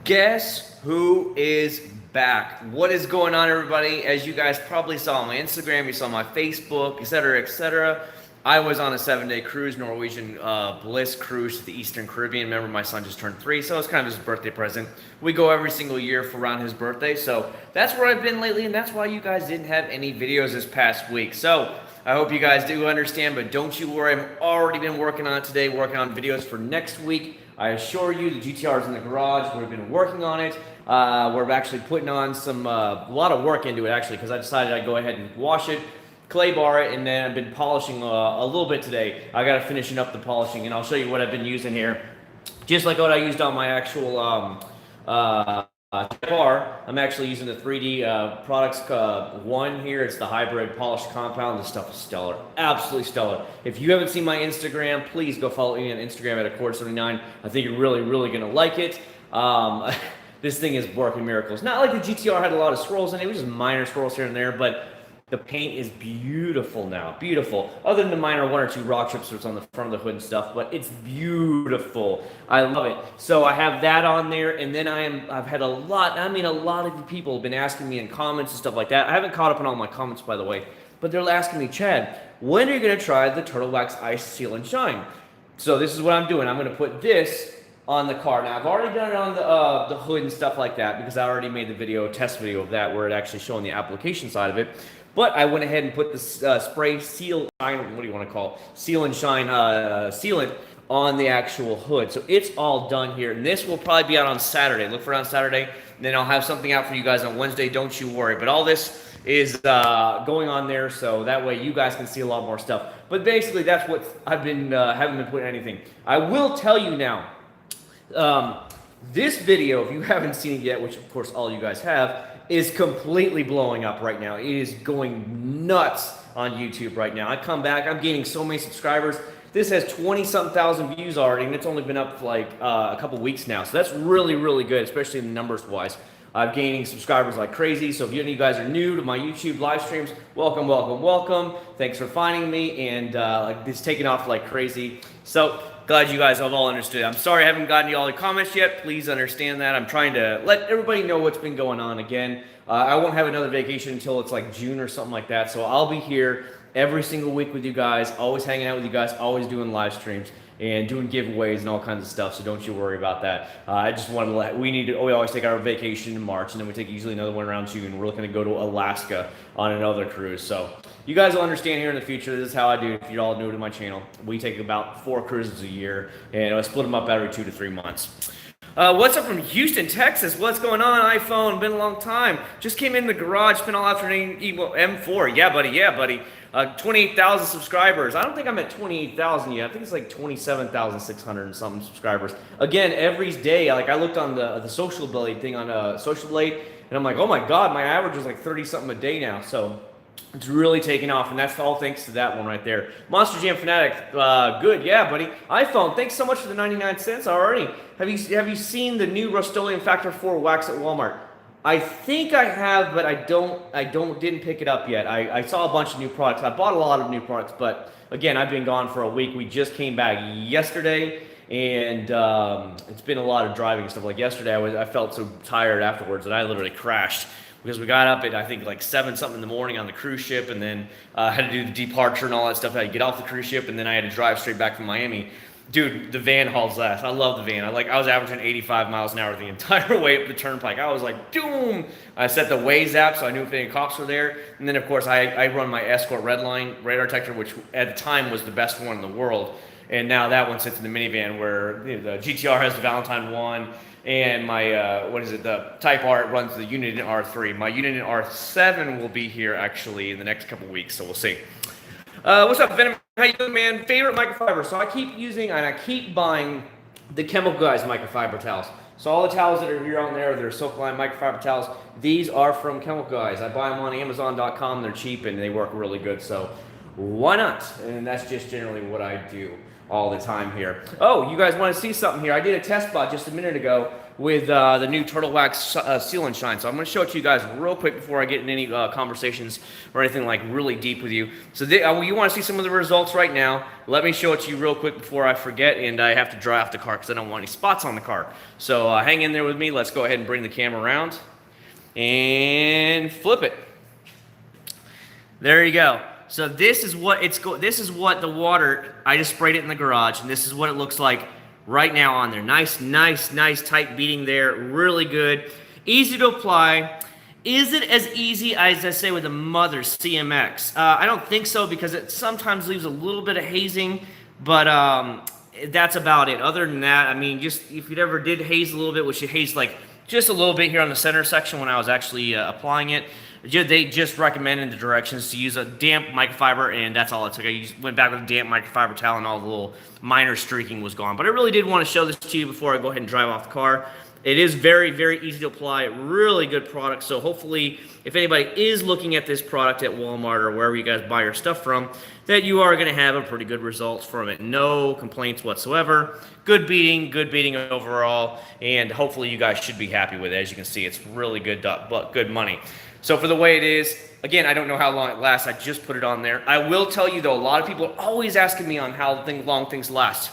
Guess who is back? What is going on, everybody? As you guys probably saw on my Instagram, you saw my Facebook, etc., etc. I was on a 7-day cruise, Norwegian Bliss cruise to the Eastern Caribbean. Remember, my son just turned 3, so it's kind of his birthday present. We go every single year for around his birthday, so that's where I've been lately, and that's why you guys didn't have any videos this past week. So I hope you guys do understand, but don't you worry. I've already been working on it today, working on videos for next week. I assure you, the GTR is in the garage. We've been working on it. We're actually putting on a lot of work into it, actually, because I decided I'd go ahead and wash it, clay bar it, and then I've been polishing a little bit today. I got to finishing up the polishing, and I'll show you what I've been using here. Just like what I used on my actual bar, I'm actually using the 3D Products 1 here. It's the hybrid polished compound. This stuff is stellar, absolutely stellar. If you haven't seen my Instagram, please go follow me on Instagram at Acc0rd79. I think you're really gonna like it. This thing is working miracles. Not like the GTR had a lot of swirls in it. It was just minor swirls here and there, but the paint is beautiful now, beautiful. Other than the minor 1 or 2 rock chips that's on the front of the hood and stuff, but it's beautiful. I love it. So I have that on there, and then I've had a lot of you people have been asking me in comments and stuff like that. I haven't caught up on all my comments, by the way, but they're asking me, Chad, when are you gonna try the Turtle Wax Ice Seal and Shine? So this is what I'm doing. I'm gonna put this on the car. Now I've already done it on the hood and stuff like that because I already made the test video of that where it actually showing the application side of it. But I went ahead and put the spray seal shine, what do you want to call it? Seal and shine sealant on the actual hood. So it's all done here. And this will probably be out on Saturday. Look for it on Saturday. And then I'll have something out for you guys on Wednesday. Don't you worry. But all this is going on there, so that way you guys can see a lot more stuff. But basically, that's what I've been haven't been putting anything. I will tell you now. This video, if you haven't seen it yet, which of course all you guys have, is completely blowing up right now. It is going nuts on YouTube right now. I come back, I'm gaining so many subscribers. This has 20-something thousand views already, and it's only been up for like a couple weeks now. So that's really good, especially in numbers-wise. I'm gaining subscribers like crazy. So if any of you guys are new to my YouTube live streams, welcome. Thanks for finding me, and it's taking off like crazy. So glad you guys have all understood. I'm sorry I haven't gotten to all the comments yet. Please understand that. I'm trying to let everybody know what's been going on again. I won't have another vacation until it's like June or something like that. So I'll be here every single week with you guys, always hanging out with you guys, always doing live streams and doing giveaways and all kinds of stuff. So don't you worry about that. I just wanted to we always take our vacation in March, and then we take usually another one around June. We're looking to go to Alaska on another cruise. So you guys will understand here in the future. This is how I do it. If you're all new to my channel, we take about 4 cruises a year, and I split them up every 2 to 3 months. What's up from Houston, Texas? What's going on, iPhone? Been a long time. Just came in the garage, spent all afternoon M4. Yeah, buddy. 28,000 subscribers. I don't think I'm at 28,000 yet. I think it's like 27,600 and something subscribers. Again, every day, like I looked on the Social Blade thing on Social Blade, and I'm like, oh my God, my average is like 30 something a day now. So it's really taking off, and that's all thanks to that one right there. Monster Jam Fanatic, good, yeah, buddy. iPhone, thanks so much for the 99 cents already. Have you seen the new Rust-Oleum Factor 4 wax at Walmart? I think I have, but I didn't pick it up yet. I saw a bunch of new products. I bought a lot of new products, but again, I've been gone for a week. We just came back yesterday, and it's been a lot of driving and stuff. Like yesterday, I felt so tired afterwards that I literally crashed because we got up at I think like 7 something in the morning on the cruise ship, and then had to do the departure and all that stuff. I had to get off the cruise ship, and then I had to drive straight back from Miami. Dude, the van hauls ass. I love the van. I was averaging 85 miles an hour the entire way up the turnpike. I was like, doom! I set the Waze app so I knew if any cops were there. And then, of course, I run my Acc0rd Redline radar detector, which at the time was the best one in the world. And now that one sits in the minivan where the GTR has the Valentine 1, and my, the Type R runs the Unit in R3. My Unit in R7 will be here, actually, in the next couple weeks, so we'll see. What's up, Venom? How you doing, man? Favorite microfiber. So I keep using and I keep buying the Chemical Guys microfiber towels. So all the towels that are here on there, they're Silkline microfiber towels. These are from Chemical Guys. I buy them on Amazon.com. They're cheap and they work really good. So why not? And that's just generally what I do. all the time here. Oh, you guys want to see something here? I did a test spot just a minute ago with the new Turtle Wax Sealant Shine. So I'm going to show it to you guys real quick before I get in any conversations or anything like really deep with you. So you want to see some of the results right now. Let me show it to you real quick before I forget, and I have to dry off the car because I don't want any spots on the car. So hang in there with me. Let's go ahead and bring the camera around and flip it. There you go. So this is what this is what the water, I just sprayed it in the garage, and this is what it looks like right now on there. Nice tight beading there. Really good. Easy to apply. Is it as easy as I say with the Mother CMX? I don't think so, because it sometimes leaves a little bit of hazing, but that's about it. Other than that, I mean, just if you ever did haze a little bit, which you hazed like just a little bit here on the center section when I was actually applying it, they just recommended the directions to use a damp microfiber, and that's all it took. I just went back with a damp microfiber towel, and all the little minor streaking was gone. But I really did want to show this to you before I go ahead and drive off the car. It is very easy to apply. Really good product. So hopefully, if anybody is looking at this product at Walmart or wherever you guys buy your stuff from, that you are going to have a pretty good results from it. No complaints whatsoever. Good beating overall, and hopefully you guys should be happy with it. As you can see, it's really good money. So for the way it is, again, I don't know how long it lasts. I just put it on there. I will tell you though, a lot of people are always asking me on how long things last.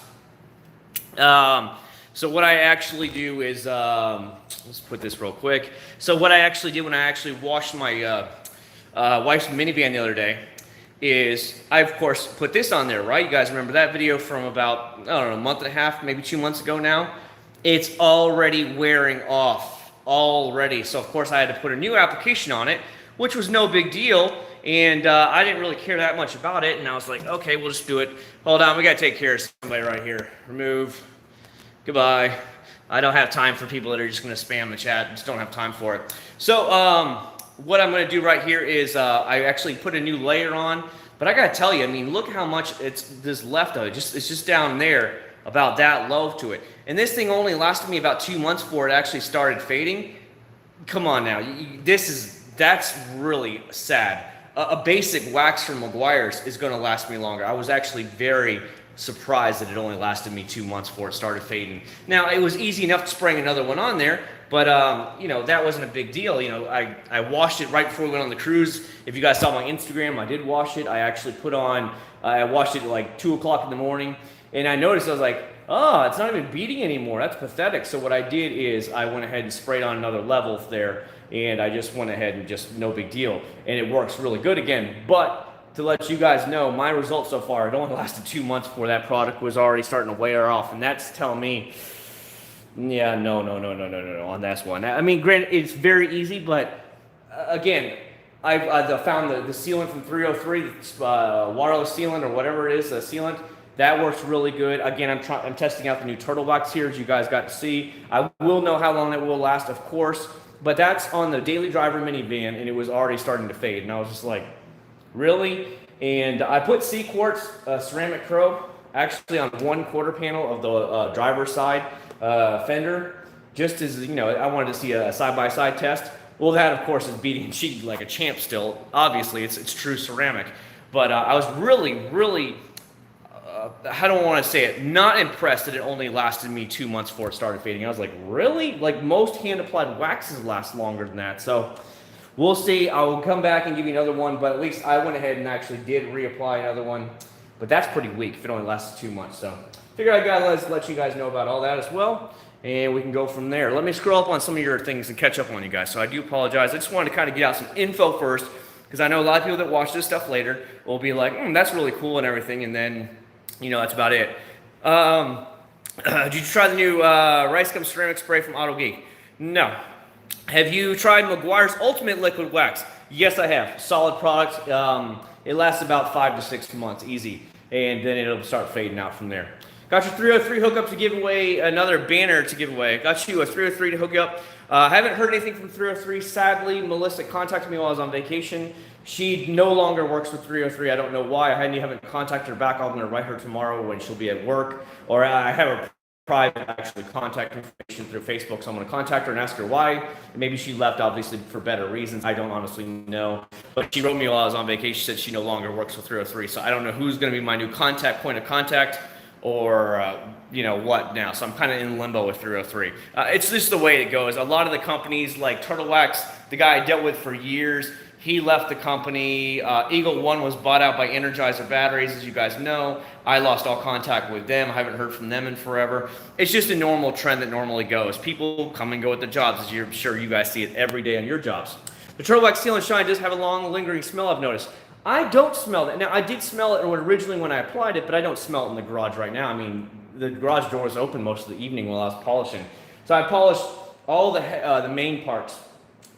So what I actually do is, let's put this real quick. So what I actually did when I actually washed my wife's minivan the other day is I, of course, put this on there, right? You guys remember that video from about, I don't know, a month and a half, maybe 2 months ago now? It's already wearing off. Already. So of course I had to put a new application on it, which was no big deal, and I didn't really care that much about it, and I was like, okay, we'll just do it. Hold on, we gotta take care of somebody right here. Remove. Goodbye. I don't have time for people that are just gonna spam the chat. Just don't have time for it. So what I'm gonna do right here is I actually put a new layer on, but I gotta tell you, I mean, look how much there's left of it. It's just down there, about that low to it. And this thing only lasted me about 2 months before it actually started fading. Come on now, that's really sad. A basic wax from Meguiar's is gonna last me longer. I was actually very surprised that it only lasted me 2 months before it started fading. Now, it was easy enough to spray another one on there, but you know, that wasn't a big deal. You know, I washed it right before we went on the cruise. If you guys saw my Instagram, I did wash it. I actually I washed it at like 2 o'clock in the morning. And I noticed, I was like, oh, it's not even beading anymore. That's pathetic. So what I did is I went ahead and sprayed on another level there, and I just went ahead and just no big deal. And it works really good again. But to let you guys know, my results so far, it only lasted 2 months before that product was already starting to wear off. And that's telling me, yeah, no on this one. I mean, granted, it's very easy, but again, I've found the sealant from 303, wireless sealant or whatever it is, the sealant. That works really good. Again, I'm testing out the new Turtle Wax here, as you guys got to see. I will know how long it will last, of course, but that's on the daily driver minivan, and it was already starting to fade. And I was just like, really? And I put Acc0rd ceramic probe actually on 1/4 panel of the driver's side fender, just as, you know, I wanted to see a side-by-side test. Well, that, of course, is beating cheek like a champ still. Obviously, it's true ceramic. But I was really I don't want to say it, not impressed that it only lasted me 2 months before it started fading. I was like, really? Like, most hand-applied waxes last longer than that. So we'll see. I will come back and give you another one, but at least I went ahead and actually did reapply another one. But that's pretty weak if it only lasted 2 months. So figured I gotta let you guys know about all that as well, and we can go from there. Let me scroll up on some of your things and catch up on you guys. So I do apologize. I just wanted to kind of get out some info first, because I know a lot of people that watch this stuff later will be like, that's really cool and everything, and then, you know, that's about it. Did you try the new Rice Gum Ceramic Spray from Auto Geek? No. Have you tried Meguiar's Ultimate Liquid Wax? Yes, I have. Solid product. It lasts about 5 to 6 months, easy. And then it'll start fading out from there. Got your 303 hookup to give away, another banner to give away. Got you a 303 to hook you up. I haven't heard anything from 303. Sadly, Melissa contacted me while I was on vacation. She no longer works with 303. I don't know why. I haven't contacted her back. I'm going to write her tomorrow when she'll be at work. Or I have her private actually contact information through Facebook, so I'm going to contact her and ask her why. Maybe she left, obviously, for better reasons. I don't honestly know. But she wrote me while I was on vacation. She said she no longer works with 303. So I don't know who's going to be my new point of contact. or you know what now. So I'm kind of in limbo with 303. It's just the way it goes. A lot of the companies like Turtle Wax, the guy I dealt with for years, he left the company. Eagle One was bought out by Energizer Batteries, as you guys know. I lost all contact with them. I haven't heard from them in forever. It's just a normal trend that normally goes. People come and go at the jobs, as you're sure you guys see it every day on your jobs. The Turtle Wax Seal and Shine does have a long lingering smell, I've noticed. I don't smell it. Now, I did smell it originally when I applied it, but I don't smell it in the garage right now. I mean, the garage door was open most of the evening while I was polishing. So I polished all the main parts.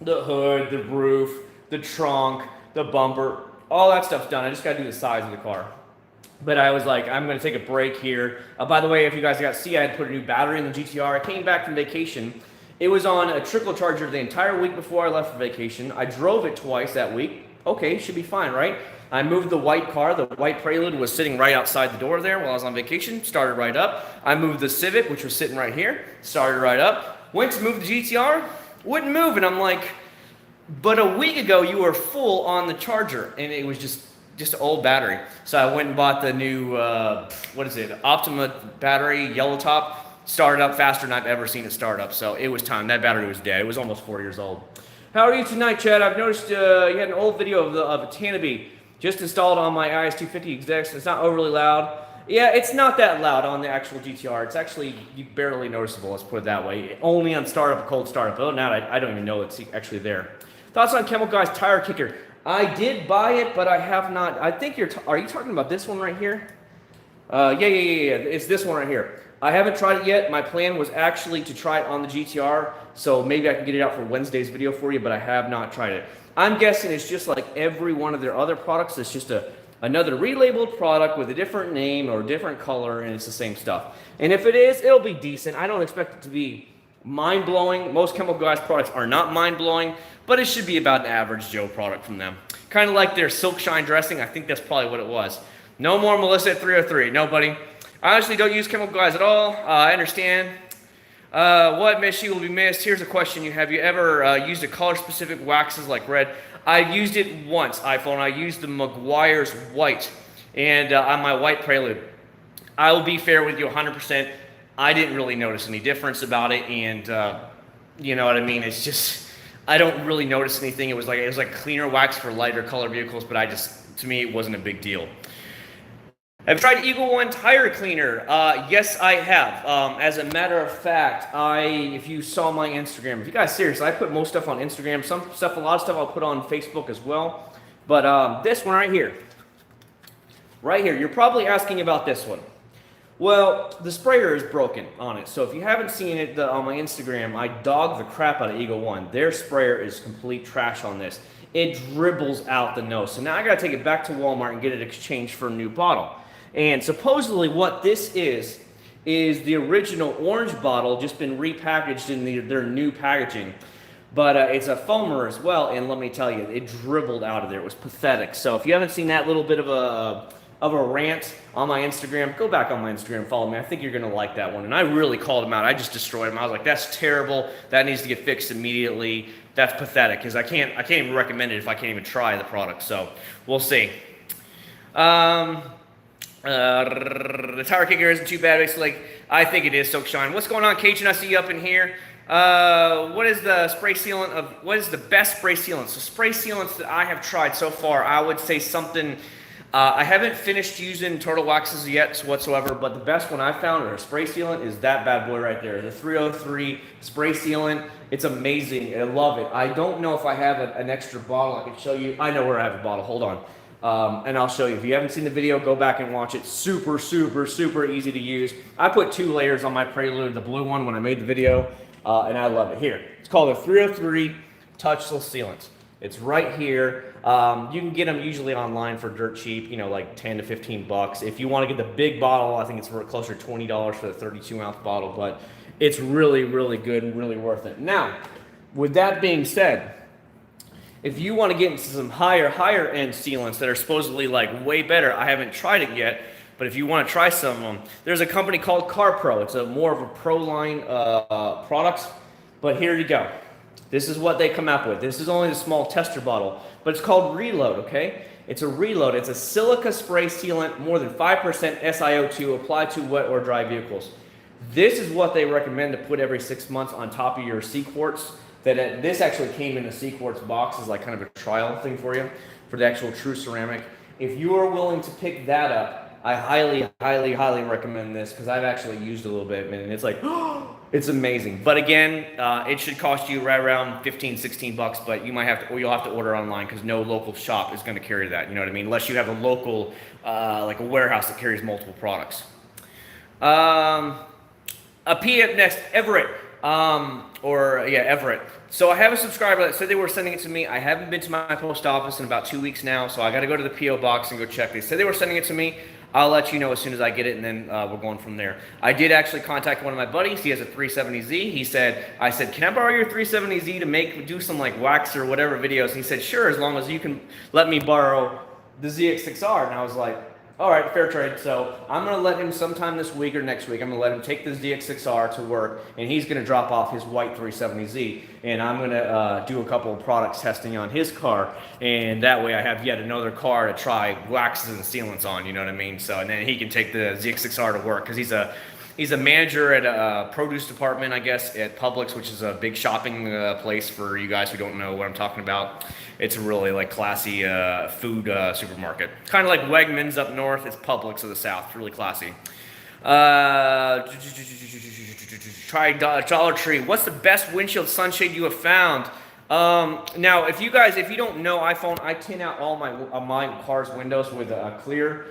The hood, the roof, the trunk, the bumper, all that stuff's done. I just gotta do the sides of the car. But I was like, I'm gonna take a break here. By the way, if you guys got to see, I had put a new battery in the GTR. I came back from vacation. It was on a trickle charger the entire week before I left for vacation. I drove it twice that week. Okay, should be fine, right? I moved the white car. The white Prelude was sitting right outside the door there while I was on vacation. Started right up. I moved the Civic, which was sitting right here. Started right up. Went to move the GTR. Wouldn't move, and I'm like, but a week ago you were full on the charger, and it was just an old battery. So I went and bought the new, what is it, Optima battery, yellow top. Started up faster than I've ever seen it start up. So it was time. That battery was dead. It was almost 4 years old. How are you tonight, Chad? I've noticed you had an old video of a Tanabe just installed on my IS250 execs. It's not overly loud. Yeah, it's not that loud on the actual GTR. It's actually barely noticeable, let's put it that way. Only on startup, cold startup. Other than that, I don't even know it's actually there. Thoughts on Chemical Guy's tire kicker? I did buy it, but I have not. I think are you talking about this one right here? Yeah. It's this one right here. I haven't tried it yet. My plan was actually to try it on the GTR, so maybe I can get it out for Wednesday's video for you, but I have not tried it. I'm guessing it's just like every one of their other products. It's just another relabeled product with a different name or a different color, and it's the same stuff. And if it is, it'll be decent. I don't expect it to be mind-blowing. Most Chemical Guys products are not mind-blowing, but it should be about an average Joe product from them. Kind of like their Silk Shine dressing. I think that's probably what it was. No more Melissa at 303. No, buddy. I honestly don't use Chemical Guys at all. I understand. What miss you will be missed. Here's a question. Have you ever used a color-specific waxes like red? I used it once, iPhone. I used the Meguiar's white and on my white Prelude. I will be fair with you 100%. I didn't really notice any difference about it, and you know what I mean? It's just, I don't really notice anything. It was like cleaner wax for lighter color vehicles, but to me, it wasn't a big deal. Have you tried Eagle One tire cleaner? Yes, I have. As a matter of fact, if you saw my Instagram, if you guys seriously, I put most stuff on Instagram. Some stuff, a lot of stuff I'll put on Facebook as well. But this one right here, you're probably asking about this one. Well, the sprayer is broken on it. So if you haven't seen it on my Instagram, I dogged the crap out of Eagle One. Their sprayer is complete trash on this. It dribbles out the nose. So now I got to take it back to Walmart and get it exchanged for a new bottle. And supposedly what this is the original orange bottle just been repackaged in their new packaging. But it's a foamer as well, and let me tell you, it dribbled out of there. It was pathetic. So if you haven't seen that little bit of a rant on my Instagram, go back on my Instagram and follow me. I think you're going to like that one. And I really called him out. I just destroyed him. I was like, that's terrible. That needs to get fixed immediately. That's pathetic, because I can't even recommend it if I can't even try the product. So we'll see. The tire kicker isn't too bad, basically. I think it is Silk Shine. What's going on, Cajun? I see you up in here. What is the best spray sealant? So spray sealants that I have tried so far, I would say something. I haven't finished using Turtle Waxes yet whatsoever, but the best one I found or a spray sealant is that bad boy right there, the 303 spray sealant. It's amazing. I love it. I don't know if I have an extra bottle I can show you. I know where I have a bottle. Hold on. And I'll show you. If you haven't seen the video, go back and watch it. Super, super, super easy to use. I put 2 layers on my Prelude, the blue one, when I made the video, and I love it. Here, it's called a 303 Touchless Sealant. It's right here. You can get them usually online for dirt cheap, like 10 to 15 bucks. If you want to get the big bottle, I think it's closer to $20 for the 32-ounce bottle, but it's really, really good and really worth it. Now, with that being said, if you want to get into some higher end sealants that are supposedly like way better, I haven't tried it yet, but if you want to try some of them, there's a company called CarPro. It's more of a pro line products, but here you go. This is what they come up with. This is only the small tester bottle, but it's called Reload, okay? It's a Reload. It's a silica spray sealant, more than 5% SiO2 applied to wet or dry vehicles. This is what they recommend to put every 6 months on top of your Acc0rd. This actually came in a Acc0rd box as like kind of a trial thing for you, for the actual true ceramic. If you are willing to pick that up, I highly, highly, highly recommend this because I've actually used it a little bit, and it's like, it's amazing. But again, it should cost you right around 15, 16 bucks, but you might have to, or you'll have to order online because no local shop is going to carry that. You know what I mean? Unless you have a local, like a warehouse that carries multiple products. A PM next, Everett, Everett. So I have a subscriber that said they were sending it to me. I haven't been to my post office in about 2 weeks now, so I got to go to the P.O. box and go check. They said they were sending it to me. I'll let you know as soon as I get it, and then we're going from there. I did actually contact one of my buddies. He has a 370Z. I said, can I borrow your 370Z to do some like wax or whatever videos? And he said, sure, as long as you can let me borrow the ZX6R. And I was like, all right, fair trade. So I'm going to let him sometime this week or next week. I'm going to let him take this ZX6R to work, and he's going to drop off his white 370Z. And I'm going to do a couple of product testing on his car. And that way I have yet another car to try waxes and sealants on, you know what I mean? So, and then he can take the ZX6R to work because he's a manager at a produce department, I guess, at Publix, which is a big shopping place for you guys who don't know what I'm talking about. It's a really like classy food supermarket. Kind of like Wegmans up north. It's Publix of the south. It's really classy. Try Dollar Tree. What's the best windshield sunshade you have found? Now, if you don't know iPhone, I tint out all my car's windows with a clear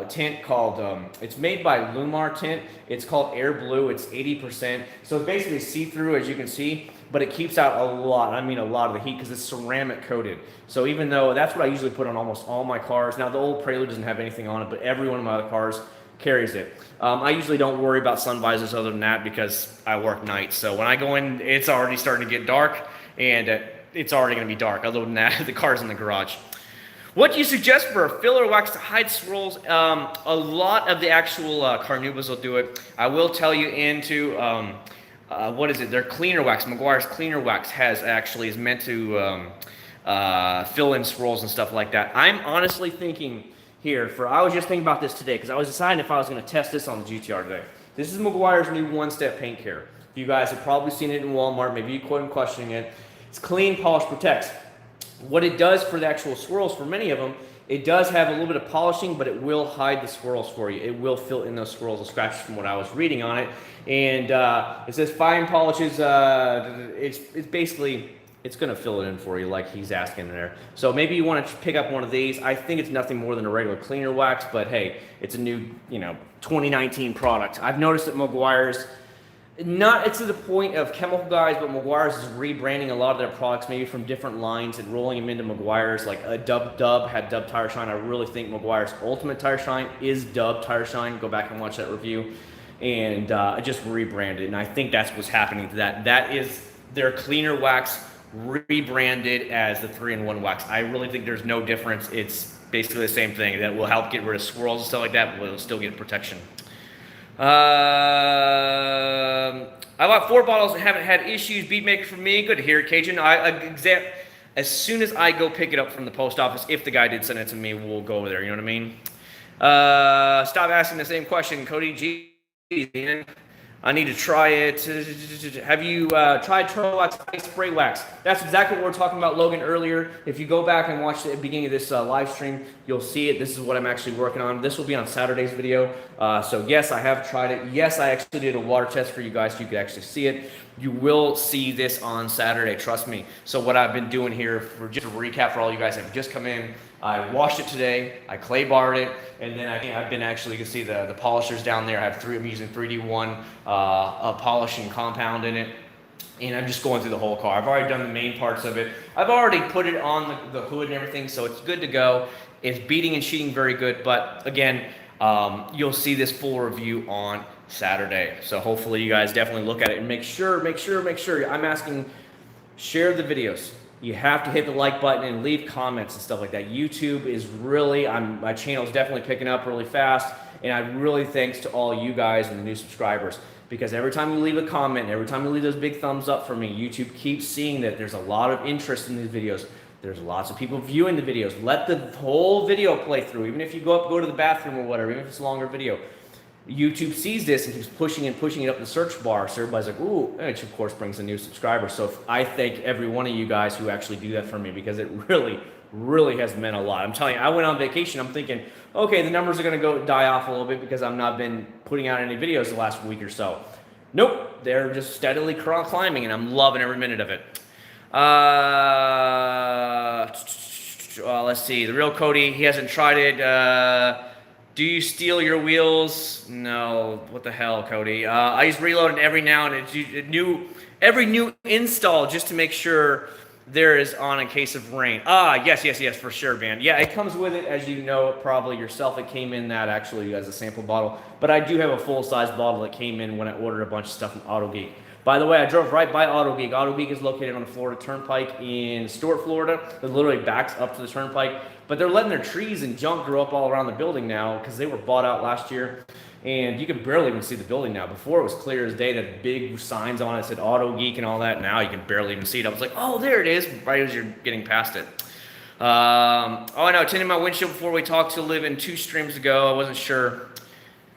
tint called, it's made by Lumar Tint. It's called Air Blue. It's 80%. So it's basically see-through, as you can see, but it keeps out a lot of the heat because it's ceramic coated. So even though that's what I usually put on almost all my cars. Now, the old Prelude doesn't have anything on it, but every one of my other cars carries it. I usually don't worry about sun visors other than that because I work nights. So when I go in, it's already starting to get dark, and it's already going to be dark. Other than that, the car's in the garage. What do you suggest for a filler wax to hide swirls? A lot of the actual carnauba's will do it. I will tell you what is it? Their cleaner wax, Meguiar's cleaner wax is meant to fill in swirls and stuff like that. I'm honestly thinking I was just thinking about this today because I was deciding if I was going to test this on the GTR today. This is Meguiar's new one-step paint care. You guys have probably seen it in Walmart. Maybe you quit questioning it. It's clean, polish, protects. What it does for the actual swirls, for many of them, it does have a little bit of polishing, but it will hide the swirls for you. It will fill in those swirls and scratches from what I was reading on it. And it says fine polishes, it's basically, it's going to fill it in for you like he's asking there. So maybe you want to pick up one of these. I think it's nothing more than a regular cleaner wax, but hey, it's a new, 2019 product. I've noticed that Meguiar's, it's to the point of chemical guys, but Meguiar's is rebranding a lot of their products, maybe from different lines and rolling them into Meguiar's. Like a Dub had Dub Tire Shine. I really think Meguiar's Ultimate Tire Shine is Dub Tire Shine. Go back and watch that review. And just rebranded, and I think that's what's happening to that. That is their cleaner wax rebranded as the 3-in-1 wax. I really think there's no difference. It's basically the same thing. That will help get rid of swirls and stuff like that, but it'll still get protection. I bought 4 bottles and haven't had issues. Beatmaker for me. Good to hear it, Cajun. As soon as I go pick it up from the post office, if the guy did send it to me, we'll go over there. You know what I mean? Stop asking the same question, Cody G. Man, I need to try it. Have you tried Turtle Wax Ice Spray Wax? That's exactly what we were talking about, Logan, earlier. If you go back and watch the beginning of this live stream, you'll see it. This is what I'm actually working on. This will be on Saturday's video. So yes, I have tried it. Yes, I actually did a water test for you guys so you could actually see it. You will see this on Saturday, trust me. So what I've been doing here, for just a recap for all you guys that have just come in, I washed it today, I clay barred it, and then I've been actually, you can see the polishers down there. I'm using 3D1 a polishing compound in it, and I'm just going through the whole car. I've already done the main parts of it. I've already put it on the hood and everything, so it's good to go. It's beating and sheeting very good, but again, you'll see this full review on Saturday. So hopefully you guys definitely look at it and make sure. I'm asking, share the videos. You have to hit the like button and leave comments and stuff like that. YouTube is really, my channel is definitely picking up really fast, and I really thanks to all you guys and the new subscribers. because every time you leave a comment, every time you leave those big thumbs up for me, YouTube keeps seeing that there's a lot of interest in these videos. There's lots of people viewing the videos. Let the whole video play through, even if you go to the bathroom or whatever, even if it's a longer video. YouTube sees this and keeps pushing it up the search bar. So everybody's like, ooh, which of course brings a new subscriber. So I thank every one of you guys who actually do that for me, because it really, really has meant a lot. I'm telling you, I went on vacation. I'm thinking, okay, the numbers are going to die off a little bit because I've not been putting out any videos the last week or so. Nope, they're just steadily climbing, and I'm loving every minute of it. Let's see. The real Cody, he hasn't tried it. Do you steal your wheels? No. What the hell, Cody? I just reload it every now and then. Every new install just to make sure there is on in case of rain. Yes, for sure, man. Yeah, it comes with it, as you know probably yourself. It came in that actually as a sample bottle. But I do have a full-size bottle that came in when I ordered a bunch of stuff from AutoGeek. By the way, I drove right by AutoGeek. AutoGeek is located on the Florida Turnpike in Stuart, Florida. It literally backs up to the Turnpike. But they're letting their trees and junk grow up all around the building now because they were bought out last year. And you can barely even see the building now. Before it was clear as day, that had big signs on it that said AutoGeek and all that. Now you can barely even see it. I was like, oh, there it is, right as you're getting past it. I know, tinted my windshield before we talked to Liv in 2 streams ago. I wasn't sure.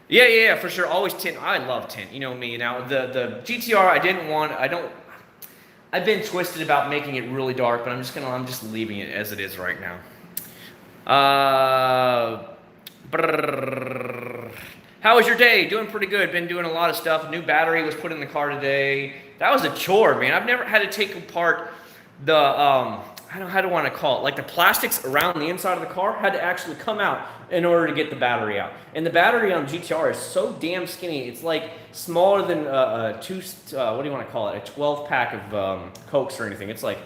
Yeah, for sure. Always tint. I love tint. You know me. Now the GTR, I've been twisted about making it really dark, but I'm just leaving it as it is right now. How was your day? Doing pretty good. Been doing a lot of stuff. New battery was put in the car today. That was a chore, man. I've never had to take apart the how do I want to call it? Like the plastics around the inside of the car had to actually come out in order to get the battery out. And the battery on GTR is so damn skinny. It's like smaller than what do you want to call it? A 12-pack of Cokes or anything. It's like,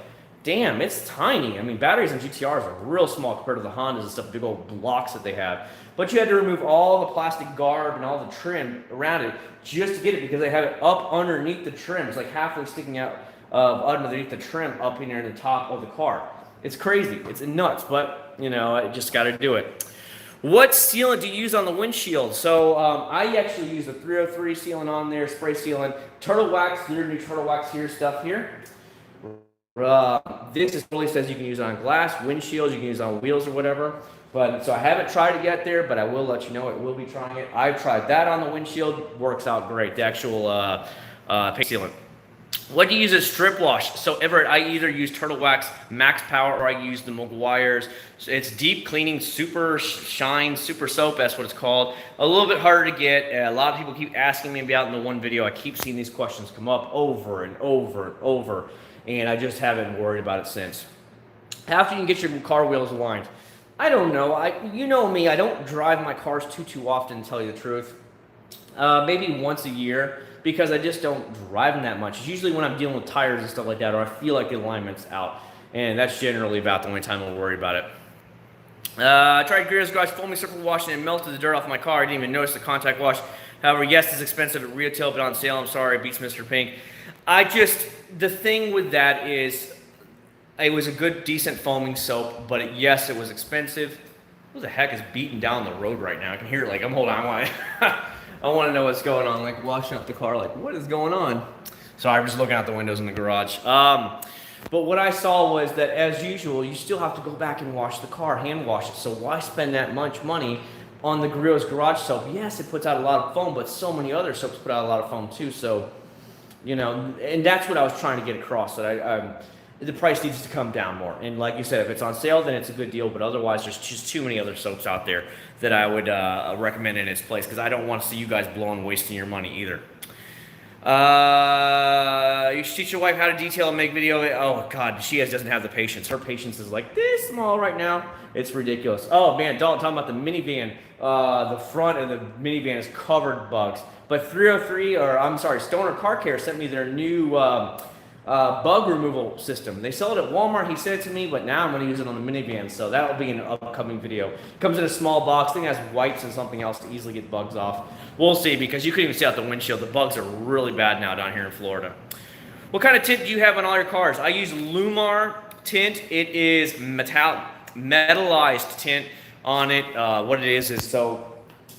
damn, it's tiny. I mean, batteries on GTRs are real small compared to the Hondas and stuff, big old blocks that they have. But you had to remove all the plastic garb and all the trim around it just to get it, because they have it up underneath the trim. It's like halfway sticking out underneath the trim up in there in the top of the car. It's crazy. It's nuts, but, you know, I just got to do it. What sealant do you use on the windshield? So I actually use the 303 sealant on there, spray sealant. Turtle wax, their new Turtle Wax here stuff here. This is really says you can use it on glass, windshields, you can use it on wheels or whatever. But so I haven't tried it yet there, but I will let you know. I will be trying it. I've tried that on the windshield. Works out great. The actual paint sealant. What do you use as strip wash? So Everett, I either use Turtle Wax Max Power or I use the Meguiar's. So it's deep cleaning, super shine, super soap. That's what it's called. A little bit harder to get. A lot of people keep asking me about in the one video. I keep seeing these questions come up over and over and over, and I just haven't worried about it since. After you can get your car wheels aligned, I don't know. You know me. I don't drive my cars too often, to tell you the truth. Maybe once a year, because I just don't drive them that much. It's usually when I'm dealing with tires and stuff like that, or I feel like the alignment's out. And that's generally about the only time I'll worry about it. I tried Greer's Garage foaming surface washing and melted the dirt off my car. I didn't even notice the contact wash. However, yes, it's expensive at retail, but on sale, I'm sorry, it beats Mr. Pink. The thing with that is, it was a good, decent foaming soap, but yes, it was expensive. Who the heck is beating down the road right now? I can hear it, like, I'm holding on. I want to know what's going on, like washing up the car, like what is going on? Sorry, I'm just looking out the windows in the garage. But what I saw was that, as usual, you still have to go back and wash the car, hand wash it. So why spend that much money on the Grillo's Garage soap? Yes, it puts out a lot of foam, but so many other soaps put out a lot of foam too. So, you know, and that's what I was trying to get across, that the price needs to come down more. And like you said, if it's on sale, then it's a good deal. But otherwise, there's just too many other soaps out there that I would recommend in its place, because I don't want to see you guys blowing, wasting your money either. You should teach your wife how to detail and make video. Oh God, she doesn't have the patience. Her patience is like this small right now. It's ridiculous. Oh man, Dalton, talking about the minivan. The front of the minivan is covered bugs. But 303, or I'm sorry, Stoner Car Care sent me their new bug removal system. They sell it at Walmart. He said it to me, but now I'm going to use it on the minivan. So that will be an upcoming video. It comes in a small box. I think it has wipes and something else to easily get bugs off. We'll see, because you couldn't even see out the windshield. The bugs are really bad now down here in Florida. What kind of tint do you have on all your cars? I use Lumar tint. It is metallized tint on it. What it is so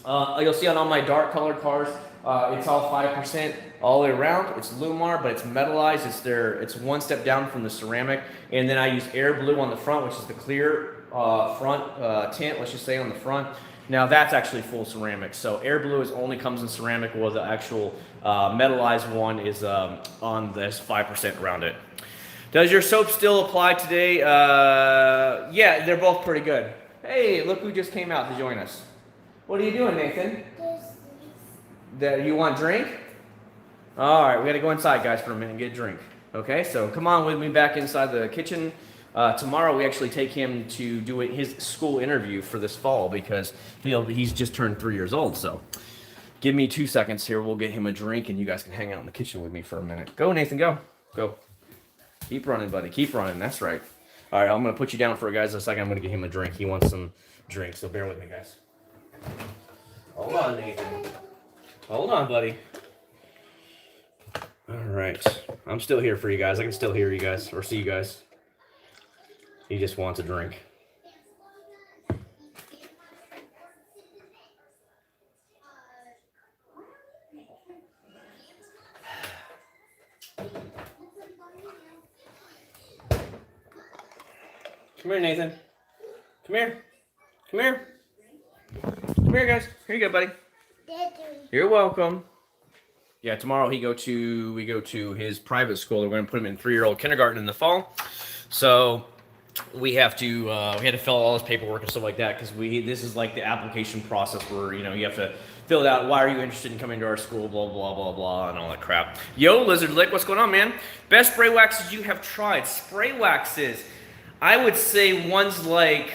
you'll see on all my dark colored cars, It's all 5% all the way around. It's Lumar, but it's metallized. It's one step down from the ceramic. And then I use Air Blue on the front, which is the clear front tint, let's just say on the front. Now that's actually full ceramic. So Air Blue only comes in ceramic, while the actual metallized one is on this 5% around it. Does your soap still apply today? Yeah, they're both pretty good. Hey, look who just came out to join us. What are you doing, Nathan? You want a drink? All right, we got to go inside, guys, for a minute and get a drink. Okay, so come on with me back inside the kitchen. Tomorrow we actually take him to do his school interview for this fall because he's just turned 3 years old. So give me 2 seconds here. We'll get him a drink and you guys can hang out in the kitchen with me for a minute. Go, Nathan, go. Go. Keep running, buddy. Keep running. That's right. All right, I'm going to put you down for a guys in a second. I'm going to get him a drink. He wants some drink, so bear with me, guys. Hold on, Nathan. Hold on, buddy. All right. I'm still here for you guys. I can still hear you guys or see you guys. He just wants a drink. Come here, Nathan. Come here. Come here. Come here, guys. Here you go, buddy. You're welcome. Yeah, tomorrow we go to his private school. We're going to put him in 3-year-old kindergarten in the fall. So we had to fill out all his paperwork and stuff like that because this is like the application process where you have to fill it out. Why are you interested in coming to our school? Blah blah blah blah and all that crap. Yo, Lizard Lick, what's going on, man? Best spray waxes you have tried? Spray waxes, I would say ones like,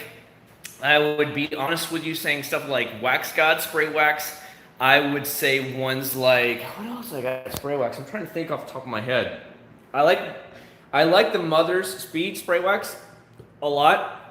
I would be honest with you saying stuff like WaxGod spray wax. I would say ones like, what else I got spray wax? I'm trying to think off the top of my head. I like the Mother's Speed spray wax a lot.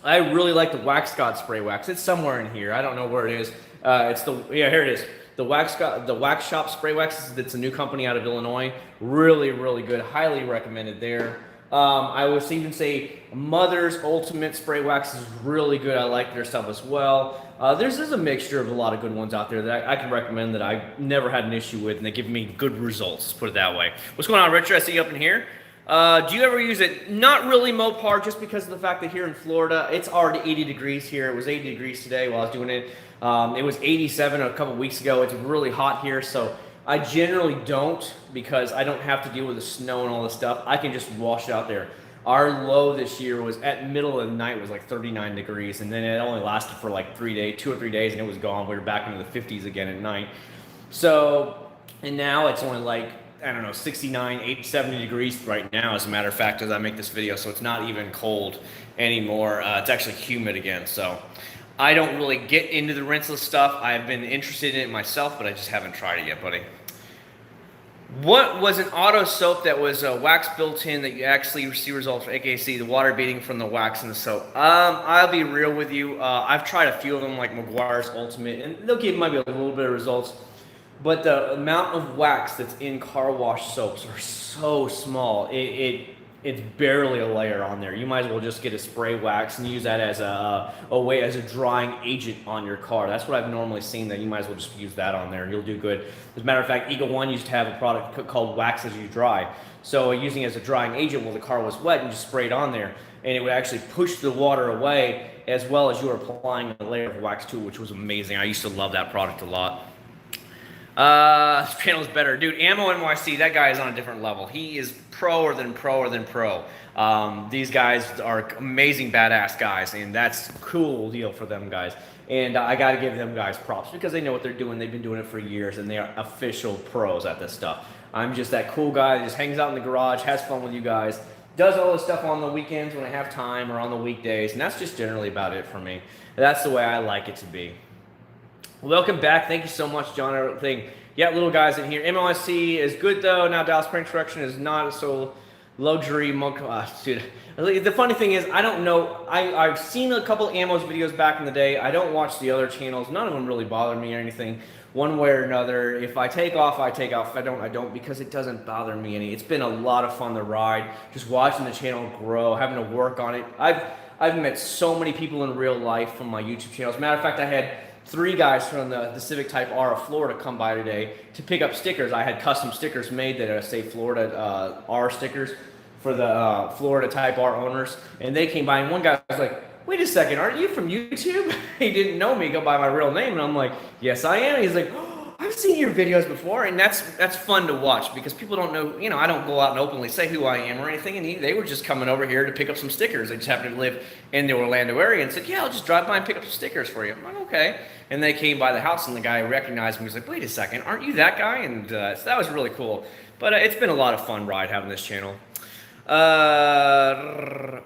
I really like the WaxGod spray wax. It's somewhere in here. I don't know where it is. Here it is. The Wax Shop spray wax. It's a new company out of Illinois. Really, really good. Highly recommended there. I would even say Mother's Ultimate Spray Wax is really good. I like their stuff as well. There's a mixture of a lot of good ones out there that I can recommend that I've never had an issue with, and they give me good results, let's put it that way. What's going on, Richard? I see you up in here. Do you ever use it? Not really, Mopar, just because of the fact that here in Florida, it's already 80 degrees here. It was 80 degrees today while I was doing it. It was 87 a couple weeks ago. It's really hot here, so I generally don't because I don't have to deal with the snow and all this stuff. I can just wash it out there. Our low this year was at middle of the night was like 39 degrees, and then it only lasted for like 2 or 3 days, and it was gone. We were back into the 50s again at night. So, and now it's only like, I don't know, 69, 70 degrees right now, as a matter of fact, as I make this video. So it's not even cold anymore. It's actually humid again. So I don't really get into the rinseless stuff. I've been interested in it myself, but I just haven't tried it yet, buddy. What was an auto soap that was wax built in that you actually see results for AKC, the water beating from the wax in the soap? I'll be real with you. I've tried a few of them, like McGuire's Ultimate, and they'll give maybe a little bit of results. But the amount of wax that's in car wash soaps are so small. It's barely a layer on there. You might as well just get a spray wax and use that as a way as a drying agent on your car. That's what I've normally seen. That you might as well just use that on there. You'll do good. As a matter of fact, Eagle One used to have a product called Wax As You Dry. So using it as a drying agent while the car was wet, and just spray it on there, and it would actually push the water away as well as you were applying a layer of wax to it, which was amazing. I used to love that product a lot. This panel is better. Dude, Ammo NYC, that guy is on a different level. He is pro than pro. These guys are amazing, badass guys, and that's a cool deal for them guys. And I got to give them guys props because they know what they're doing. They've been doing it for years, and they are official pros at this stuff. I'm just that cool guy that just hangs out in the garage, has fun with you guys, does all this stuff on the weekends when I have time or on the weekdays, and that's just generally about it for me. That's the way I like it to be. Welcome back. Thank you so much, John. Yeah, little guys in here. MLSC is good, though. Now Dallas Spring Correction is not so luxury. Dude, the funny thing is, I don't know. I've seen a couple of Ammo's videos back in the day. I don't watch the other channels. None of them really bother me or anything one way or another. If I take off, I take off. If I don't, I don't, because it doesn't bother me any. It's been a lot of fun to ride, just watching the channel grow, having to work on it. I've met so many people in real life from my YouTube channel. As a matter of fact, I had 3 guys from the Civic Type R of Florida come by today to pick up stickers. I had custom stickers made that say Florida R stickers for the Florida Type R owners, and they came by, and one guy was like, wait a second, aren't you from YouTube? He didn't know me, go by my real name, and I'm like, yes, I am. He's like, oh, I've seen your videos before, and that's fun to watch because people don't know, you know, I don't go out and openly say who I am or anything, and they were just coming over here to pick up some stickers. They just happened to live in the Orlando area and said, yeah, I'll just drive by and pick up some stickers for you. I'm like, okay. And they came by the house, and the guy recognized me. He was like, wait a second, aren't you that guy? And so that was really cool. But it's been a lot of fun ride having this channel.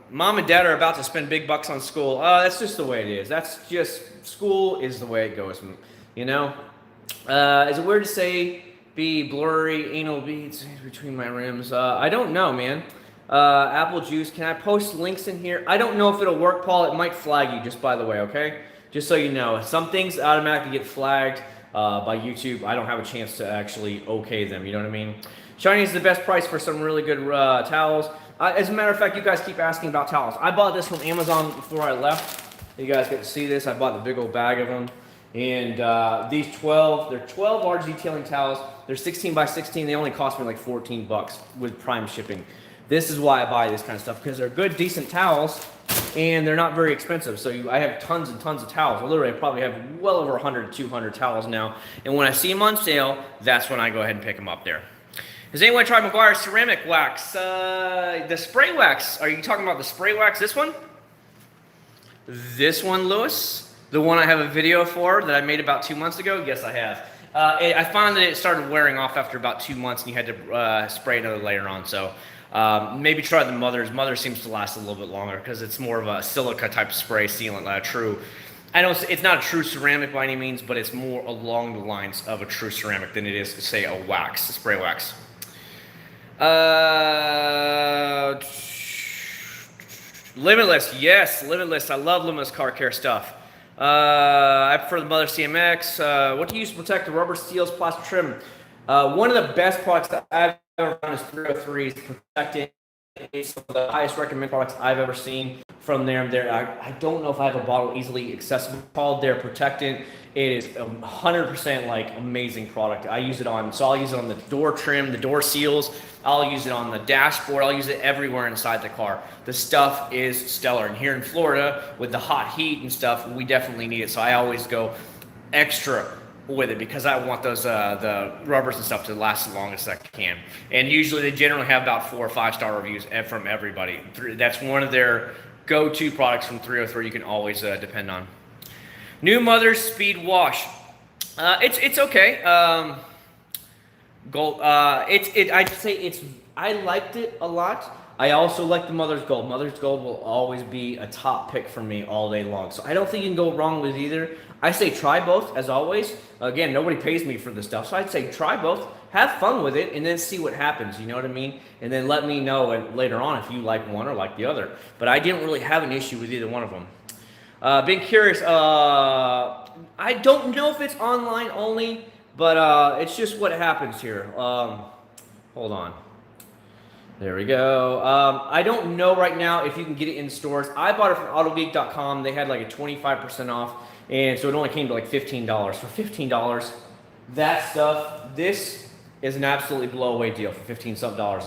Mom and dad are about to spend big bucks on school. That's just the way it is. That's just, school is the way it goes, you know? Is it weird to say be blurry anal beads between my rims? I don't know, man. Apple juice, can I post links in here? I don't know if it'll work, Paul. It might flag you, just by the way, okay? Just so you know. Some things automatically get flagged by YouTube. I don't have a chance to actually okay them, you know what I mean? Shiny is the best price for some really good towels. As a matter of fact, you guys keep asking about towels. I bought this from Amazon before I left. You guys get to see this. I bought the big old bag of them. And these they're 12 large detailing towels. They're 16 by 16. They only cost me like 14 bucks with Prime shipping. This is why I buy this kind of stuff, because they're good, decent towels, and they're not very expensive. So I have tons and tons of towels. Literally, I probably have well over 100, 200 towels now. And when I see them on sale, that's when I go ahead and pick them up there. Has anyone tried McGuire's ceramic wax? The spray wax. Are you talking about the spray wax? This one? This one, Lewis? The one I have a video for that I made about 2 months ago? Yes, I have. I found that it started wearing off after about 2 months, and you had to spray another layer on. So maybe try the Mother's. Mother seems to last a little bit longer because it's more of a silica type spray sealant, true. It's not a true ceramic by any means, but it's more along the lines of a true ceramic than it is, say, a wax, a spray wax. Limitless, yes, Limitless. I love Limitless car care stuff. I prefer the Mother CMX. What do you use to protect the rubber seals, plastic trim? One of the best products that I've ever done is 303's Protecting. It's one of the highest recommended products I've ever seen from them. I don't know if I have a bottle easily accessible called their Protectant. It is 100% like amazing product. I use it on, so I'll use it on the door trim, the door seals. I'll use it on the dashboard. I'll use it everywhere inside the car. The stuff is stellar. And here in Florida, with the hot heat and stuff, we definitely need it. So I always go extra with it because I want those the rubbers and stuff to last the longest I can. And usually they generally have about 4 or 5 star reviews from everybody. That's one of their go-to products from 303 you can always depend on. New Mother's Speed Wash. It's okay. Gold. I'd say I liked it a lot. I also like the Mother's Gold. Mother's Gold will always be a top pick for me all day long. So I don't think you can go wrong with either. I say try both, as always. Again, nobody pays me for this stuff. So I'd say try both, have fun with it, and then see what happens. You know what I mean? And then let me know later on if you like one or like the other. But I didn't really have an issue with either one of them. Been curious. I don't know if it's online only, but it's just what happens here. Hold on. There we go. I don't know right now if you can get it in stores. I bought it from autogeek.com. They had like a 25% off, and so it only came to like $15. For $15, that stuff, this is an absolutely blow-away deal for 15 something dollars.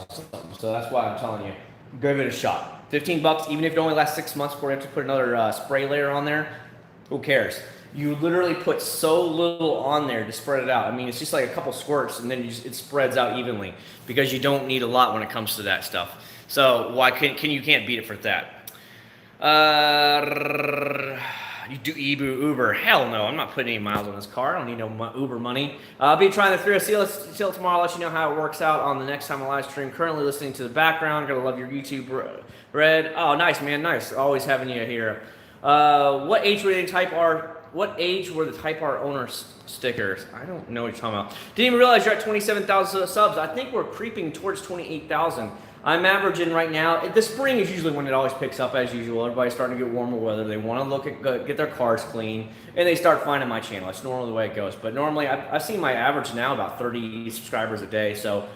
So that's why I'm telling you, give it a shot. 15 bucks, even if it only lasts 6 months before you have to put another spray layer on there, who cares? You literally put so little on there to spread it out. I mean, it's just like a couple squirts, and then it spreads out evenly because you don't need a lot when it comes to that stuff. So why you can't beat it for that? You do Uber? Hell no! I'm not putting any miles on this car. I don't need no Uber money. I'll be trying the 300 seal tomorrow. I'll let you know how it works out on the next time I live stream. Currently listening to the background. Gotta love your YouTube, Red. Oh, nice man, nice. Always having you here. What age were the Type R owner stickers? I don't know what you're talking about. Didn't even realize you're at 27,000 subs. I think we're creeping towards 28,000. I'm averaging right now. The spring is usually when it always picks up as usual. Everybody's starting to get warmer weather. They want to get their cars clean, and they start finding my channel. It's normally the way it goes. But normally, I've seen my average now about 30 subscribers a day. So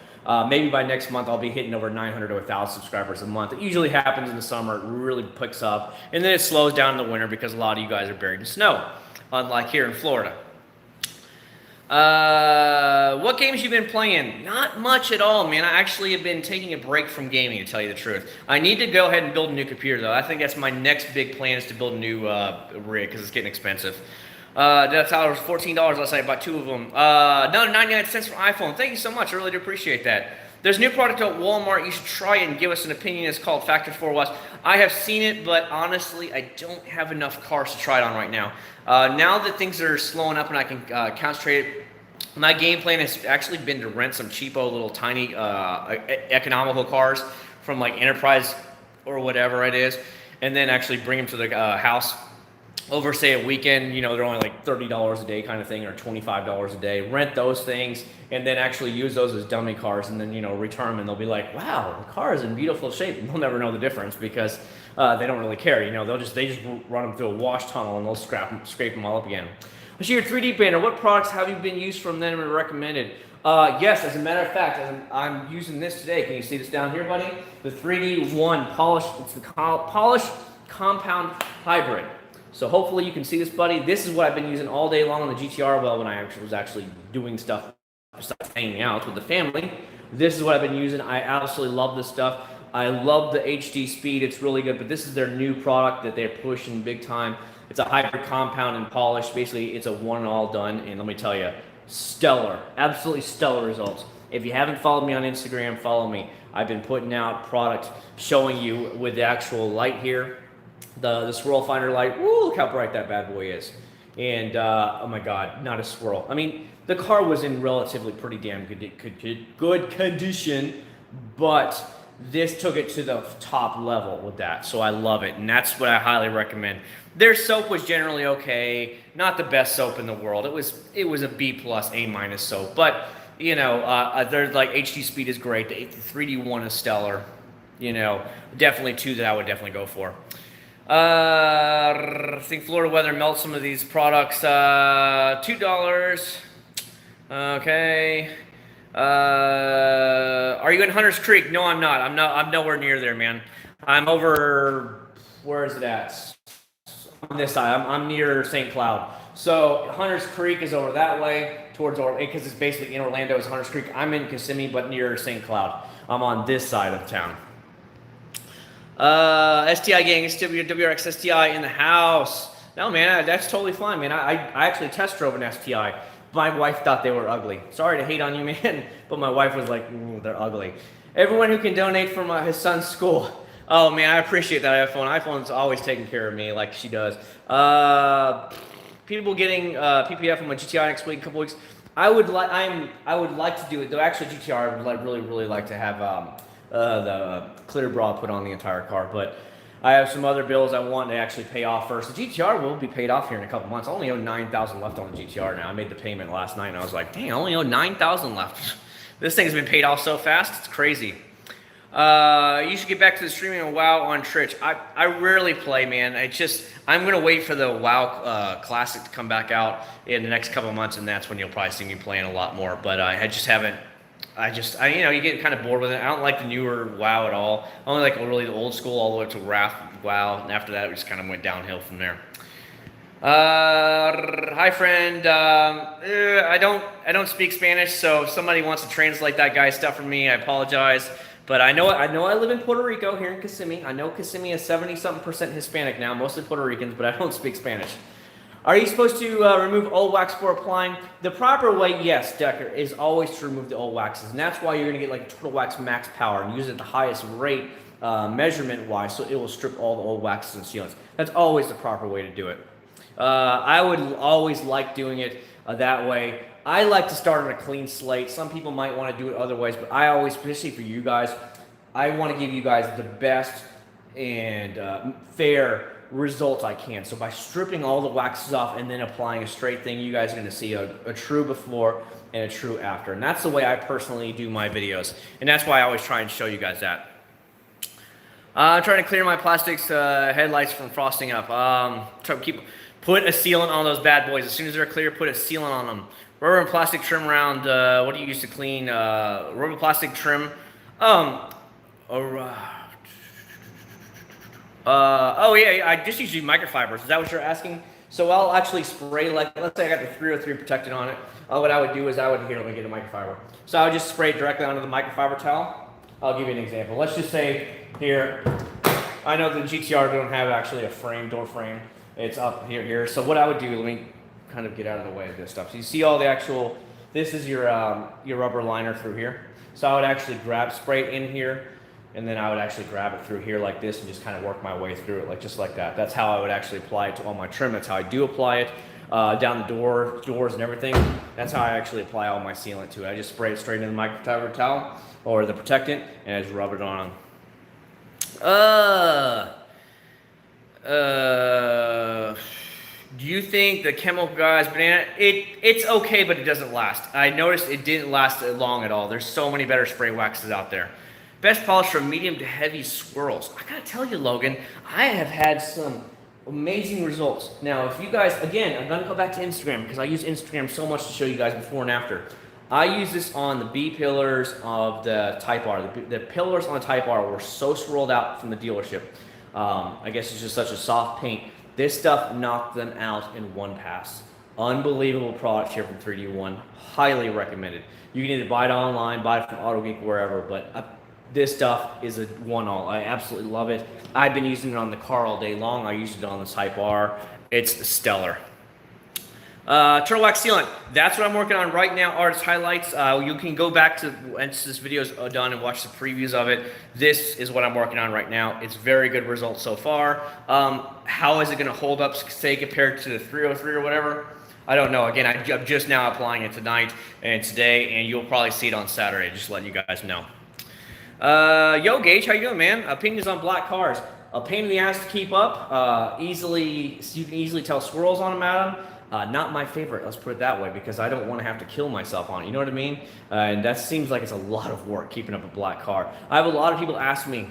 maybe by next month, I'll be hitting over 900 to 1,000 subscribers a month. It usually happens in the summer. It really picks up, and then it slows down in the winter because a lot of you guys are buried in snow. unlike here in Florida. What games you been playing? Not much at all, man. I actually have been taking a break from gaming, to tell you the truth. I need to go ahead and build a new computer, though. I think that's my next big plan, is to build a new rig, because it's getting expensive. That's how it was $14 last night. I bought 2 of them. Another 99 cents for iPhone. Thank you so much. I really do appreciate that. There's a new product at Walmart. You should try it and give us an opinion. It's called Factor 4 Watch. I have seen it, but honestly, I don't have enough cars to try it on right now. Now that things are slowing up and I can concentrate, my game plan has actually been to rent some cheapo little tiny economical cars from like Enterprise or whatever it is, and then actually bring them to the house over, say, a weekend. You know, they're only like $30 a day kind of thing, or $25 a day. Rent those things and then actually use those as dummy cars, and then, you know, return them, and they'll be like, wow, the car is in beautiful shape. And they'll never know the difference, because they don't really care. You know, they just run them through a wash tunnel, and they'll scrape them all up again. Your 3D banner, what products have you been used from them and recommended? Yes, as a matter of fact, I'm using this today. Can you see this down here, buddy? The 3D1 Polish. It's the Polish Compound Hybrid. So hopefully you can see this, buddy. This is what I've been using all day long on the GTR. Well, when I was actually doing stuff besides hanging out with the family, this is what I've been using. I absolutely love this stuff. I love the HD speed. It's really good. But this is their new product that they're pushing big time. It's a hybrid compound and polish. Basically, it's a one and all done. And let me tell you, stellar, absolutely stellar results. If you haven't followed me on Instagram, follow me. I've been putting out product showing you with the actual light here, the swirl finder light. Woo, look how bright that bad boy is. And oh my God, not a swirl. I mean, the car was in relatively pretty damn good condition, but this took it to the top level with that. So I love it, and that's what I highly recommend. Their soap was generally okay, not the best soap in the world. It was a B+, A- soap, but you know, their like HD speed is great. The 3D1 is stellar. You know, definitely 2 that I would definitely go for. I think Florida weather melts some of these products. $2. Okay. Are you in Hunters Creek? No, I'm not. I'm nowhere near there, man. I'm over. Where is it at? On this side. I'm near St. Cloud. So Hunters Creek is over that way towards because it's basically in Orlando is Hunters Creek. I'm in Kissimmee, but near St. Cloud. I'm on this side of town. STI gang, it's WRX STI in the house. No, man, that's totally fine, man. I actually test drove an STI. My wife thought they were ugly. Sorry to hate on you, man, but my wife was like, they're ugly. Everyone who can donate from his son's school. Oh, man, I appreciate that iPhone. iPhone's always taking care of me like she does. People getting PPF on my GTI next week, a couple weeks. I would like to do it, though. Actually, GTR, I would really like to have the clear bra put on the entire car, but I have some other bills I want to actually pay off first. The GTR will be paid off here in a couple months. I only owe $9,000 left on the GTR now. I made the payment last night, and I was like, dang, I only owe $9,000 left. This thing's been paid off so fast, it's crazy. You should get back to the streaming of WoW on Twitch. I rarely play, man. I'm going to wait for the WoW Classic to come back out in the next couple of months, and that's when you'll probably see me playing a lot more, but I just haven't. You know, you get kind of bored with it. I don't like the newer WoW at all. I only like really the old school all the way to Wrath WoW, and after that, it just kind of went downhill from there. Hi, friend. I don't speak Spanish, so if somebody wants to translate that guy's stuff for me, I apologize. But I know I live in Puerto Rico here in Kissimmee. I know Kissimmee is 70-something% Hispanic now, mostly Puerto Ricans, but I don't speak Spanish. Are you supposed to remove old wax before applying? The proper way, yes, Decker, is always to remove the old waxes. And that's why you're going to get like a Turtle Wax Max Power and use it at the highest rate measurement-wise, so it will strip all the old waxes and sealants. That's always the proper way to do it. I would always like doing it that way. I like to start on a clean slate. Some people might want to do it other ways, but I always, especially for you guys, I want to give you guys the best and fair results I can. So by stripping all the waxes off and then applying a straight thing, you guys are going to see a true before and a true after. And that's the way I personally do my videos. And that's why I always try and show you guys that. I'm trying to clear my plastics headlights from frosting up. Put a sealant on those bad boys. As soon as they're clear, put a sealant on them. Rubber and plastic trim around, what do you use to clean? Rubber plastic trim. Oh yeah, I just use microfibers. Is that what you're asking? So I'll actually spray, like, let's say I got the 303 protected on it. What I would do is here, let me get a microfiber. So I would just spray it directly onto the microfiber towel. I'll give you an example. Let's just say here, I know the GTR don't have actually a frame, door frame. It's up here. So what I would do, let me kind of get out of the way of this stuff. So you see all the actual, this is your rubber liner through here. So I would actually spray it in here, and then I would actually grab it through here like this and just kind of work my way through it, like just like that. That's how I would actually apply it to all my trim. That's how I do apply it down the doors and everything. That's how I actually apply all my sealant to it. I just spray it straight into the microfiber towel or the protectant, and I just rub it on. Do you think the chemical guys banana? It's okay, but it doesn't last. I noticed it didn't last long at all. There's so many better spray waxes out there. Best polish for medium to heavy swirls. I gotta tell you, Logan, I have had some amazing results. Now, if you guys, again, I'm gonna go back to Instagram because I use Instagram so much to show you guys before and after. I use this on the B pillars of the Type R. The pillars on the Type R were so swirled out from the dealership. I guess it's just such a soft paint. This stuff knocked them out in one pass. Unbelievable product here from 3D1. Highly recommended. You can either buy it online, buy it from Auto Geek, wherever, but this stuff is a one-all. I absolutely love it. I've been using it on the car all day long. I used it on the Type R. It's stellar. Turtle wax sealant. That's what I'm working on right now. Artist highlights. You can go back to once this video is done and watch the previews of it. This is what I'm working on right now. It's very good results so far. How is it going to hold up, say, compared to the 303 or whatever? I don't know. Again, I'm just now applying it tonight and today, and you'll probably see it on Saturday. Just letting you guys know. Yo, Gage, how you doing, man? Opinions on black cars. A pain in the ass to keep up. You can easily tell swirls on them, Adam. Not my favorite, let's put it that way, because I don't want to have to kill myself on it, you know what I mean? And that seems like it's a lot of work, keeping up a black car. I have a lot of people ask me,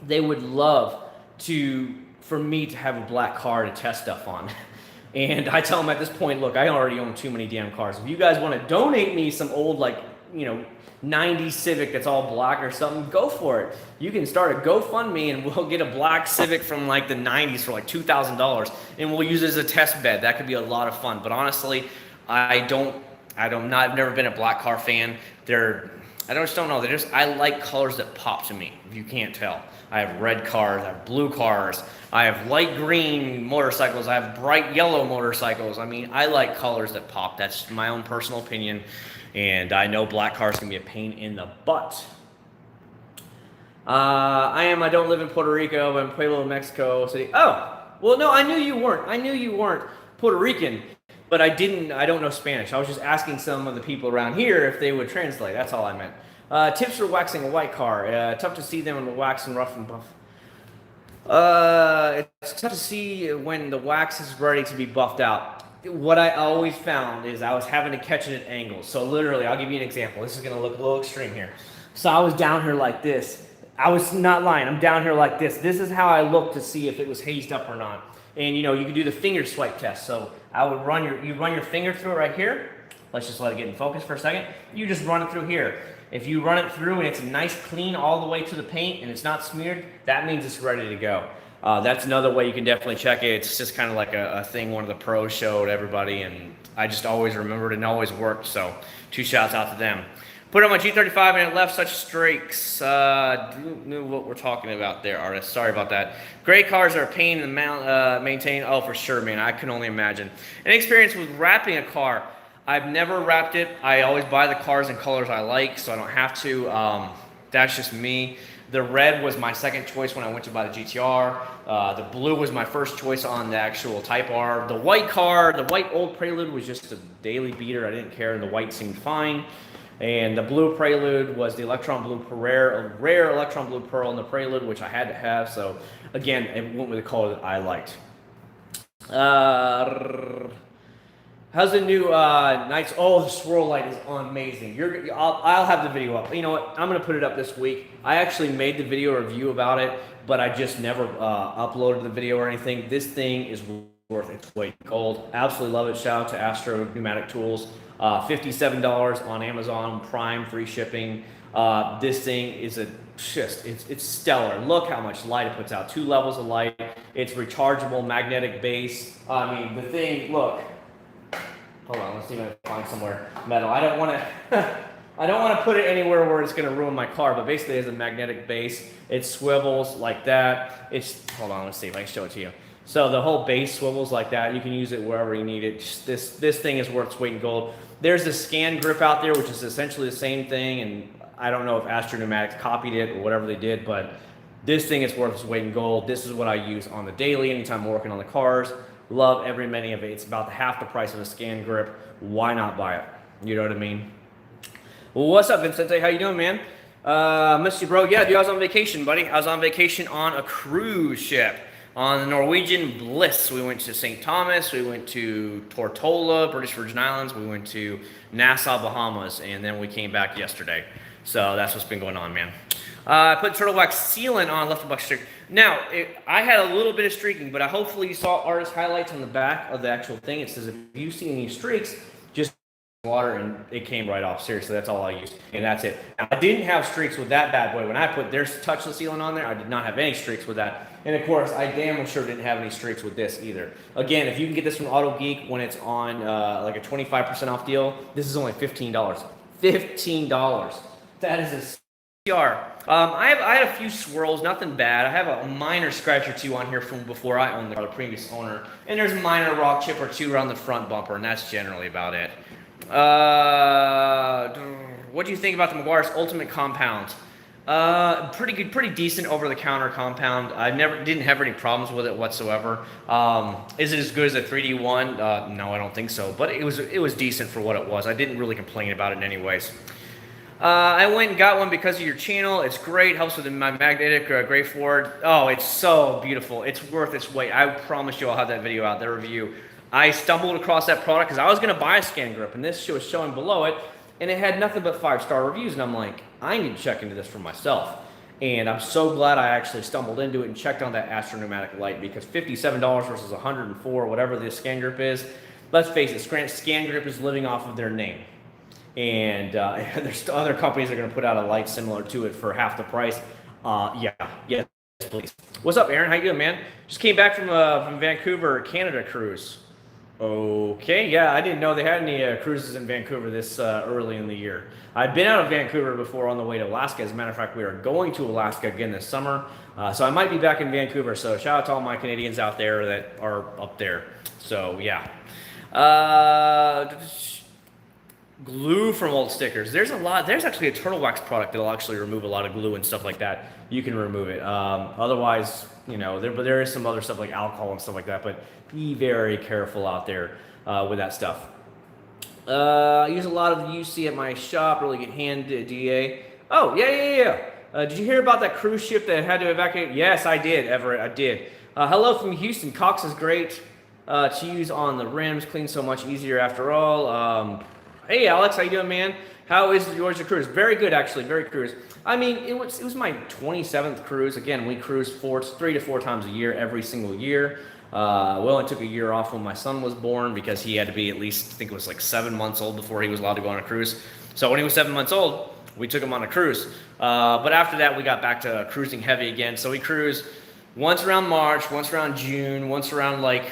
they would love for me to have a black car to test stuff on. And I tell them at this point, look, I already own too many damn cars. If you guys want to donate me some old, 90s Civic that's all black or something, go for it. You can start a GoFundMe and we'll get a black Civic from the 90s for $2,000 and we'll use it as a test bed. That could be a lot of fun. But honestly, I've never been a black car fan. I just don't know. I like colors that pop to me, if you can't tell. I have red cars, I have blue cars, I have light green motorcycles, I have bright yellow motorcycles. I mean, I like colors that pop. That's my own personal opinion. And I know black cars can be a pain in the butt. I don't live in Puerto Rico, but in Pueblo, Mexico City. Oh, well, no, I knew you weren't Puerto Rican, but I don't know Spanish. I was just asking some of the people around here if they would translate. That's all I meant. Tips for waxing a white car. Tough to see them in the wax and rough and buff. It's tough to see when the wax is ready to be buffed out. What I always found is I was having to catch it at angles. So literally, I'll give you an example. This is going to look a little extreme here. So I was down here like this. I was not lying. I'm down here like this. This is how I looked to see if it was hazed up or not. And you can do the finger swipe test. So I would run your finger through it right here. Let's just let it get in focus for a second. You just run it through here. If you run it through and it's nice, clean all the way to the paint and it's not smeared, that means it's ready to go. That's another way you can definitely check it. It's just kind of like a thing one of the pros showed everybody, and I just always remembered it and always worked. So 2 shouts out to them. Put on my G35 and it left such streaks. Knew what we're talking about there, artist. Sorry about that. Gray cars are a pain to maintain. Oh, for sure, man. I can only imagine. An experience with wrapping a car. I've never wrapped it. I always buy the cars in colors I like, so I don't have to. That's just me. The red was my second choice when I went to buy the GTR. The blue was my first choice on the actual Type R. The white old Prelude was just a daily beater. I didn't care, and the white seemed fine. And the blue Prelude was the Electron Blue rare Electron Blue Pearl in the Prelude, which I had to have. So again, it went with the color that I liked. How's the new Knights? Oh, the swirl light is amazing. I'll have the video up. You know what? I'm going to put it up this week. I actually made the video review about it, but I just never uploaded the video or anything. This thing is worth its weight in gold. Absolutely love it. Shout out to Acc0rd Pneumatic Tools. $57 on Amazon Prime, free shipping. This thing is it's stellar. Look how much light it puts out. 2 levels of light. It's rechargeable magnetic base. I mean, the thing, look. Hold on, let's see if I can find somewhere metal. I don't want to I don't want to put it anywhere where it's going to ruin my car, but basically it's a magnetic base. It swivels like that. Hold on, let's see if I can show it to you. So the whole base swivels like that. You can use it wherever you need it. Just this thing is worth its weight in gold. There's the scan grip out there, which is essentially the same thing, and I don't know if Acc0rd Pneumatics copied it or whatever they did, but this thing is worth its weight in gold. This is what I use on the daily anytime I'm working on the cars. Love every minute of it. It's about half the price of a scan grip. Why not buy it? You know what I mean? Well, what's up, Vincente? How you doing, man? Missed you, bro. Yeah, dude, I was on vacation, buddy. I was on vacation on a cruise ship on the Norwegian Bliss. We went to St. Thomas. We went to Tortola, British Virgin Islands. We went to Nassau, Bahamas, and then we came back yesterday. So that's what's been going on, man. I put turtle wax sealant on, left a buck streak. Now, I had a little bit of streaking, but hopefully you saw artist highlights on the back of the actual thing. It says if you see any streaks, just water, and it came right off. Seriously, that's all I used, and that's it. Now, I didn't have streaks with that bad boy. When I put there's touchless sealant on there, I did not have any streaks with that. And of course, I damn sure didn't have any streaks with this either. Again, if you can get this from Auto Geek when it's on like a 25% off deal, this is only $15. $15. That is a CR. I had a few swirls, nothing bad. I have a minor scratch or two on here from before I owned the car, the previous owner. And there's a minor rock chip or two around the front bumper, and that's generally about it. What do you think about the Meguiar's Ultimate Compound? Pretty good, pretty decent over-the-counter compound. I didn't have any problems with it whatsoever. Is it as good as a 3D one? No, I don't think so. But it was decent for what it was. I didn't really complain about it in any ways. I went and got one because of your channel. It's great. Helps with my magnetic gray Ford. Oh, it's so beautiful. It's worth its weight. I promise you I'll have that video out, the review. I stumbled across that product because I was going to buy a scan grip, and this was showing below it, and it had nothing but 5-star reviews, and I'm like, I need to check into this for myself. And I'm so glad I actually stumbled into it and checked on that Acc0rd pneumatic light, because $57 versus $104, whatever this scan grip is. Let's face it, scan grip is living off of their name. And there's other companies that are going to put out a light similar to it for half the price. Yes, please. What's up, Aaron? How you doing, man? Just came back from Vancouver, Canada cruise. Okay, yeah, I didn't know they had any cruises in Vancouver this early in the year. I've been out of Vancouver before on the way to Alaska. As a matter of fact, we are going to Alaska again this summer. So I might be back in Vancouver. So shout out to all my Canadians out there that are up there. So yeah. Glue from old stickers. There's actually a turtle wax product that'll actually remove a lot of glue and stuff like that. You can remove it. Otherwise, you know, there is some other stuff like alcohol and stuff like that, but be very careful out there with that stuff. I use a lot of the UC at my shop, really good hand DA. Oh, yeah. Did you hear about that cruise ship that had to evacuate? Yes, I did, Everett, I did. Hello from Houston. Cox is great to use on the rims, clean so much easier after all. Hey Alex, how you doing, man? How is yours your cruise? Very good, actually, very cruise. I mean, it was my 27th cruise. Again, we cruise 3 to 4 times a year, every single year. We only took a year off when my son was born because he had to be at least, I think it was like 7 months old before he was allowed to go on a cruise. So when he was 7 months old, we took him on a cruise. But after that, we got back to cruising heavy again. So we cruise once around March, once around June, once around like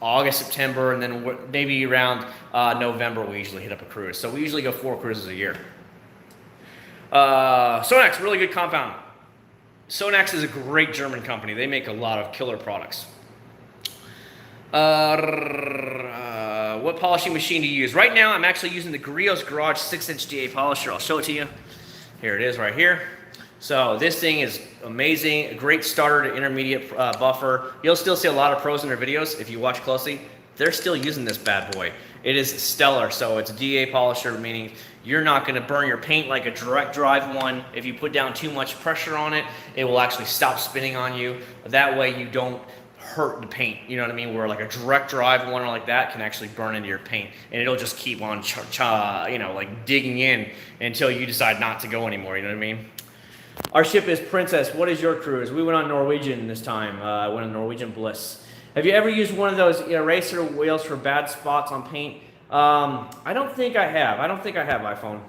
August, September, and then maybe around November we usually hit up a cruise. So we usually go 4 cruises a year. Sonax, really good compound. Sonax is a great German company. They make a lot of killer products. What polishing machine do you use? Right now I'm actually using the Griot's Garage 6-inch DA polisher. I'll show it to you. Here it is right here. So this thing is amazing, a great starter to intermediate buffer. You'll still see a lot of pros in their videos if you watch closely. They're still using this bad boy. It is stellar, so it's a DA polisher, meaning you're not gonna burn your paint like a direct drive one. If you put down too much pressure on it, it will actually stop spinning on you. That way you don't hurt the paint, you know what I mean? Where like a direct drive one like that can actually burn into your paint, and it'll just keep on, like digging in until you decide not to go anymore, you know what I mean? Our ship is Princess. What is your cruise? We went on Norwegian this time. I went on Norwegian Bliss. Have you ever used one of those eraser wheels for bad spots on paint? I don't think I have. I don't think I have iPhone.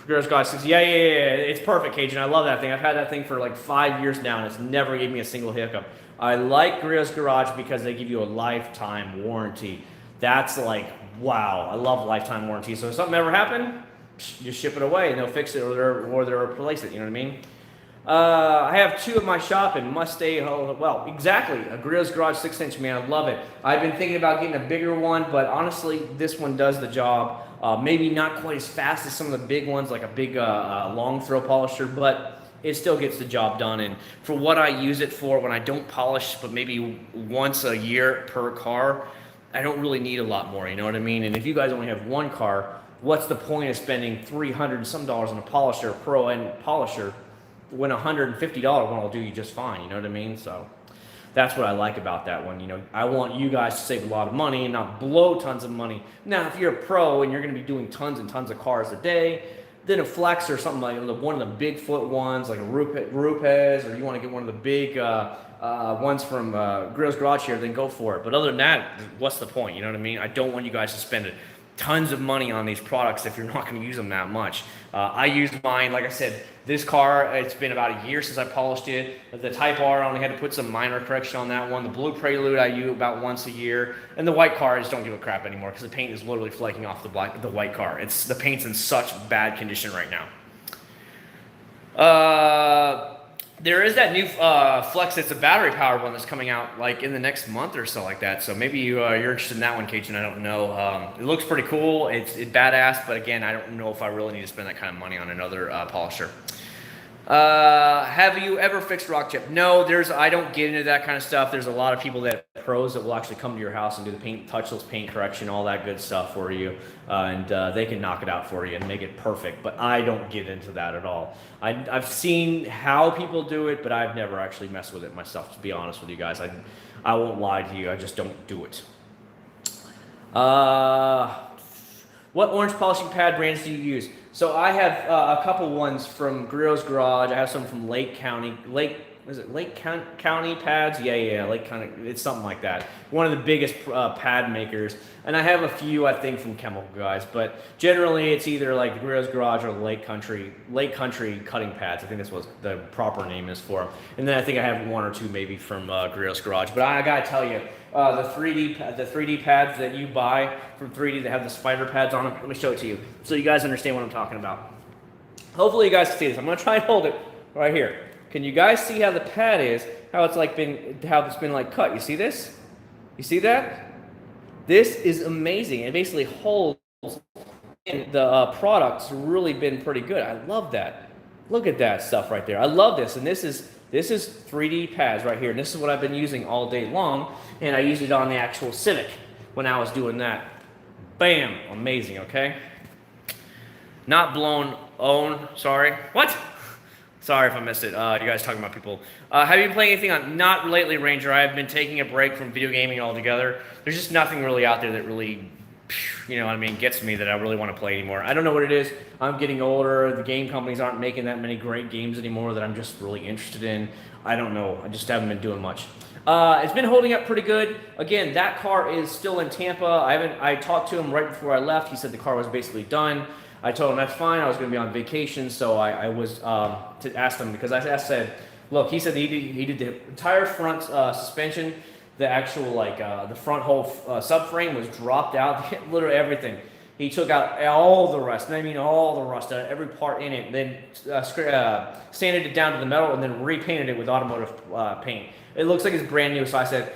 Girls Garage 6. Yeah. It's perfect, Cajun. I love that thing. I've had that thing for like 5 years now, and it's never gave me a single hiccup. I like Grills Garage because they give you a lifetime warranty. That's like, wow. I love lifetime warranty. So if something ever happened, just ship it away and they'll fix it or they'll replace it. You know what I mean? I have two of my shop and must stay home. Well, exactly. A Grills Garage 6-inch, man. I love it. I've been thinking about getting a bigger one, but honestly, this one does the job. Maybe not quite as fast as some of the big ones, like a big long throw polisher, but it still gets the job done. And for what I use it for, when I don't polish, but maybe once a year per car, I don't really need a lot more. You know what I mean? And if you guys only have one car, what's the point of spending $300 and some on a polisher, pro end polisher, when $150 one will do you just fine? You know what I mean? So that's what I like about that one. You know, I want you guys to save a lot of money and not blow tons of money. Now, if you're a pro and you're going to be doing tons and tons of cars a day, then a Flex or something like one of the Bigfoot ones, like a Rupes, or you want to get one of the big ones from Grills Garage here, then go for it. But other than that, what's the point? You know what I mean? I don't want you guys to spend tons of money on these products if you're not going to use them that much. I used mine, like I said, this car, it's been about a year since I polished it. The Type R, I only had to put some minor correction on that one. The Blue Prelude, I use about once a year. And the white car, I just don't give a crap anymore because the paint is literally flaking off the white car. The paint's in such bad condition right now. There is that new Flex. It's a battery powered one that's coming out like in the next month or so like that. So maybe you're interested in that one, Cajun. I don't know. It looks pretty cool. It's badass, but again, I don't know if I really need to spend that kind of money on another polisher. Have you ever fixed rock chip? No, I don't get into that kind of stuff. There's a lot of people pros that will actually come to your house and do the paint, touchless paint correction, all that good stuff for you. And they can knock it out for you and make it perfect, but I don't get into that at all. I've seen how people do it, but I've never actually messed with it myself, to be honest with you guys. I won't lie to you. I just don't do it. What orange polishing pad brands do you use? So I have a couple ones from Grills Garage. I have some from Lake County pads? Yeah, Lake County. It's something like that. One of the biggest pad makers. And I have a few, I think, from Chemical Guys. But generally, it's either like Grills Garage or Lake Country cutting pads. I think that's what the proper name is for them. And then I think I have one or two maybe from Grills Garage. But I gotta tell you, the 3D pads that you buy from 3D that have the spider pads on them. Let me show it to you so you guys understand what I'm talking about. Hopefully you guys can see this. I'm gonna try and hold it right here. Can you guys see how the pad is? How it's been like cut? You see this? You see that? This is amazing. It basically holds in the product's really been pretty good. I love that. Look at that stuff right there. I love this. And this is 3D pads right here. And this is what I've been using all day long. And I used it on the actual Civic when I was doing that. Bam. Amazing, okay? Not blown own. Sorry. What? Sorry if I missed it. You guys talking about people. Have you been playing anything on? Not lately, Ranger. I've been taking a break from video gaming altogether. There's just nothing really out there that really, you know what I mean, gets me that I really want to play anymore. I don't know what it is. I'm getting older. The game companies aren't making that many great games anymore that I'm just really interested in. I don't know. I just haven't been doing much. It's been holding up pretty good. Again, that car is still in Tampa. I talked to him right before I left. He said the car was basically done. I told him that's fine. I was going to be on vacation, so I was to ask him because I said, look, he said he did the entire front suspension, the actual the front whole subframe was dropped out, literally everything. He took out all the rust, and I mean all the rust out of every part in it, then sanded it down to the metal, and then repainted it with automotive paint. It looks like it's brand new. So I said,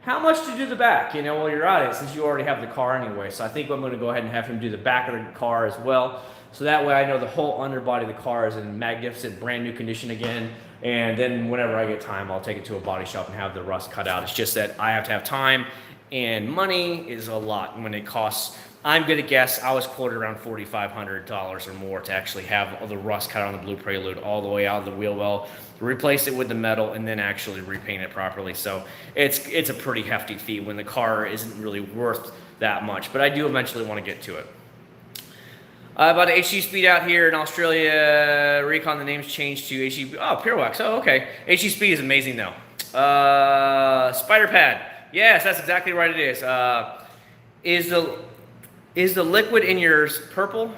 how much to do the back, while you're at it, since you already have the car anyway. So I think I'm going to go ahead and have him do the back of the car as well. So that way I know the whole underbody of the car is in magnificent brand new condition again. And then whenever I get time, I'll take it to a body shop and have the rust cut out. It's just that I have to have time, and money is a lot when it costs. I'm going to guess I was quoted around $4,500 or more to actually have the rust cut on the Blue Prelude all the way out of the wheel well, replace it with the metal, and then actually repaint it properly. So it's a pretty hefty fee when the car isn't really worth that much. But I do eventually want to get to it. About HG Speed out here in Australia, Recon, the name's changed to HG. Oh, Purewax. Oh, okay. HG Speed is amazing though. Spider Pad. Yes, that's exactly right. It is. Is the liquid in yours purple?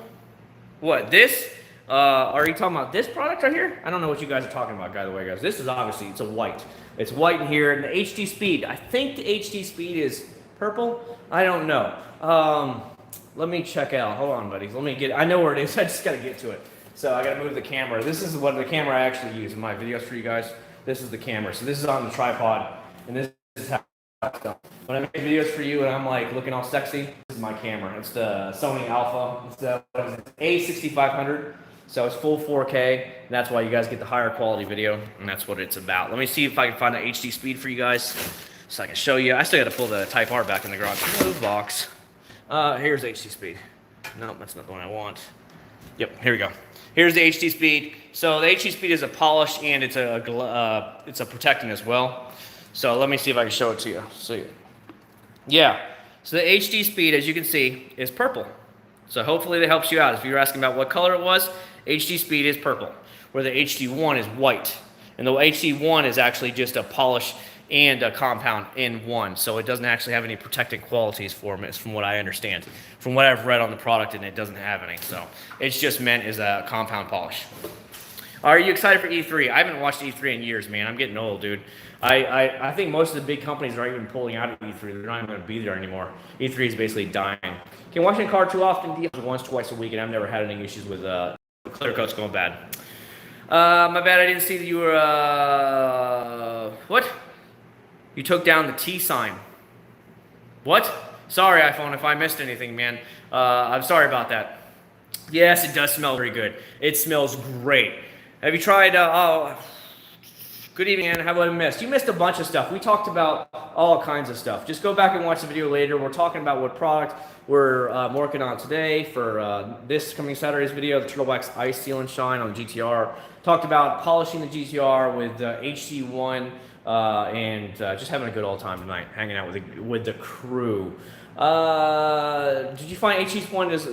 What, this? Are you talking about this product right here? I don't know what you guys are talking about, by the way, guys. This is obviously, it's a white. It's white in here, and the HD speed. I think the HD speed is purple. I don't know. Let me check out. Hold on, buddies. Let me get, I know where it is. I just got to get to it. So I got to move the camera. This is what the camera I actually use in my videos for you guys. This is the camera. So this is on the tripod, and this is how when I make videos for you and I'm like looking all sexy, this is my camera. It's the Sony Alpha. It's the A6500. So it's full 4K, and that's why you guys get the higher quality video, and that's what it's about. Let me see if I can find an HD speed for you guys so I can show you. I still got to pull the Type R back in the garage. No box. Here's HD speed. No, that's not the one I want. Yep, here we go. Here's the HD speed. So the HD speed is a polish and it's a protectant as well. So let me see if I can show it to you. See, yeah. So the HD speed, as you can see, is purple. So hopefully that helps you out. If you're asking about what color it was, HD speed is purple, where the HD1 is white. And the HD1 is actually just a polish and a compound in one. So it doesn't actually have any protective qualities for them, from what I understand. From what I've read on the product, and it doesn't have any. So it's just meant as a compound polish. Are you excited for E3? I haven't watched E3 in years, man. I'm getting old, dude. I think most of the big companies are even pulling out of E3. They're not even going to be there anymore. E3 is basically dying. Can watch a car too often? Once, twice a week, and I've never had any issues with clear coats going bad. My bad, I didn't see that you were, what? You took down the T sign. What? Sorry, iPhone, if I missed anything, man. I'm sorry about that. Yes, it does smell very good. It smells great. Have you tried, good evening, Anna. How about I missed? You missed a bunch of stuff. We talked about all kinds of stuff. Just go back and watch the video later. We're talking about what product we're working on today for this coming Saturday's video, the Turtle Wax Ice Seal and Shine on the GTR. Talked about polishing the GTR with HD1 and just having a good old time tonight, hanging out with the crew. Did you find HD1 is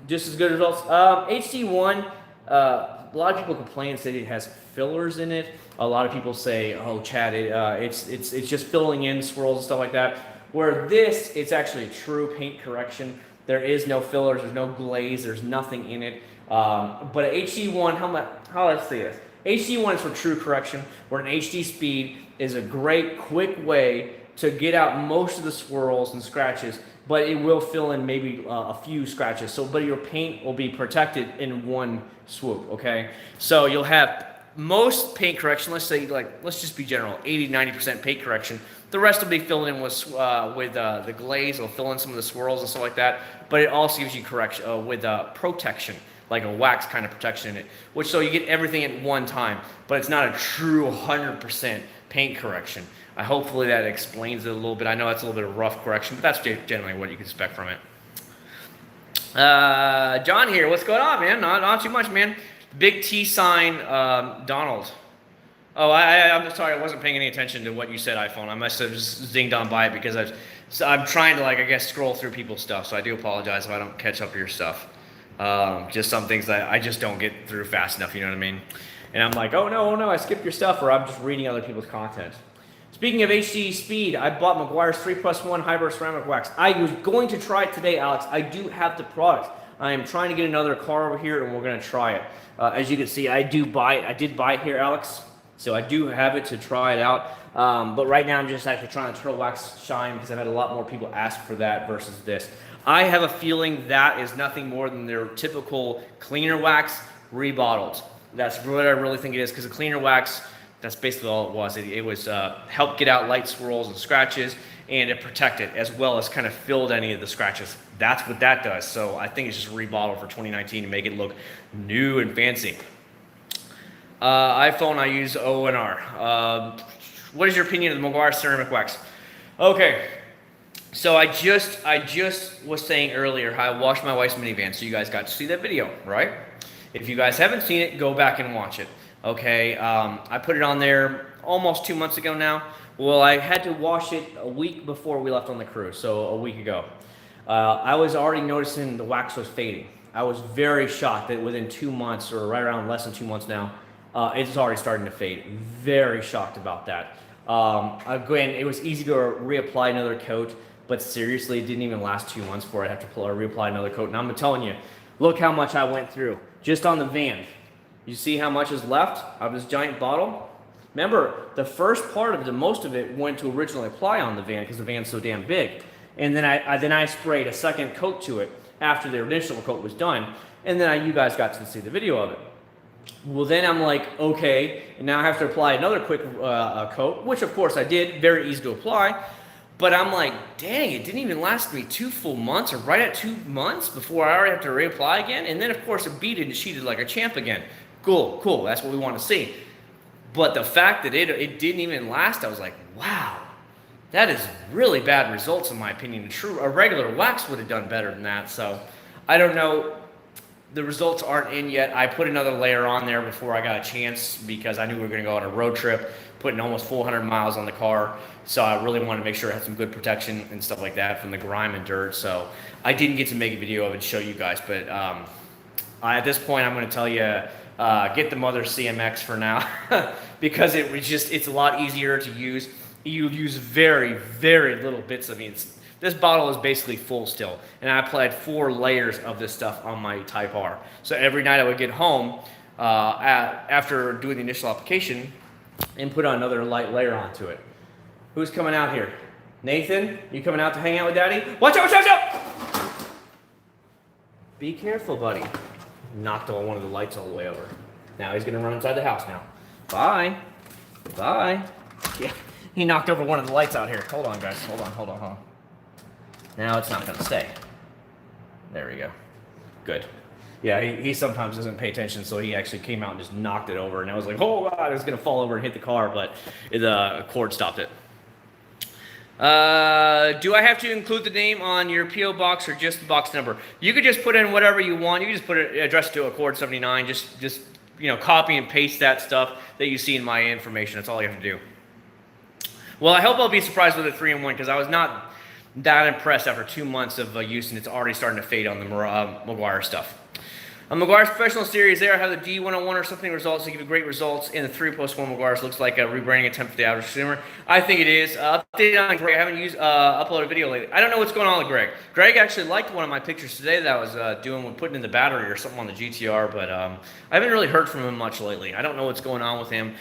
just as good results? HD1, a lot of people complain and say it has fillers in it. A lot of people say, "Oh, Chad, it's just filling in swirls and stuff like that." Where this, it's actually a true paint correction. There is no fillers, there's no glaze, there's nothing in it. But an HD1, how let's say this? HD1 is for true correction, where an HD speed is a great, quick way to get out most of the swirls and scratches, but it will fill in maybe a few scratches. So, but your paint will be protected in one swoop, okay? So you'll have most paint correction, let's say, let's just be general, 80-90% paint correction. The rest will be filled in with the glaze. It'll fill in some of the swirls and stuff like that. But it also gives you correction with protection, like a wax kind of protection in it, which so you get everything at one time. But it's not a true 100% paint correction. Hopefully that explains it a little bit. I know that's a little bit of rough correction, but that's generally what you can expect from it. John here, what's going on, man? Not too much, man. Big T sign, Donald. Oh, I'm sorry, I wasn't paying any attention to what you said, iPhone. I must have just zinged on by it because I'm trying to, I guess, scroll through people's stuff. So I do apologize if I don't catch up to your stuff. Just some things that I just don't get through fast enough, you know what I mean? And I'm like, oh no, I skipped your stuff, or I'm just reading other people's content. Speaking of HD speed, I bought McGuire's 3+1 Hybrid Ceramic Wax. I was going to try it today, Alex. I do have the product. I am trying to get another car over here, and we're going to try it. As you can see, I did buy it here, Alex. So I do have it to try it out. But right now I'm just actually trying to Turtle Wax Shine because I've had a lot more people ask for that versus this. I have a feeling that is nothing more than their typical cleaner wax rebottled. That's what I really think it is, because the cleaner wax, that's basically all it was. It was help get out light swirls and scratches, and it protected as well as kind of filled any of the scratches. That's what that does. So I think it's just rebottled for 2019 to make it look new and fancy. iPhone, I use O&R. What is your opinion of the McGuire ceramic wax? Okay, so I just was saying earlier how I washed my wife's minivan, so you guys got to see that video, right? If you guys haven't seen it, go back and watch it. Okay, I put it on there almost 2 months ago now. Well, I had to wash it a week before we left on the cruise, so a week ago. I was already noticing the wax was fading. I was very shocked that within 2 months, or right around less than 2 months now, it's already starting to fade. Very shocked about that. Again, it was easy to reapply another coat, but seriously, it didn't even last 2 months before I have to reapply another coat. And I'm telling you, look how much I went through just on the van. You see how much is left of this giant bottle? Remember, the first part of it, most of it went to originally apply on the van because the van's so damn big. And then I sprayed a second coat to it after the initial coat was done. And then you guys got to see the video of it. Well, then I'm like, okay, and now I have to apply another quick coat, which of course I did, very easy to apply. But I'm like, dang, it didn't even last me 2 full months, or right at 2 months before I already have to reapply again. And then of course it beaded and sheeted like a champ again. Cool, that's what we want to see. But the fact that it didn't even last, I was like, wow, that is really bad results in my opinion. A regular wax would have done better than that. So I don't know. The results aren't in yet. I put another layer on there before I got a chance because I knew we were going to go on a road trip, putting almost 400 miles on the car. So I really wanted to make sure it had some good protection and stuff like that from the grime and dirt. So I didn't get to make a video of it and show you guys. But at this point, I'm going to tell you, get the Mother CMX for now because it's a lot easier to use. You use very, very little bits of it. This bottle is basically full still, and I applied 4 layers of this stuff on my Type R. So every night I would get home after doing the initial application and put on another light layer onto it. Who's coming out here? Nathan, you coming out to hang out with Daddy? Watch out! Be careful, buddy. Knocked on one of the lights all the way over. Now he's gonna run inside the house now. Bye. Yeah, he knocked over one of the lights out here. Hold on, guys. Hold on. Now it's not going to stay. There we go. Good. Yeah, he sometimes doesn't pay attention, so he actually came out and just knocked it over, and I was like, oh God, it's going to fall over and hit the car, but the cord stopped it. Do I have to include the name on your P.O. box or just the box number? You could just put in whatever you want. You can just put it addressed to Acc0rd79. Just copy and paste that stuff that you see in my information. That's all you have to do. Well, I hope I'll be surprised with the 3-in-1 because I was not that impressed after 2 months of use, and it's already starting to fade on the Meguiar stuff. Meguiar's professional series there, I have the D101 or something results. They give you great results in the 3-post-1 Meguiar's. Looks like a rebranding attempt for the average consumer. I think it is. Updated on Greg. I haven't uploaded a video lately. I don't know what's going on with Greg. Greg actually liked one of my pictures today that I was doing with putting in the battery or something on the GTR, but I haven't really heard from him much lately. I don't know what's going on with him.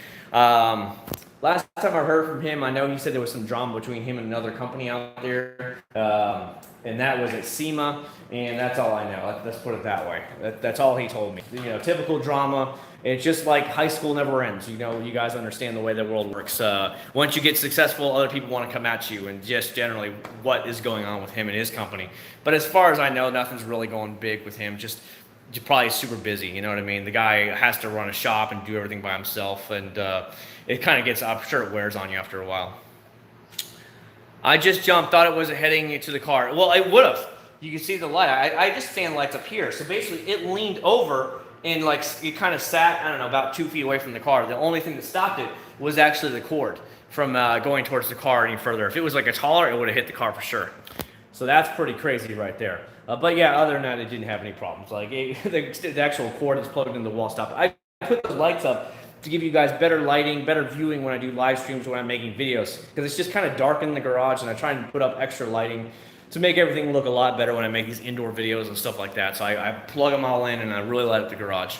Last time I heard from him, I know he said there was some drama between him and another company out there, and that was at SEMA, and that's all I know. Let's put it that way. That's all he told me. Typical drama. It's just like high school never ends. You guys understand the way the world works. Once you get successful, other people want to come at you, and just generally what is going on with him and his company. But as far as I know, nothing's really going big with him. Just probably super busy, you know what I mean? The guy has to run a shop and do everything by himself, and it kind of gets, I'm sure it wears on you after a while. I just jumped, thought it was heading to the car. Well, it would have. You can see the light. I just stand lights up here. So basically it leaned over and it kind of sat, I don't know, about 2 feet away from the car. The only thing that stopped it was actually the cord from going towards the car any further. If it was like a taller, it would have hit the car for sure. So that's pretty crazy right there. But yeah, other than that, it didn't have any problems. Like the actual cord that's plugged in the wall stopped. I put those lights up to give you guys better lighting, better viewing when I do live streams, when I'm making videos. Because it's just kind of dark in the garage, and I try and put up extra lighting to make everything look a lot better when I make these indoor videos and stuff like that. So I plug them all in, and I really light up the garage.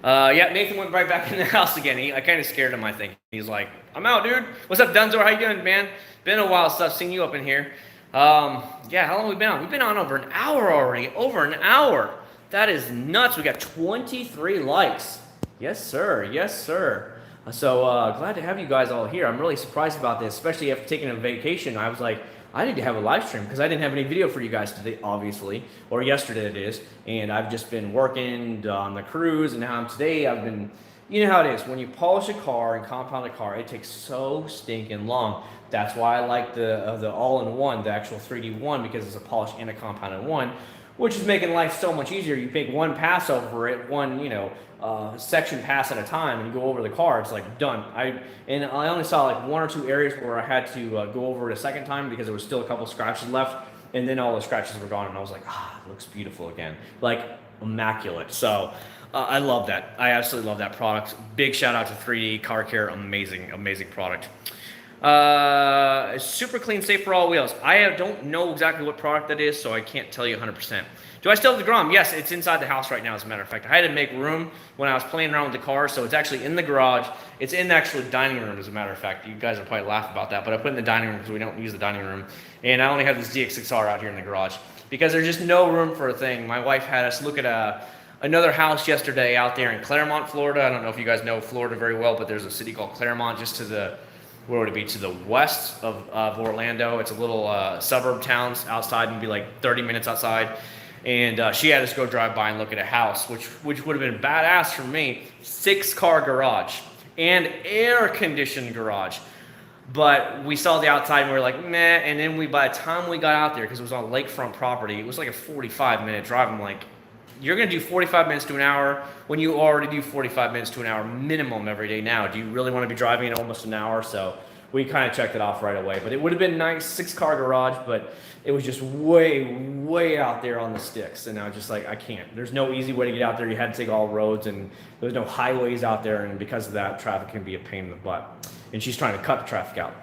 Yeah, Nathan went right back in the house again. I kind of scared him, I think. He's like, I'm out, dude. What's up, Dunzo? How you doing, man? Been a while since I've seen you up in here. Yeah, how long have we been on? We've been on over an hour already. Over an hour. That is nuts. We got 23 likes. Yes, sir. Yes, sir. So glad to have you guys all here. I'm really surprised about this, especially after taking a vacation. I was like, I need to have a live stream because I didn't have any video for you guys today, obviously, or yesterday it is. And I've just been working on the cruise, and now today I've been, you know how it is. When you polish a car and compound a car, it takes so stinking long. That's why I like the all-in-one, the actual 3D one, because it's a polish and a compounded one, which is making life so much easier. You take one pass over it, one section pass at a time, and you go over the car. It's like done. I only saw like 1 or 2 areas where I had to go over it a second time because there was still a couple scratches left, and then all the scratches were gone, and I was like, it looks beautiful again, like immaculate. So I love that. I absolutely love that product. Big shout out to 3D Car Care. Amazing product. Super clean, safe for all wheels. I don't know exactly what product that is, so I can't tell you 100%. Do I still have the Grom? Yes, it's inside the house right now, as a matter of fact. I had to make room when I was playing around with the car, so it's actually in the garage. It's in the actual dining room, as a matter of fact. You guys will probably laugh about that, but I put it in the dining room because we don't use the dining room. And I only have this DX6R out here in the garage because there's just no room for a thing. My wife had us look at another house yesterday out there in Claremont, Florida. I don't know if you guys know Florida very well, but there's a city called Claremont just to the, where would it be, to the west of Orlando. It's a little suburb town outside, and be like 30 minutes outside. And she had us go drive by and look at a house, which would have been badass for me. 6-car garage and air-conditioned garage. But we saw the outside and we were like, meh. And then by the time we got out there, because it was on lakefront property, it was like a 45-minute drive. I'm like, you're going to do 45 minutes to an hour when you already do 45 minutes to an hour minimum every day now. Do you really want to be driving in almost an hour? So we kind of checked it off right away. But it would have been nice, 6-car garage, but it was just way out there on the sticks. And I was just like, I can't. There's no easy way to get out there. You had to take all roads, and there's no highways out there. And because of that, traffic can be a pain in the butt. And she's trying to cut the traffic out.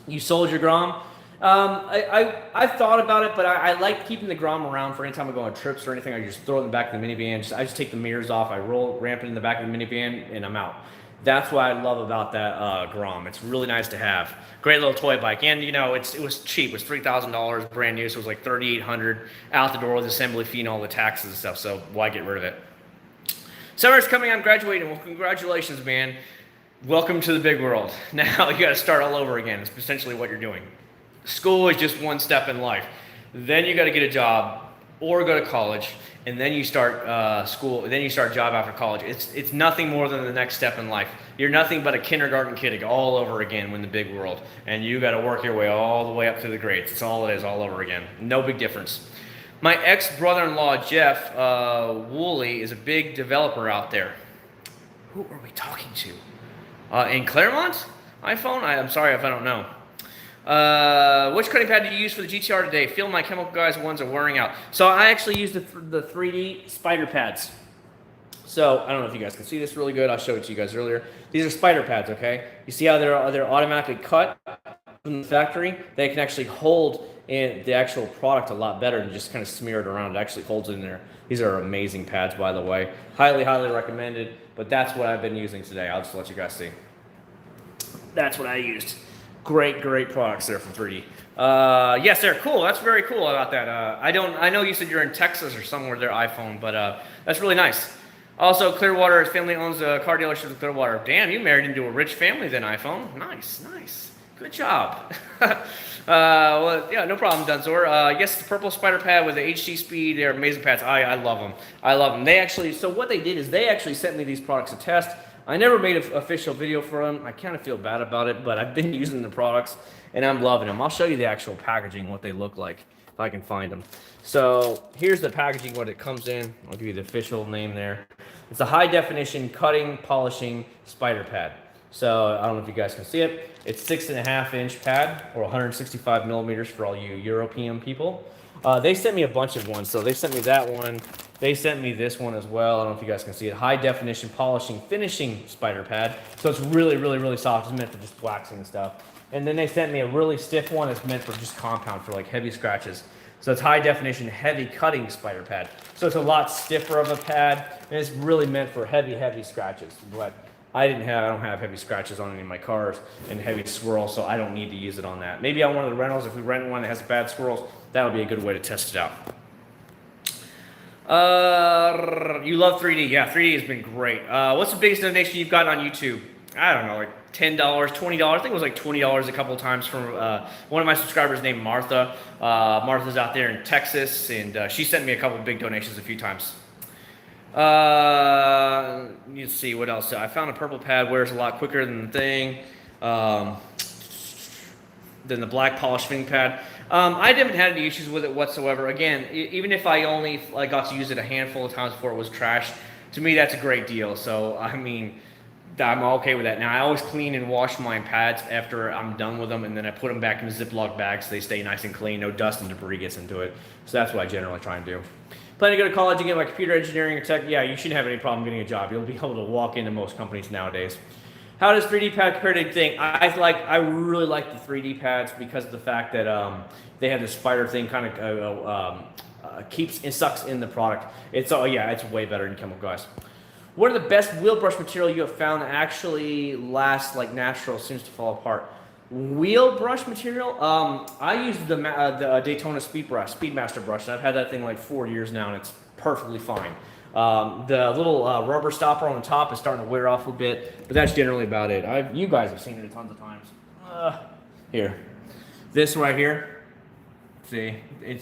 You sold your Grom? I've thought about it, but I like keeping the Grom around for any time I go on trips or anything. I just throw it in the back of the minivan. I just take the mirrors off. I ramp it in the back of the minivan, and I'm out. That's what I love about that Grom. It's really nice to have. Great little toy bike. And, you know, it was cheap. It was $3,000 brand new, so it was like $3,800 out the door with assembly fee and all the taxes and stuff, so why get rid of it? Summer's coming on, graduating. Well, congratulations, man. Welcome to the big world. Now you got to start all over again. It's essentially what you're doing. School is just one step in life. Then you got to get a job or go to college, and then you start school. Then you start job after college. It's nothing more than the next step in life. You're nothing but a kindergarten kid all over again in the big world, and you got to work your way all the way up to the grades. It's all it is, all over again. No big difference. My ex-brother-in-law Jeff Woolley is a big developer out there. Who are we talking to? In Claremont? iPhone? I'm sorry if I don't know. Which cutting pad do you use for the GTR today? Feel my chemical guys ones are wearing out. So I actually use the 3D spider pads. So I don't know if you guys can see this really good. I'll show it to you guys earlier. These are spider pads, okay? You see how they're automatically cut from the factory? They can actually hold in the actual product a lot better than just kind of smear it around. It actually holds it in there. These are amazing pads, by the way. Highly recommended. But that's what I've been using today. I'll just let you guys see. That's what I used. Great products there from 3D. Yes, they're cool. That's very cool about that. I know you said you're in Texas or somewhere there, iPhone, but that's really nice. Also, Clearwater, his family owns a car dealership in Clearwater. Damn, you married into a rich family then, iPhone. Nice. Good job. Well, yeah, no problem, Dunzor. Yes, the purple spider pad with the HD speed. They're amazing pads. I love them. They actually, so what they did is they actually sent me these products to test. I never made an official video for them. I kind of feel bad about it, but I've been using the products and I'm loving them. I'll show you the actual packaging, what they look like, if I can find them. So here's the packaging, what it comes in. I'll give you the official name there. It's a high definition cutting, polishing spider pad. So I don't know if you guys can see it. It's 6.5-inch pad, or 165 millimeters for all you European people. They sent me a bunch of ones. So they sent me that one. They sent me this one as well. I don't know if you guys can see it. High definition polishing, finishing spider pad. So it's really soft. It's meant for just waxing and stuff. And then they sent me a really stiff one. It's meant for just compound, for like heavy scratches. So it's high definition, heavy cutting spider pad. So it's a lot stiffer of a pad, and it's really meant for heavy scratches. But I don't have heavy scratches on any of my cars and heavy swirls, so I don't need to use it on that. Maybe on one of the rentals, if we rent one that has bad swirls, that would be a good way to test it out. You love 3D. Yeah, 3D has been great. What's the biggest donation you've gotten on YouTube? I don't know, like $10, $20. I think it was like $20 a couple of times from one of my subscribers named Martha. Martha's out there in Texas, and she sent me a couple of big donations a few times. Let's see, what else? I found a purple pad wears a lot quicker than the thing, than the black polished fitting pad. I haven't had any issues with it whatsoever. Again, even if I only got to use it a handful of times before it was trashed, to me that's a great deal. So, I mean, I'm okay with that. Now, I always clean and wash my pads after I'm done with them, and then I put them back in the Ziploc bags so they stay nice and clean. No dust and debris gets into it. So that's what I generally try and do. Planning to go to college and get my computer engineering or tech? Yeah, you shouldn't have any problem getting a job. You'll be able to walk into most companies nowadays. How does 3D pad compare to anything? I really like the 3D pads because of the fact that they have this spider thing kind of keeps and sucks in the product. It's way better than chemical, guys. What are the best wheel brush material you have found that actually lasts like natural, seems to fall apart? Wheel brush material? I use the Daytona Speedmaster brush. I've had that thing like 4 years now, and it's perfectly fine. The little rubber stopper on the top is starting to wear off a bit, but that's generally about it. You guys have seen it tons of times. Here, this right here. See, I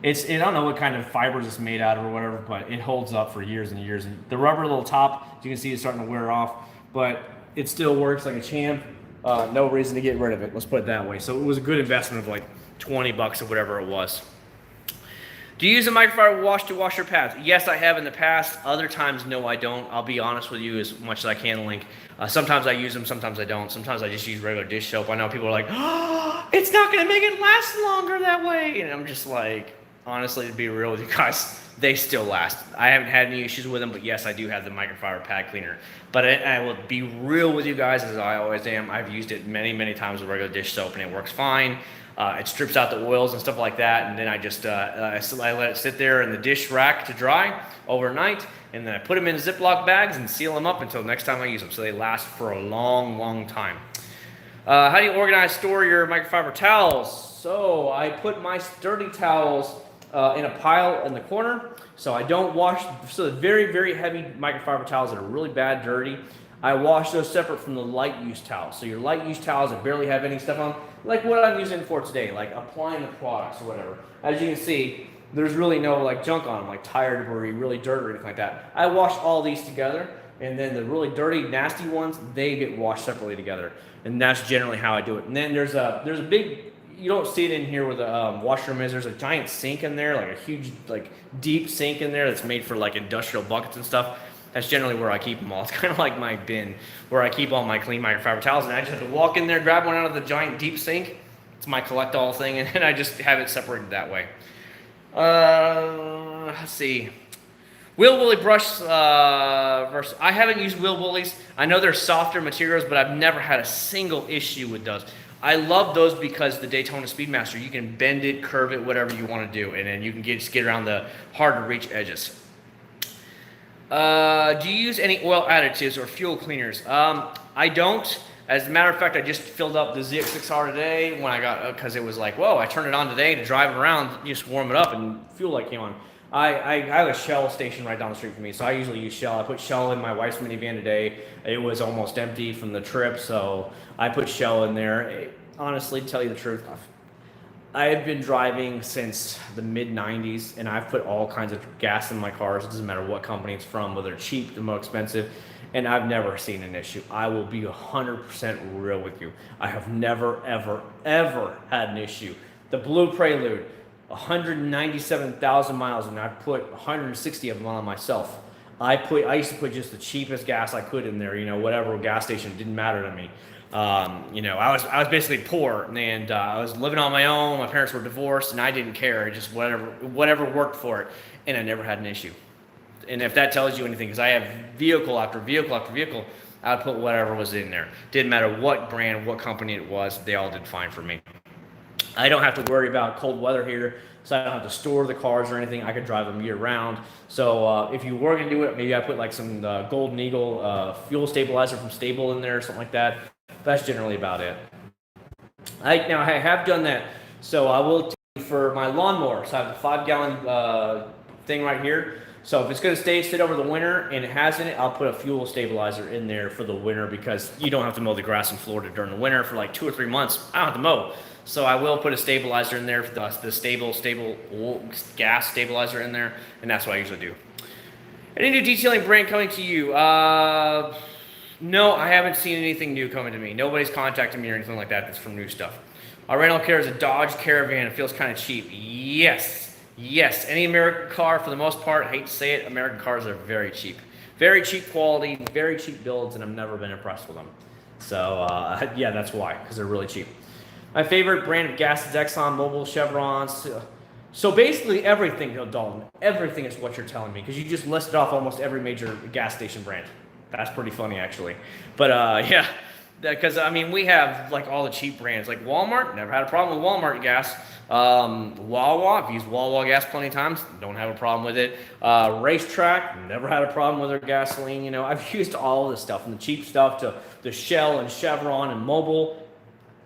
don't know what kind of fibers it's made out of or whatever, but it holds up for years and years. And the rubber little top, as you can see, is starting to wear off, but it still works like a champ. No reason to get rid of it. Let's put it that way. So it was a good investment of like 20 bucks or whatever it was. Do you use a microfiber wash to wash your pads? Yes, I have in the past. Other times, no, I don't. I'll be honest with you as much as I can, Link. Sometimes I use them, sometimes I don't. Sometimes I just use regular dish soap. I know people are like, oh, it's not going to make it last longer that way. And I'm just like, honestly, to be real with you guys, they still last. I haven't had any issues with them, but yes, I do have the microfiber pad cleaner. But I will be real with you guys, as I always am. I've used it many, many times with regular dish soap, and it works fine. It strips out the oils and stuff like that, and then I just I let it sit there in the dish rack to dry overnight, and then I put them in Ziploc bags and seal them up until next time I use them, so they last for a long, long time. How do you organize, store your microfiber towels? So I put my dirty towels in a pile in the corner, so I don't wash. So the very, very heavy microfiber towels that are really bad, dirty, I wash those separate from the light use towels. So your light use towels that barely have any stuff on, like what I'm using for today, like applying the products or whatever. As you can see, there's really no like junk on them, like tire debris, really dirt or anything like that. I wash all these together, and then the really dirty, nasty ones, they get washed separately together. And that's generally how I do it. And then there's a big, you don't see it in here where the washroom is. There's a giant sink in there, like a huge, like deep sink in there that's made for like industrial buckets and stuff. That's generally where I keep them all. It's kind of like my bin where I keep all my clean microfiber towels, and I just have to walk in there, grab one out of the giant deep sink. It's my collect-all thing, and then I just have it separated that way. Let's see. Wheel woolly brush versus. I haven't used wheel woolies. I know they're softer materials, but I've never had a single issue with those. I love those because the Daytona Speedmaster, you can bend it, curve it, whatever you want to do, and then you can just get around the hard-to-reach edges. Do you use any oil additives or fuel cleaners? I don't. As a matter of fact, I just filled up the Acc0rd today when I got, because it was like, whoa, I turned it on today to drive it around, just warm it up, and fuel light came on. I have a Shell station right down the street from me, so I usually use Shell. I put Shell in my wife's minivan today. It was almost empty from the trip, so I put Shell in there. Honestly, to tell you the truth, I have been driving since the mid-90s, and I've put all kinds of gas in my cars. It doesn't matter what company it's from, whether it's cheap or more expensive, and I've never seen an issue. I will be 100% real with you. I have never, ever, ever had an issue. The Blue Prelude, 197,000 miles, and I put 160 of them on myself. I used to put just the cheapest gas I could in there, whatever gas station, didn't matter to me. I was basically poor, and I was living on my own. My parents were divorced, and I didn't care. Just whatever worked for it, and I never had an issue. And if that tells you anything, because I have vehicle after vehicle after vehicle, I would put whatever was in there. Didn't matter what brand, what company it was, they all did fine for me. I don't have to worry about cold weather here, so I don't have to store the cars or anything. I could drive them year round. So if you were gonna do it, maybe I put like some Golden Eagle fuel stabilizer from Stable in there or something like that. That's generally about it. I have done that. So I will tell you for my lawnmower. So I have a 5-gallon thing right here. So if it's going to sit over the winter and it has in it, I'll put a fuel stabilizer in there for the winter, because you don't have to mow the grass in Florida during the winter for like 2 or 3 months. I don't have to mow. So I will put a stabilizer in there, the stable gas stabilizer in there, and that's what I usually do. Any new detailing brand coming to you? No, I haven't seen anything new coming to me. Nobody's contacted me or anything like that that's from new stuff. Our rental car is a Dodge Caravan. It feels kind of cheap. Yes. Any American car, for the most part, I hate to say it, American cars are very cheap. Very cheap quality, very cheap builds, and I've never been impressed with them. So, yeah, that's why, because they're really cheap. My favorite brand of gas is Exxon, Mobil, Chevrons. So basically everything, Dalton, everything is what you're telling me, because you just listed off almost every major gas station brand. That's pretty funny, actually. But yeah, because I mean we have like all the cheap brands like Walmart. Never had a problem with Walmart gas. Wawa, I've used Wawa gas plenty of times. Don't have a problem with it. Racetrack, never had a problem with their gasoline. You know, I've used all of this stuff, from the cheap stuff to the Shell and Chevron and Mobil.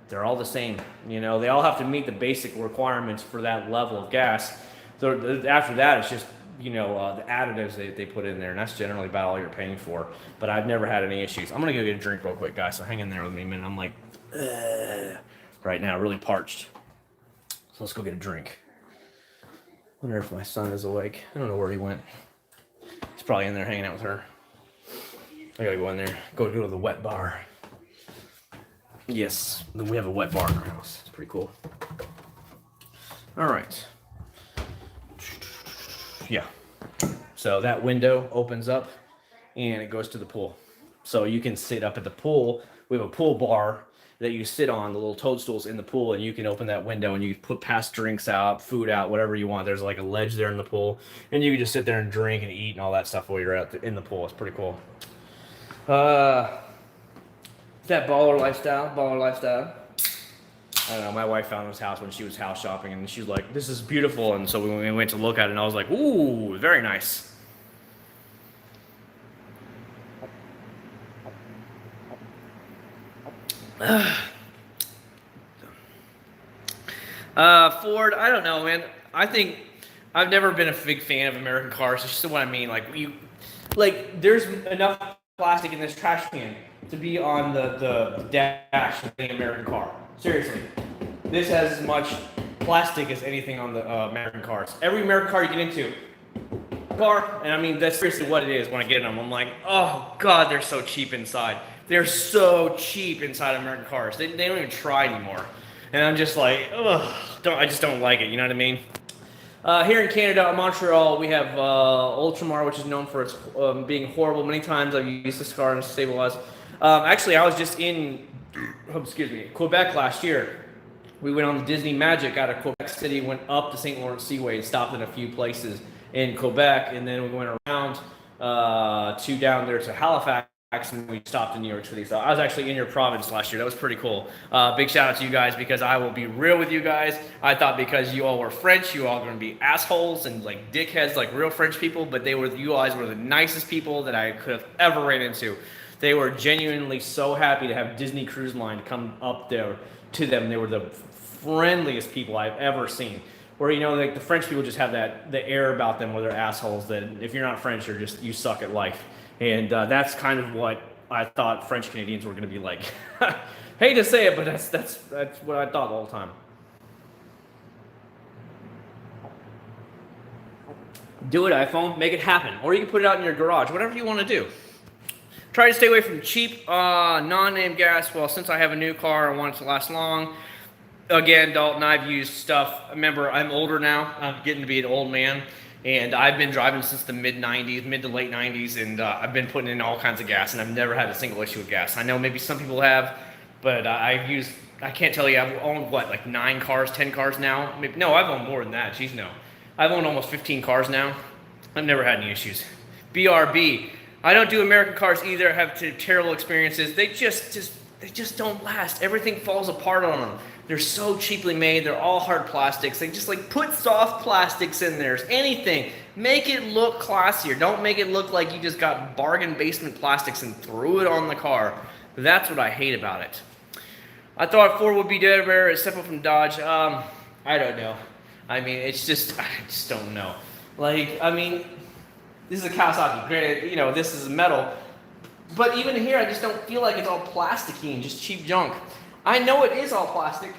They're all the same. You know, they all have to meet the basic requirements for that level of gas. So after that, it's just, you know, the additives they put in there, and that's generally about all you're paying for. But I've never had any issues. I'm gonna go get a drink real quick, guys. So hang in there with me a minute. I'm like, right now, really parched. So let's go get a drink. Wonder if my son is awake. I don't know where he went. He's probably in there hanging out with her. I gotta go in there. Go to the wet bar. Yes, we have a wet bar in our house. It's pretty cool. All right. Yeah. So that window opens up and it goes to the pool. So you can sit up at the pool. We have a pool bar that you sit on, the little toadstools in the pool, and you can open that window and you pass drinks out, food out, whatever you want. There's like a ledge there in the pool, and you can just sit there and drink and eat and all that stuff while you're out in the pool. It's pretty cool. That baller lifestyle. I don't know, my wife found this house when she was house shopping, and she was like, this is beautiful. And so we went to look at it, and I was like, ooh, very nice. Ford, I don't know, man. I think I've never been a big fan of American cars. It's just what I mean. Like there's enough plastic in this trash can to be on the dash of any American car. Seriously, this has as much plastic as anything on the American cars. Every American car you get into, and I mean that's seriously what it is. When I get in them, I'm like, oh god, they're so cheap inside. They're so cheap inside American cars. They don't even try anymore. And I'm just like, ugh, I just don't like it. You know what I mean? Here in Canada, Montreal, we have Ultramar, which is known for its being horrible. Many times I've used this car and stabilized. Actually, I was just in, Quebec last year. We went on the Disney Magic out of Quebec City, went up the St. Lawrence Seaway, and stopped in a few places in Quebec, and then we went around to down there to Halifax, and we stopped in New York City. So I was actually in your province last year. That was pretty cool. Big shout out to you guys, because I will be real with you guys. I thought because you all were French, you all going to be assholes and like dickheads like real French people, but you guys were the nicest people that I could have ever ran into. They were genuinely so happy to have Disney Cruise Line come up there to them. They were the friendliest people I've ever seen. Where, you know, like the French people just have the air about them where they're assholes, that if you're not French, you suck at life. And that's kind of what I thought French Canadians were going to be like. Hate to say it, but that's what I thought the whole time. Do it, iPhone. Make it happen. Or you can put it out in your garage. Whatever you want to do. Try to stay away from cheap, non-name gas. Well, since I have a new car, I want it to last long. Again, Dalton, I've used stuff. Remember, I'm older now. I'm getting to be an old man. And I've been driving since the mid to late 90s, and I've been putting in all kinds of gas, and I've never had a single issue with gas. I know maybe some people have, but I can't tell you, I've owned, like 9 cars, 10 cars now? Maybe, no, I've owned more than that. Jeez, no. I've owned almost 15 cars now. I've never had any issues. BRB. I don't do American cars either. I have terrible experiences. They just don't last. Everything falls apart on them. They're so cheaply made. They're all hard plastics. They just like put soft plastics in there. Anything. Make it look classier. Don't make it look like you just got bargain basement plastics and threw it on the car. That's what I hate about it. I thought Ford would be dead rare. It's separate from Dodge. I don't know. I mean, I just don't know. Like, I mean, this is a Kawasaki. Granted, you know, this is metal. But even here, I just don't feel like it's all plasticky and just cheap junk. I know it is all plastic,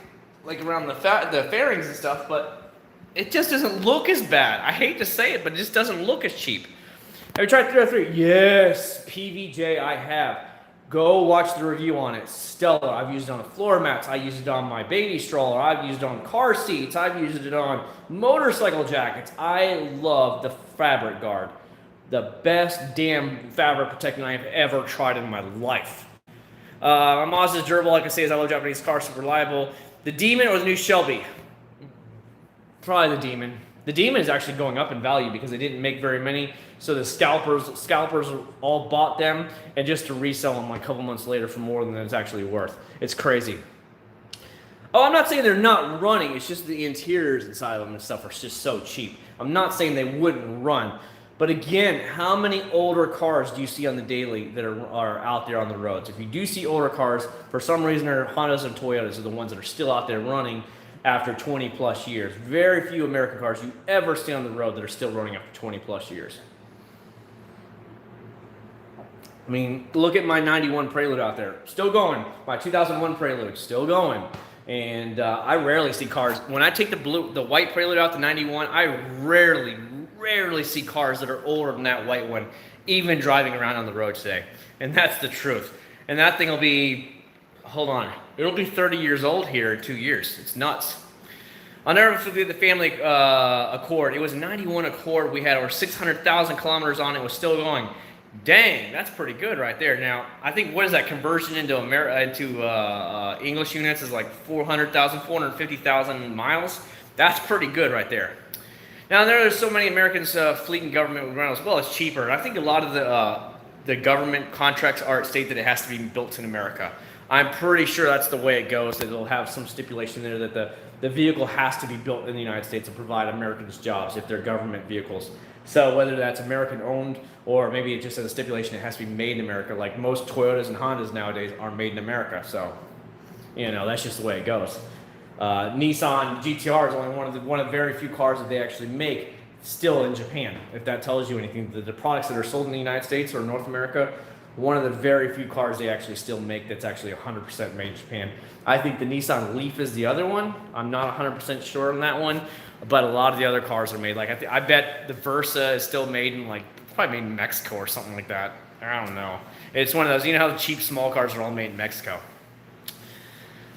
like around the fairings and stuff, but it just doesn't look as bad. I hate to say it, but it just doesn't look as cheap. Have you tried 303? Yes, PVJ I have. Go watch the review on it. Stellar. I've used it on floor mats. I used it on my baby stroller. I've used it on car seats. I've used it on motorcycle jackets. I love the Fabric Guard. The best damn fabric protectant I've ever tried in my life. My Mazda's durable, like I say, is I love Japanese cars, super reliable. The Demon or the new Shelby? Probably the Demon. The Demon is actually going up in value because they didn't make very many. So the scalpers all bought them, and just to resell them like a couple months later for more than it's actually worth. It's crazy. Oh, I'm not saying they're not running. It's just the interiors inside of them and stuff are just so cheap. I'm not saying they wouldn't run. But again, how many older cars do you see on the daily that are out there on the roads? If you do see older cars, for some reason, Hondas and Toyotas are the ones that are still out there running after 20 plus years. Very few American cars you ever see on the road that are still running after 20 plus years. I mean, look at my 91 Prelude out there. Still going. My 2001 Prelude, still going. And I rarely see cars. When I take the white Prelude out, the 91, I rarely see cars that are older than that white one even driving around on the road today. And that's the truth. And that thing will be, hold on, it'll be 30 years old here in 2 years. It's nuts. I'll never forget the family Accord. It was a 91 Accord. We had over 600,000 kilometers on it. It was still going. Dang, that's pretty good right there. Now, I think, what is that conversion into English units is like 400,000, 450,000 miles. That's pretty good right there. Now, there are so many Americans, fleet and government would run as well. It's cheaper. I think a lot of the government contracts state that it has to be built in America. I'm pretty sure that's the way it goes, that it'll have some stipulation there that the vehicle has to be built in the United States and provide Americans jobs if they're government vehicles. So whether that's American owned or maybe it just has a stipulation it has to be made in America, like most Toyotas and Hondas nowadays are made in America. So, you know, that's just the way it goes. Nissan GTR is only one of the very few cars that they actually make still in Japan. If that tells you anything, the products that are sold in the United States or North America, one of the very few cars they actually still make that's actually 100% made in Japan. I think the Nissan Leaf is the other one. I'm not 100% sure on that one, but a lot of the other cars are made. Like I bet the Versa is still made in probably made in Mexico or something like that. I don't know. It's one of those, you know how the cheap small cars are all made in Mexico.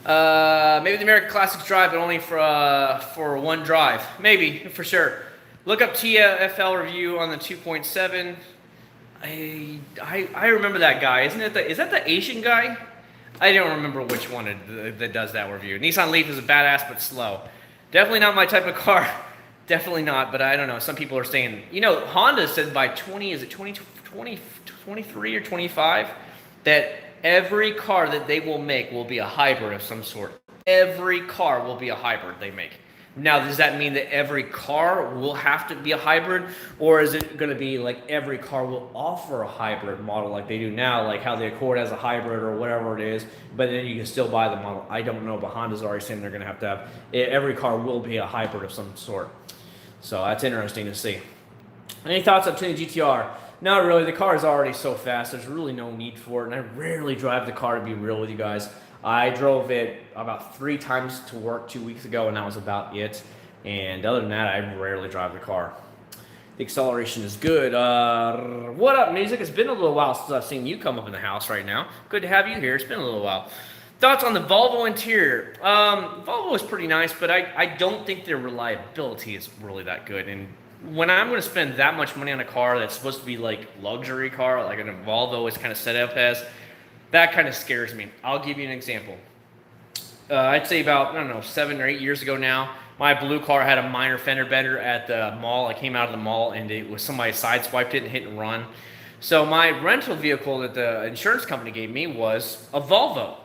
Maybe the American Classics drive, but only for one drive. Maybe, for sure. Look up TFL review on the 2.7. I remember that guy. Is that the Asian guy? I don't remember which one that does that review. Nissan Leaf is a badass but slow. Definitely not my type of car. Definitely not, but I don't know. Some people are saying, you know, Honda said by 2023 or 25 that every car that they will make will be a hybrid of some sort. Every car will be a hybrid they make. Now, does that mean that every car will have to be a hybrid? Or is it going to be like every car will offer a hybrid model like they do now, like how the Accord has a hybrid or whatever it is, but then you can still buy the model? I don't know, but Honda's already saying they're going to have every car will be a hybrid of some sort. So that's interesting to see. Any thoughts on tuning GTR? Not really. The car is already so fast. There's really no need for it, and I rarely drive the car, to be real with you guys. I drove it about 3 times to work 2 weeks ago, and that was about it. And other than that, I rarely drive the car. The acceleration is good. What up, music? It's been a little while since I've seen you come up in the house right now. Good to have you here. It's been a little while. Thoughts on the Volvo interior? Volvo is pretty nice, but I don't think their reliability is really that good. And when I'm going to spend that much money on a car that's supposed to be like luxury car, like a Volvo is kind of set up as, that kind of scares me. I'll give you an example. I'd say about, 7 or 8 years ago now, my blue car had a minor fender bender at the mall. I came out of the mall and it was somebody sideswiped it and hit and run. So my rental vehicle that the insurance company gave me was a Volvo.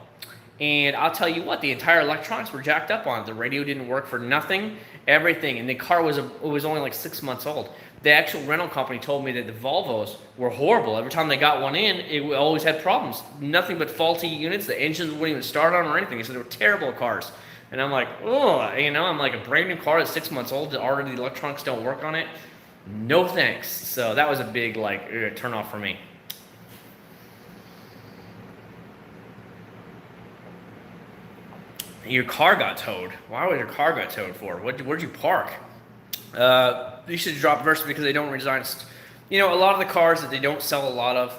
And I'll tell you what, the entire electronics were jacked up on it. The radio didn't work for nothing, everything. And the car was only like 6 months old. The actual rental company told me that the Volvos were horrible. Every time they got one in, it always had problems. Nothing but faulty units. The engines wouldn't even start on or anything. They said they were terrible cars. And I'm like, oh, I'm like a brand new car that's 6 months old that already the electronics don't work on it. No thanks. So that was a big turn off for me. Your car got towed. Why was your car got towed for? Where'd you park? You should drop Versa because they don't redesign. A lot of the cars that they don't sell a lot of,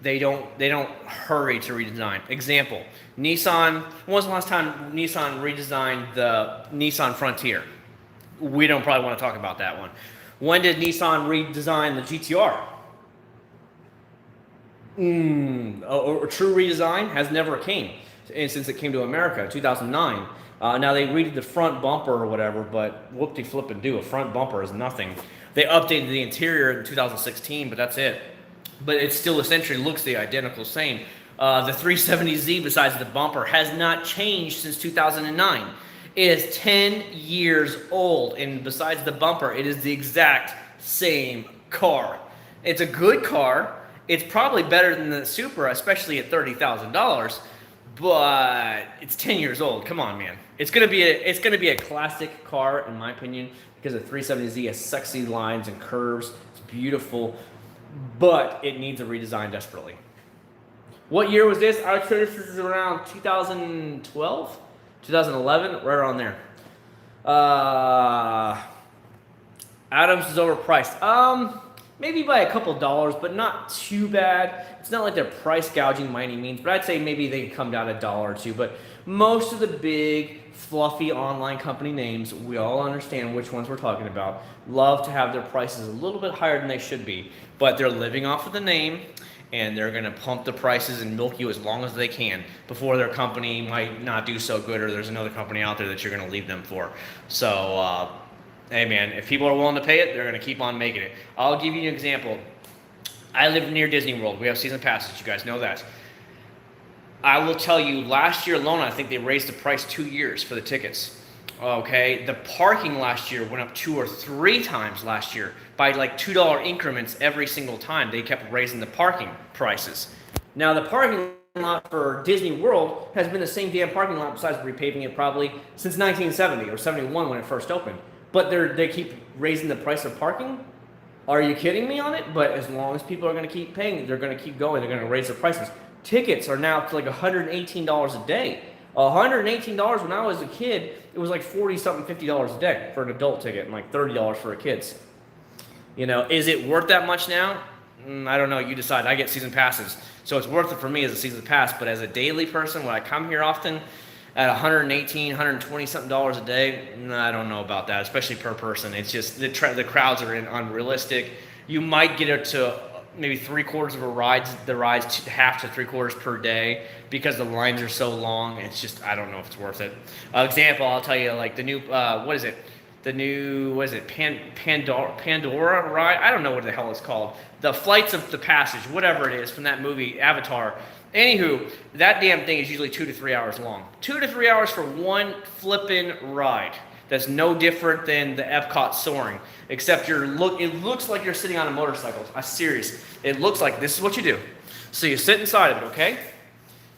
they don't hurry to redesign. Example, Nissan. When was the last time Nissan redesigned the Nissan Frontier? We don't probably want to talk about that one. When did Nissan redesign the GTR? A true redesign has never came. and since it came to America in 2009. Now they redid the front bumper or whatever, but whoop-de-flip-and-do, a front bumper is nothing. They updated the interior in 2016, but that's it. But it still essentially looks the identical same. The 370Z, besides the bumper, has not changed since 2009. It is 10 years old, and besides the bumper, it is the exact same car. It's a good car. It's probably better than the Supra, especially at $30,000. But it's 10 years old. Come on, man. It's gonna be a classic car, in my opinion, because the 370Z has sexy lines and curves. It's beautiful, but it needs a redesign desperately. What year was this? I would say this is around 2012, 2011, right around there. Adams is overpriced. Maybe by a couple dollars, but not too bad. It's not like they're price gouging by any means, but I'd say maybe they could come down $1 or $2. But most of the big, fluffy online company names, we all understand which ones we're talking about, love to have their prices a little bit higher than they should be. But they're living off of the name, and they're going to pump the prices and milk you as long as they can before their company might not do so good, or there's another company out there that you're going to leave them for. So, hey man, if people are willing to pay it, they're going to keep on making it. I'll give you an example. I live near Disney World. We have season passes. You guys know that. I will tell you, last year alone, I think they raised the price 2 years for the tickets. Okay, the parking last year went up 2 or 3 times last year by like $2 increments every single time. They kept raising the parking prices. Now the parking lot for Disney World has been the same damn parking lot, besides repaving it, probably since 1970 or 71 when it first opened. But they keep raising the price of parking. Are you kidding me on it? But as long as people are going to keep paying, they're going to keep going. They're going to raise the prices. Tickets are now like $118 a day. $118 when I was a kid, it was like $40-something, $50 a day for an adult ticket, and like $30 for a kid's. You know, is it worth that much now? I don't know. You decide. I get season passes, so it's worth it for me as a season pass. But as a daily person, when I come here often, at $118, $120-something a day, I don't know about that, especially per person. It's just the crowds are unrealistic. You might get it to maybe 3/4 of a ride, the rides half to 3/4 per day, because the lines are so long. It's just, I don't know if it's worth it. Example, I'll tell you, like the new, Pandora ride? I don't know what the hell it's called. The Flights of the Passage, whatever it is, from that movie, Avatar. Anywho, that damn thing is usually 2 to 3 hours long. 2 to 3 hours for one flippin' ride. That's no different than the Epcot soaring, except it looks like you're sitting on a motorcycle. I'm serious. It looks like this is what you do. So you sit inside of it, okay? You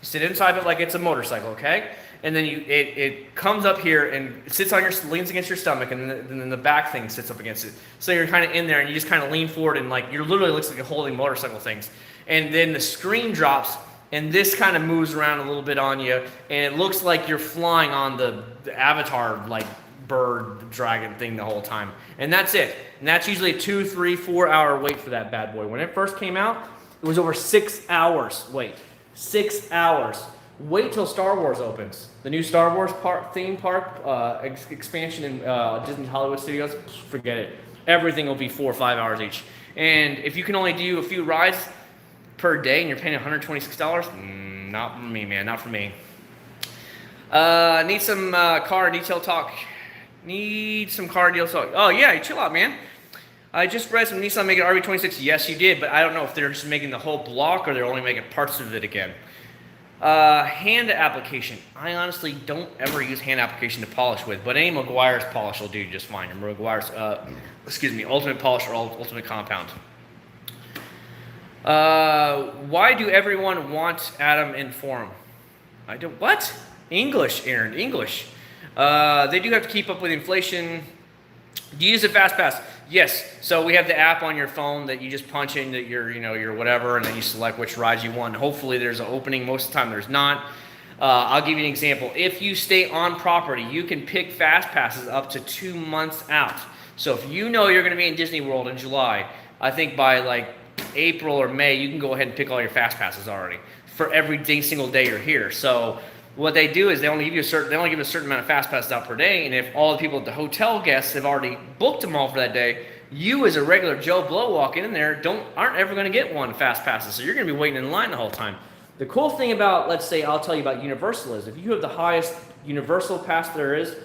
sit inside of it like it's a motorcycle, okay? And then it comes up here and it leans against your stomach, and then the back thing sits up against it. So you're kind of in there, and you just kind of lean forward, and like you're literally looks like you're holding motorcycle things. And then the screen drops, and this kind of moves around a little bit on you, and it looks like you're flying on the Avatar like bird dragon thing the whole time. And that's it. And that's usually a 2, 3, 4 hour wait for that bad boy. When it first came out, it was over 6 hours wait. 6 hours. Wait till Star Wars opens. The new Star Wars theme park expansion in Disney Hollywood Studios, forget it. Everything will be 4 or 5 hours each. And if you can only do a few rides per day and you're paying $126, not for me, man, not for me. Need some car detail talk. Oh yeah, chill out, man. I just read some Nissan making RB26. Yes, you did, but I don't know if they're just making the whole block or they're only making parts of it again. Hand application. I honestly don't ever use hand application to polish with, but any Meguiar's polish will do just fine. And Meguiar's, Ultimate Polish or Ultimate Compound. Why do everyone want Adam in forum? What? English, Aaron, English. They do have to keep up with inflation. Do you use a FastPass? Yes. So we have the app on your phone that you just punch in that you're whatever, and then you select which rides you want. And hopefully there's an opening. Most of the time there's not. I'll give you an example. If you stay on property, you can pick FastPasses up to 2 months out. So if you know you're going to be in Disney World in July, I think by like April or May, you can go ahead and pick all your FastPasses already for every single day you're here. So what they do is they only give a certain amount of fast passes out per day, and if all the people at the hotel guests have already booked them all for that day, you as a regular Joe Blow walking in there aren't ever going to get one fast passes, so you're going to be waiting in line the whole time. The cool thing about, let's say, I'll tell you about Universal is if you have the highest Universal pass there is,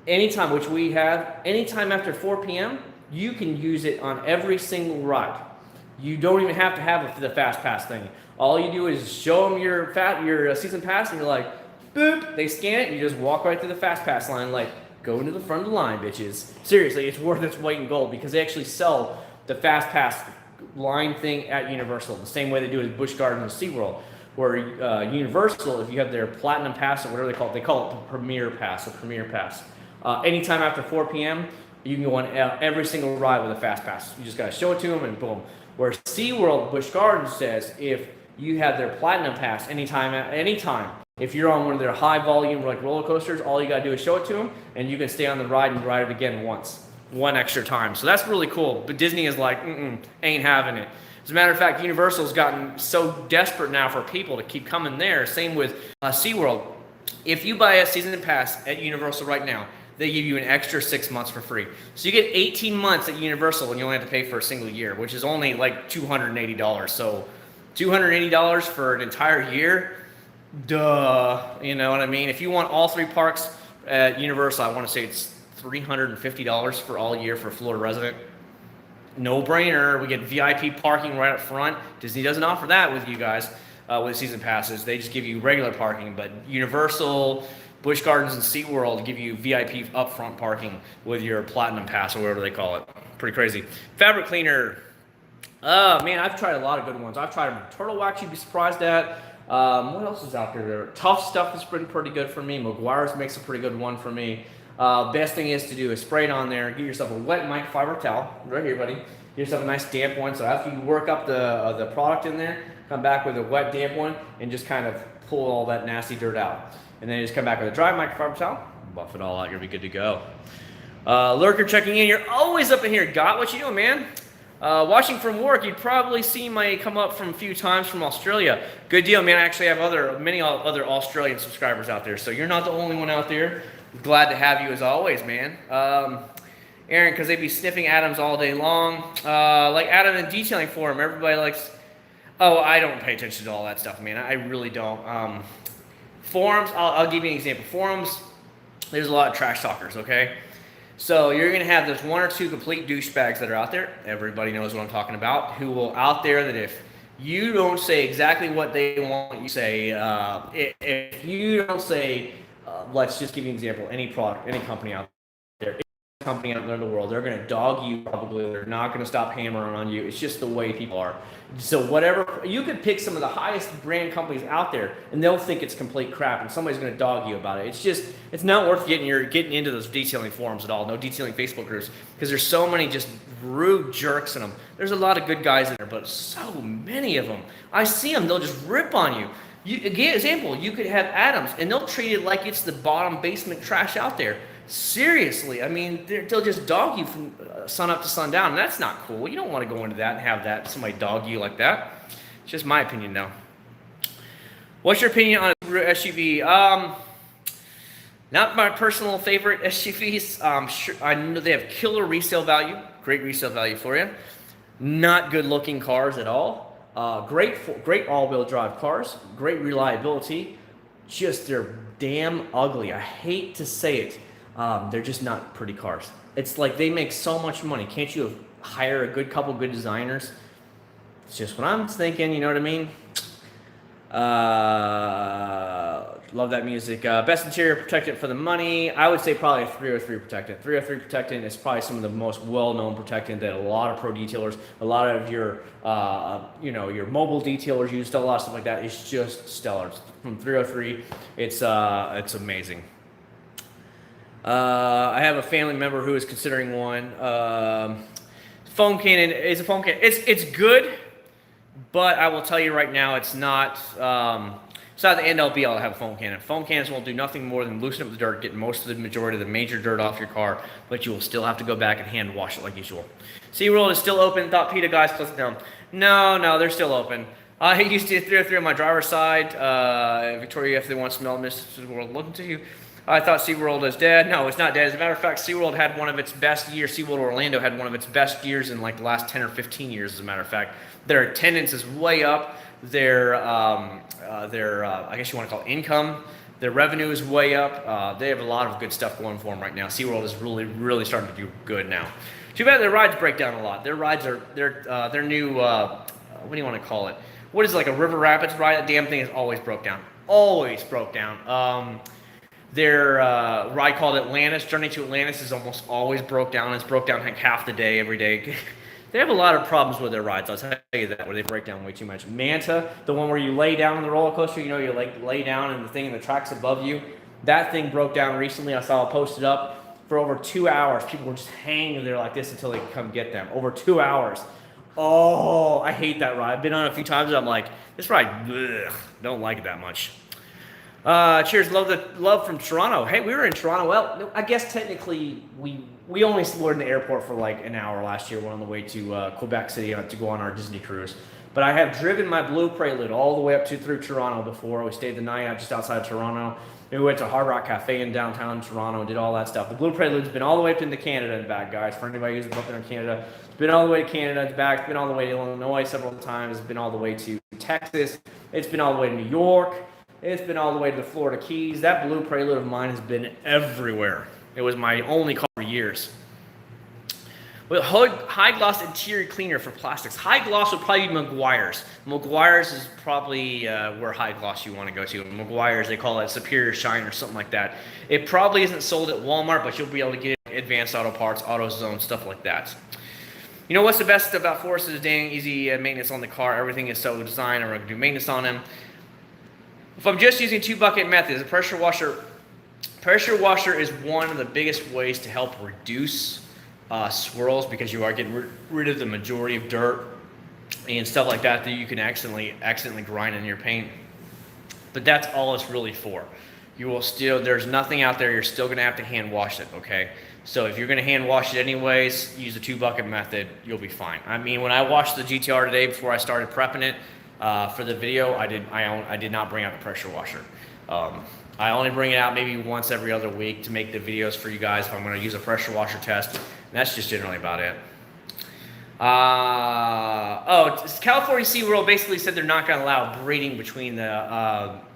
anytime, which we have, anytime after 4 p.m., you can use it on every single ride. You don't even have to have the fast pass thing. All you do is show them your season pass, and you're like, boop, they scan it, and you just walk right through the fast pass line, like, go into the front of the line, bitches. Seriously, it's worth its weight in gold because they actually sell the fast pass line thing at Universal, the same way they do it at Busch Gardens and SeaWorld, where Universal, if you have their Platinum Pass or whatever they call it the Premier Pass or Premier Pass. Anytime after 4 p.m., you can go on every single ride with a fast pass. You just got to show it to them and boom. Where SeaWorld Busch Gardens says if you have their Platinum Pass anytime, if you're on one of their high volume like roller coasters, all you got to do is show it to them and you can stay on the ride and ride it again one extra time. So that's really cool. But Disney is like, ain't having it. As a matter of fact, Universal's gotten so desperate now for people to keep coming there. Same with SeaWorld. If you buy a season pass at Universal right now, they give you an extra 6 months for free. So you get 18 months at Universal and you only have to pay for a single year, which is only like $280. So $280 for an entire year, duh, you know what I mean? If you want all 3 parks at Universal, I want to say it's $350 for all year for a Florida resident. No brainer. We get VIP parking right up front. Disney doesn't offer that with you guys with season passes. They just give you regular parking, but Universal, Busch Gardens, and SeaWorld give you VIP upfront parking with your Platinum Pass or whatever they call it. Pretty crazy. Fabric cleaner. Man, I've tried a lot of good ones. I've tried Turtle Wax, you'd be surprised at. What else is out there? Tough Stuff has been pretty good for me. Meguiar's makes a pretty good one for me. Best thing is to do is spray it on there. Get yourself a wet microfiber towel. Right here, buddy. Get yourself a nice damp one. So after you work up the product in there, come back with a wet damp one and just kind of pull all that nasty dirt out. And then you just come back with a dry microfiber towel, buff it all out, you'll be good to go. Lurker checking in, you're always up in here. Got what you doing, man? Watching from work, you'd probably see my come up from a few times from Australia. Good deal, man. I actually have many other Australian subscribers out there, so you're not the only one out there. Glad to have you as always, man. Aaron, because they be sniffing atoms all day long. Like Atom and Detailing Forum, everybody likes... Oh, I don't pay attention to all that stuff, man. I really don't. Forums, I'll give you an example. Forums, there's a lot of trash talkers, okay? So you're going to have there's 1 or 2 complete douchebags that are out there. Everybody knows what I'm talking about. Who will out there that if you don't say exactly what they want you to say, if you don't say, let's just give you an example, any product, any company out there, company out there in the world, they're going to dog you probably. They're not going to stop hammering on you. It's just the way people are. So whatever, you could pick some of the highest brand companies out there and they'll think it's complete crap and somebody's going to dog you about it. It's not worth getting into those detailing forums at all. No detailing Facebook groups because there's so many just rude jerks in them. There's a lot of good guys in there, but so many of them. I see them, they'll just rip on you. Example, you could have Adams and they'll treat it like it's the bottom basement trash out there. Seriously, I mean, they'll just dog you from sun up to sundown, and that's not cool. You don't want to go into that and have somebody dog you like that. It's just my opinion, though. What's your opinion on a SUV? Not my personal favorite SUVs. Sure, I know they have killer resale value, great resale value for you. Not good-looking cars at all. Great all-wheel drive cars, great reliability. Just they're damn ugly. I hate to say it. They're just not pretty cars. It's like they make so much money. Can't you hire a couple good designers? It's just what I'm thinking, you know what I mean? Love that music. Best interior protectant for the money. I would say probably a 303 protectant. 303 protectant is probably some of the most well-known protectant that a lot of pro detailers, a lot of your, your mobile detailers use, a lot of stuff like that. It's just stellar. From 303, it's amazing. I have a family member who is considering one. Foam cannon is a foam cannon. It's good, but I will tell you right now, it's not the end all be all to have a foam cannon. Foam cannons will do nothing more than loosen up the dirt, get most of the majority of the major dirt off your car, but you will still have to go back and hand wash it like usual. SeaWorld is still open. Thought PETA guys closed it down. No, they're still open. I used to 303 on my driver's side. Victoria, if they want to smell this world, looking to you. I thought SeaWorld is dead. No, it's not dead. As a matter of fact, SeaWorld had one of its best years. SeaWorld Orlando had one of its best years in like the last 10 or 15 years, as a matter of fact. Their attendance is way up. I guess you want to call it income. Their revenue is way up. They have a lot of good stuff going for them right now. SeaWorld is really starting to do good now. Too bad their rides break down a lot. Their rides are their new what do you want to call it? What is it, like a River Rapids ride? That damn thing is always broke down. Always broke down. Their ride called Atlantis, Journey to Atlantis, is almost always broke down. It's broke down like half the day, every day. They have a lot of problems with their rides, I'll tell you that, where they break down way too much. Manta, the one where you lay down on the roller coaster, you know, you like lay down and the thing and the track's above you. That thing broke down recently. I saw it posted up for over 2 hours. People were just hanging there like this until they could come get them. Over 2 hours. Oh, I hate that ride. I've been on it a few times and I'm like, this ride, ugh, don't like it that much. Cheers, love from Toronto. Hey, we were in Toronto. Well, I guess technically we only were in the airport for like an hour last year. We're on the way to Quebec City to go on our Disney cruise. But I have driven my Blue Prelude all the way up through Toronto before. We stayed the night out just outside of Toronto. Then we went to Hard Rock Cafe in downtown Toronto and did all that stuff. The Blue Prelude's been all the way up into Canada and back, guys. For anybody who's up there in Canada, it's been all the way to Canada and back. It's been all the way to Illinois several times. It's been all the way to Texas. It's been all the way to New York. It's been all the way to the Florida Keys. That Blue Prelude of mine has been everywhere. It was my only car for years. With high gloss interior cleaner for plastics. High gloss would probably be Meguiar's. Meguiar's is probably where high gloss you want to go to. Meguiar's, they call it Superior Shine or something like that. It probably isn't sold at Walmart, but you'll be able to get it at Advanced Auto Parts, AutoZone, stuff like that. You know what's the best about Forest is dang easy maintenance on the car. Everything is so designed, or I can do maintenance on them. If I'm just using 2-bucket method, the pressure washer is one of the biggest ways to help reduce swirls, because you are getting rid of the majority of dirt and stuff like that you can accidentally grind in your paint. But that's all it's really for. You will still, there's nothing out there, you're still gonna have to hand wash it, okay? So if you're gonna hand wash it anyways, use the 2-bucket method, you'll be fine. I mean, when I washed the GTR today before I started prepping it, for the video, I did not bring out the pressure washer. I only bring it out maybe once every other week to make the videos for you guys if I'm going to use a pressure washer test. And that's just generally about it. California SeaWorld basically said they're not going to allow breeding between the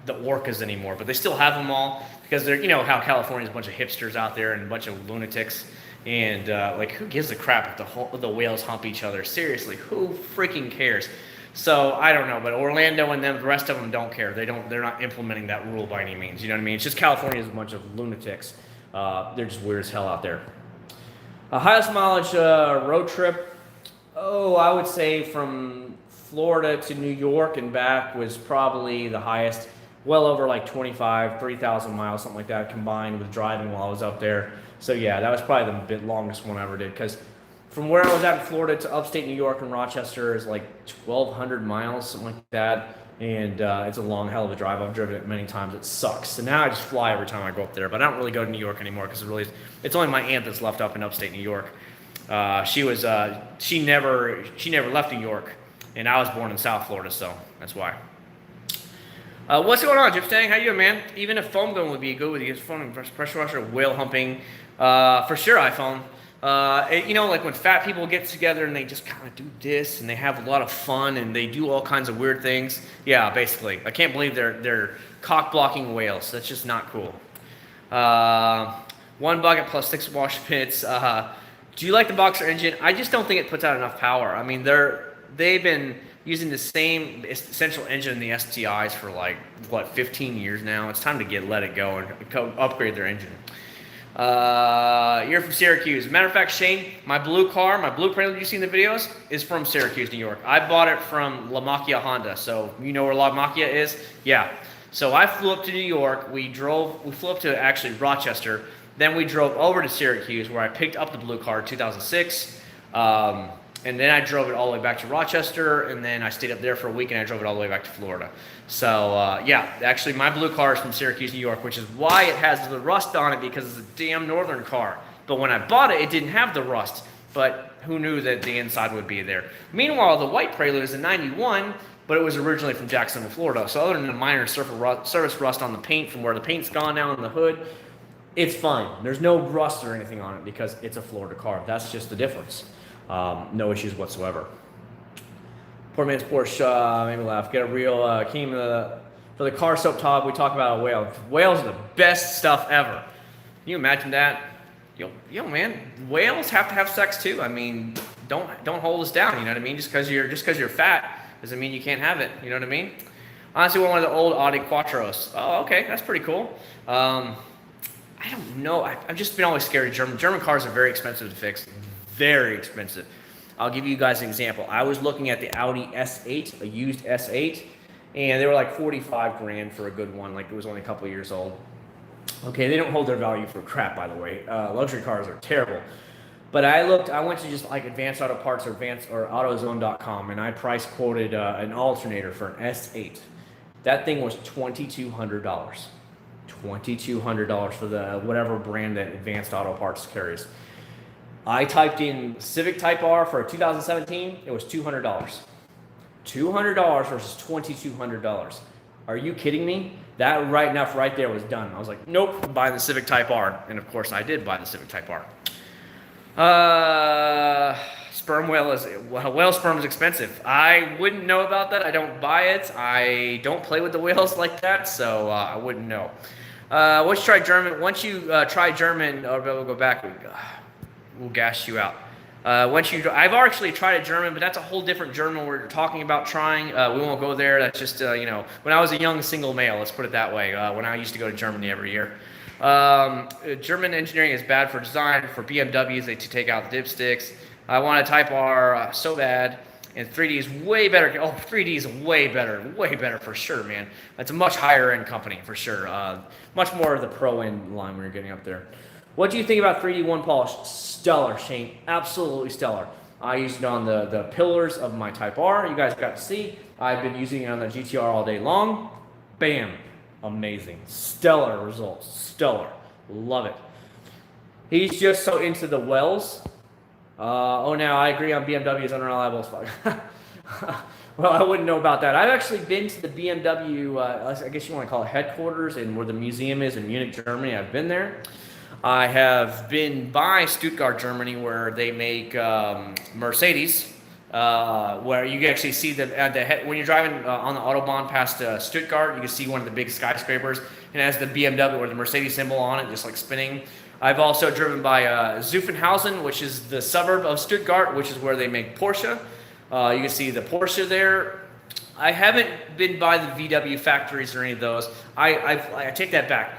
orcas anymore, but they still have them all because they're, you know how California's a bunch of hipsters out there and a bunch of lunatics. And like, who gives a crap if the whales hump each other? Seriously, who freaking cares? So I don't know, but Orlando and them, the rest of them don't care. They're not implementing that rule by any means. You know what I mean? It's just California is a bunch of lunatics. They're just weird as hell out there. Highest mileage road trip. Oh, I would say from Florida to New York and back was probably the highest. Well over like 3,000 miles, something like that, combined with driving while I was up there. So yeah, that was probably the longest one I ever did, because from where I was at in Florida to upstate New York and Rochester is like 1,200 miles, something like that. And it's a long hell of a drive. I've driven it many times. It sucks. So now I just fly every time I go up there. But I don't really go to New York anymore because it's only my aunt that's left up in upstate New York. She never left New York, and I was born in South Florida, so that's why. What's going on, Jip Stang? How you doing, man? Even if foam gun would be good with you, foam pressure washer, whale humping, for sure. iPhone. You know, like when fat people get together and they just kind of do this and they have a lot of fun and they do all kinds of weird things. Yeah, basically. I can't believe they're cock blocking whales. That's just not cool. 1 bucket plus 6 wash pits. Do you like the Boxer engine? I just don't think it puts out enough power. I mean, they've been using the same essential engine in the STIs for like, what, 15 years now? It's time to let it go and upgrade their engine. You're from Syracuse. Matter of fact, Shane, my blue Prelude you see in the videos, is from Syracuse, New York. I bought it from La Macchia Honda. So you know where La Macchia is? Yeah. So I flew up to New York. We flew up to actually Rochester. Then we drove over to Syracuse, where I picked up the blue car in 2006. And then I drove it all the way back to Rochester, and then I stayed up there for a week, and I drove it all the way back to Florida. So, yeah, actually, my blue car is from Syracuse, New York, which is why it has the rust on it, because it's a damn northern car. But when I bought it, it didn't have the rust, but who knew that the inside would be there? Meanwhile, the white Prelude is a 91, but it was originally from Jacksonville, Florida. So other than a minor surface rust on the paint from where the paint's gone now on the hood, it's fine. There's no rust or anything on it because it's a Florida car. That's just the difference. No issues whatsoever. Poor man's Porsche made me laugh. Get a real came for the car soap top. We talk about a whale. Whales are the best stuff ever. Can you imagine that? Yo, man, whales have to have sex too. I mean, don't hold us down. You know what I mean? Just because you're fat doesn't mean you can't have it. You know what I mean? Honestly, one of the old Audi Quattros. Oh, okay, that's pretty cool. I don't know. I've just been always scared of German. German cars are very expensive to fix. Very expensive. I'll give you guys an example. I was looking at the Audi S8, a used S8, and they were like 45 grand for a good one. Like it was only a couple years old. Okay, they don't hold their value for crap, by the way. Luxury cars are terrible. But I went to just like Advanced Auto Parts or AutoZone.com, and I price quoted an alternator for an S8. That thing was $2,200. $2,200 for the whatever brand that Advanced Auto Parts carries. I typed in Civic Type R for 2017. It was $200. $200 versus $2,200. Are you kidding me? That right there was done. I was like, nope, I'm buying the Civic Type R. And of course I did buy the Civic Type R. Whale sperm is expensive. I wouldn't know about that. I don't buy it. I don't play with the whales like that, so I wouldn't know. Once you try German, we'll go back. We'll gas you out. I've actually tried a German, but that's a whole different German we're talking about trying. We won't go there. That's just, when I was a young single male, let's put it that way, when I used to go to Germany every year. German engineering is bad for design. For BMWs, they take out the dipsticks. I want a Type R so bad, and 3D is way better. Oh, 3D is way better for sure, man. It's a much higher end company for sure. Much more of the pro end line when you're getting up there. What do you think about 3D One Polish? Stellar, Shane. Absolutely stellar. I used it on the pillars of my Type R. You guys got to see. I've been using it on the GTR all day long. Bam. Amazing. Stellar results. Stellar. Love it. He's just so into the wells. Now I agree on BMW is unreliable as fuck. Well, I wouldn't know about that. I've actually been to the BMW, I guess you want to call it headquarters, and where the museum is in Munich, Germany. I've been there. I have been by Stuttgart, Germany, where they make Mercedes, where you can actually see when you're driving on the Autobahn past Stuttgart, you can see one of the big skyscrapers, and it has the BMW or the Mercedes symbol on it, just like spinning. I've also driven by Zuffenhausen, which is the suburb of Stuttgart, which is where they make Porsche. You can see the Porsche there. I haven't been by the VW factories or any of those. I take that back.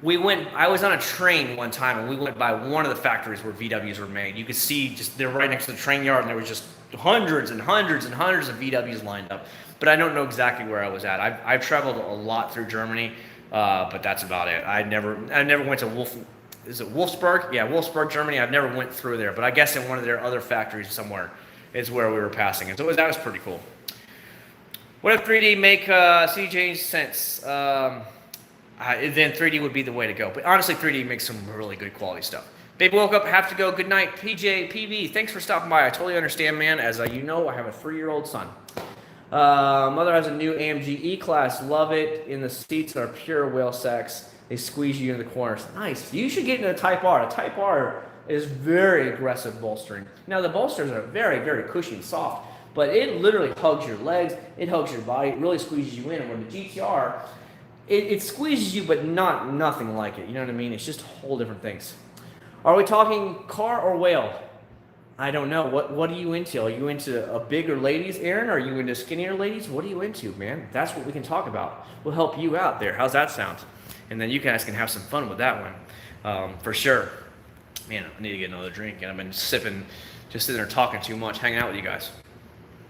I was on a train one time, and we went by one of the factories where VWs were made. You could see they're right next to the train yard, and there was just hundreds and hundreds and hundreds of VWs lined up. But I don't know exactly where I was at. I've traveled a lot through Germany, but that's about it. I never went to Wolfsburg? Yeah, Wolfsburg, Germany. I've never went through there, but I guess in one of their other factories somewhere is where we were passing. And so that was pretty cool. What if 3D make CD change sense? Then 3D would be the way to go. But honestly, 3D makes some really good quality stuff. Baby woke up, have to go. Good night. PJ, PV, thanks for stopping by. I totally understand, man. As I have a 3-year-old son. Mother has a new AMG E-Class. Love it. In the seats are pure whale sex. They squeeze you in the corners. Nice. You should get into a Type R. A Type R is very aggressive bolstering. Now, the bolsters are very, very cushy and soft, but it literally hugs your legs. It hugs your body. It really squeezes you in. And with the GTR, it squeezes you, but nothing like it. You know what I mean? It's just whole different things. Are we talking car or whale? I don't know. What are you into? Are you into a bigger ladies, Aaron? Are you into skinnier ladies? What are you into, man? That's what we can talk about. We'll help you out there. How's that sound? And then you guys can have some fun with that one, for sure. Man, I need to get another drink, and I've been sipping, just sitting there talking too much, hanging out with you guys.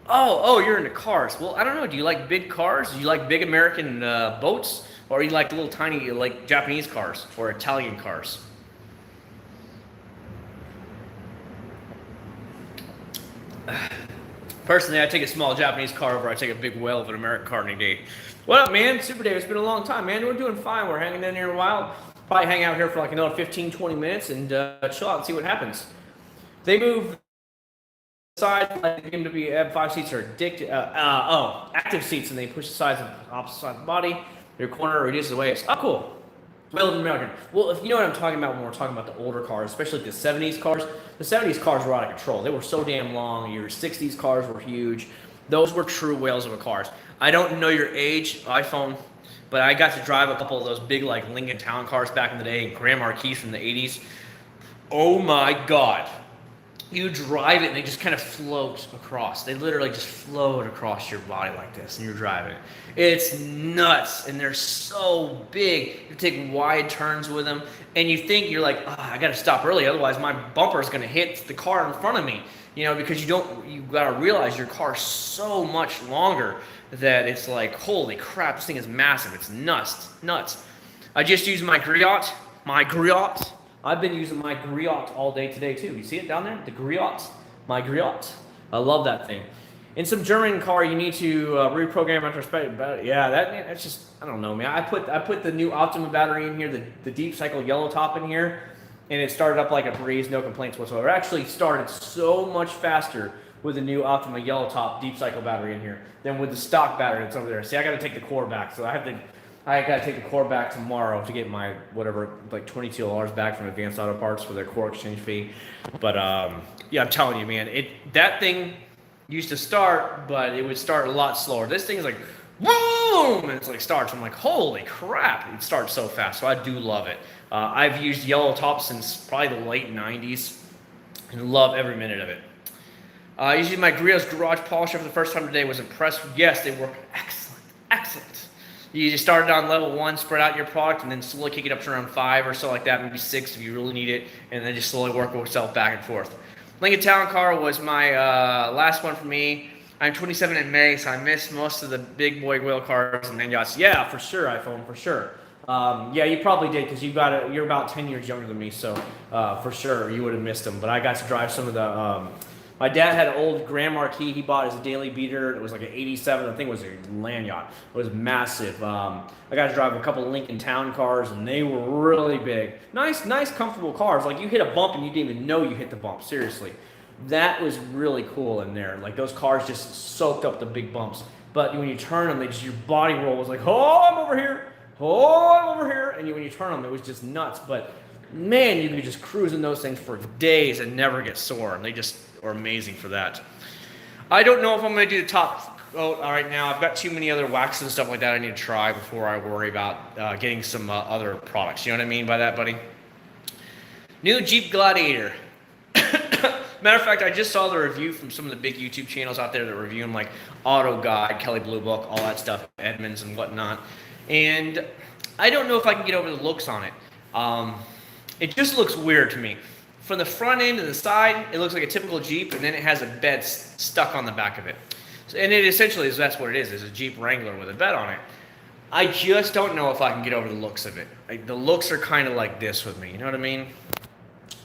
Oh, you're into cars. Well, I don't know. Do you like big cars? Do you like big American boats? Or do you like the little tiny, like Japanese cars or Italian cars? Personally, I take a small Japanese car over I take a big whale of an American car any day. What up, man? Super Dave, it's been a long time, man. We're doing fine. We're hanging in here a while. Probably hang out here for like another 15, 20 minutes and chill out and see what happens. They move side, like the BMW M5 seats are active seats, and they push the sides of the opposite side of the body. Your corner reduces the weight. Oh, cool. Well, American. Well, if you know what I'm talking about when we're talking about the older cars, especially the 70s cars, the 70s cars were out of control. They were so damn long. Your 60s cars were huge. Those were true whales of a cars. I don't know your age, iPhone, but I got to drive a couple of those big like Lincoln Town cars back in the day, Grand Marquis from the 80s. Oh my God. You drive it and they just kind of float across. They literally just float across your body like this and you're driving it. It's nuts, and they're so big. You take wide turns with them and you think you're like, oh, I got to stop early, otherwise my bumper is going to hit the car in front of me. You know, because you got to realize your car's so much longer that it's like, holy crap, this thing is massive. It's nuts. I just used my Griot. I've been using my Griot all day today too. You see it down there? The Griot. My Griot. I love that thing. In some German car, you need to reprogram retrospective battery. Yeah, that's just, I don't know, man. I put the new Optima battery in here, the deep cycle yellow top in here, and it started up like a breeze, no complaints whatsoever. It actually started so much faster with the new Optima yellow top deep cycle battery in here than with the stock battery that's over there. See, I got to take the core back, so I got to take the core back tomorrow to get my whatever, like $22 back from Advanced Auto Parts for their core exchange fee. But yeah, I'm telling you, man, that thing used to start, but it would start a lot slower. This thing is like, boom, and it's like starts. I'm like, holy crap, it starts so fast. So I do love it. I've used yellow top since probably the late 90s and love every minute of it. Using my Griot's garage polisher for the first time today, was impressed. Yes, they work excellent. You just started on level 1, spread out your product, and then slowly kick it up to around 5 or so like that, maybe 6 if you really need it, and then just slowly work yourself back and forth. Lincoln Town car was my last one for me. I'm 27 in May, so I missed most of the big boy whale cars and yachts. Yeah, for sure, iPhone, for sure. Yeah, you probably did because you're about 10 years younger than me, so for sure you would have missed them. But I got to drive some of the. My dad had an old Grand Marquis he bought as a daily beater. It was like an 87. I think it was a land yacht. It was massive. I got to drive a couple of Lincoln Town cars, and they were really big. Nice, comfortable cars. Like you hit a bump and you didn't even know you hit the bump. Seriously. That was really cool in there. Like those cars just soaked up the big bumps. But when you turn them, your body roll was like, oh, I'm over here. Oh, I'm over here. And when you turn them, it was just nuts. But man, you could just cruise in those things for days and never get sore. And they just are amazing for that. I don't know if I'm going to do the top coat right now. I've got too many other waxes and stuff like that I need to try before I worry about getting some other products. You know what I mean by that, buddy? New Jeep Gladiator. Matter of fact, I just saw the review from some of the big YouTube channels out there that review them, like Auto Guide, Kelly Blue Book, all that stuff, Edmunds and whatnot. And I don't know if I can get over the looks on it. It just looks weird to me. From the front end to the side, it looks like a typical Jeep, and then it has a bed stuck on the back of it. So, and it essentially is, that's what it is a Jeep Wrangler with a bed on it. I just don't know if I can get over the looks of it. Like, the looks are kind of like this with me, you know what I mean?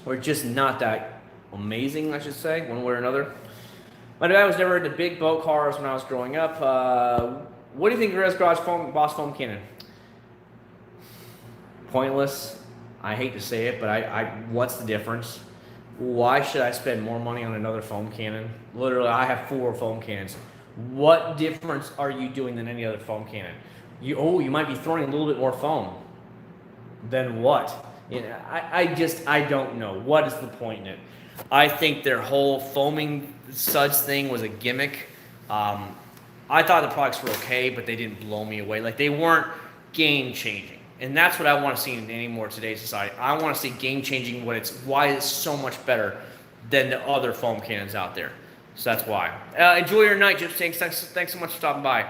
Or just not that amazing, I should say, one way or another. My dad was never into big boat cars when I was growing up. What do you think of Garage Boss Foam Cannon? Pointless. I hate to say it, but what's the difference? Why should I spend more money on another foam cannon? Literally, I have 4 foam cannons. What difference are you doing than any other foam cannon? You might be throwing a little bit more foam. Then what? You know, I don't know. What is the point in it? I think their whole foaming suds thing was a gimmick. I thought the products were okay, but they didn't blow me away. Like, they weren't game-changing. And that's what I want to see in any more today's society. I want to see game-changing why it's so much better than the other foam cannons out there. So that's why. Enjoy your night, Gypsy. Thanks so much for stopping by.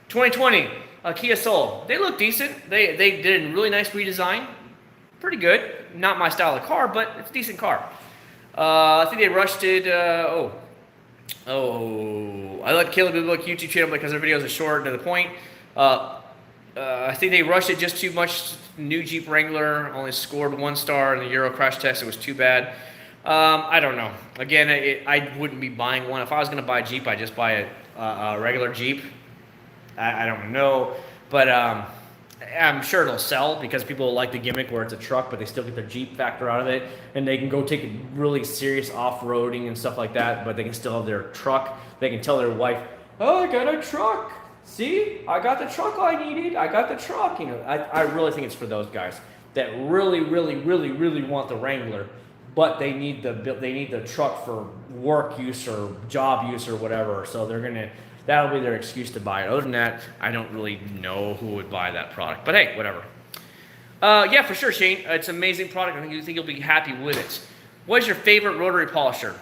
2020, Kia Soul. They look decent. They did a really nice redesign. Pretty good. Not my style of car, but it's a decent car. I think they rushed it. I like Caleb Blue Book YouTube channel because their videos are short and to the point. I think they rushed it just too much. New Jeep Wrangler only scored 1 star in the Euro crash test. It was too bad. I don't know. Again, I wouldn't be buying one. If I was going to buy a Jeep, I'd just buy a regular Jeep. I don't know. But I'm sure it'll sell because people like the gimmick where it's a truck, but they still get their Jeep factor out of it. And they can go take it really serious off-roading and stuff like that, but they can still have their truck. They can tell their wife, oh, I got a truck. See, I got the truck I needed. I got the truck. You know, I really think it's for those guys that really want the Wrangler, but they need the truck for work use or job use or whatever. So they're That'll be their excuse to buy it. Other than that, I don't really know who would buy that product. But hey, whatever. Yeah, for sure, Shane. It's an amazing product. I think you'll be happy with it. What is your favorite rotary polisher?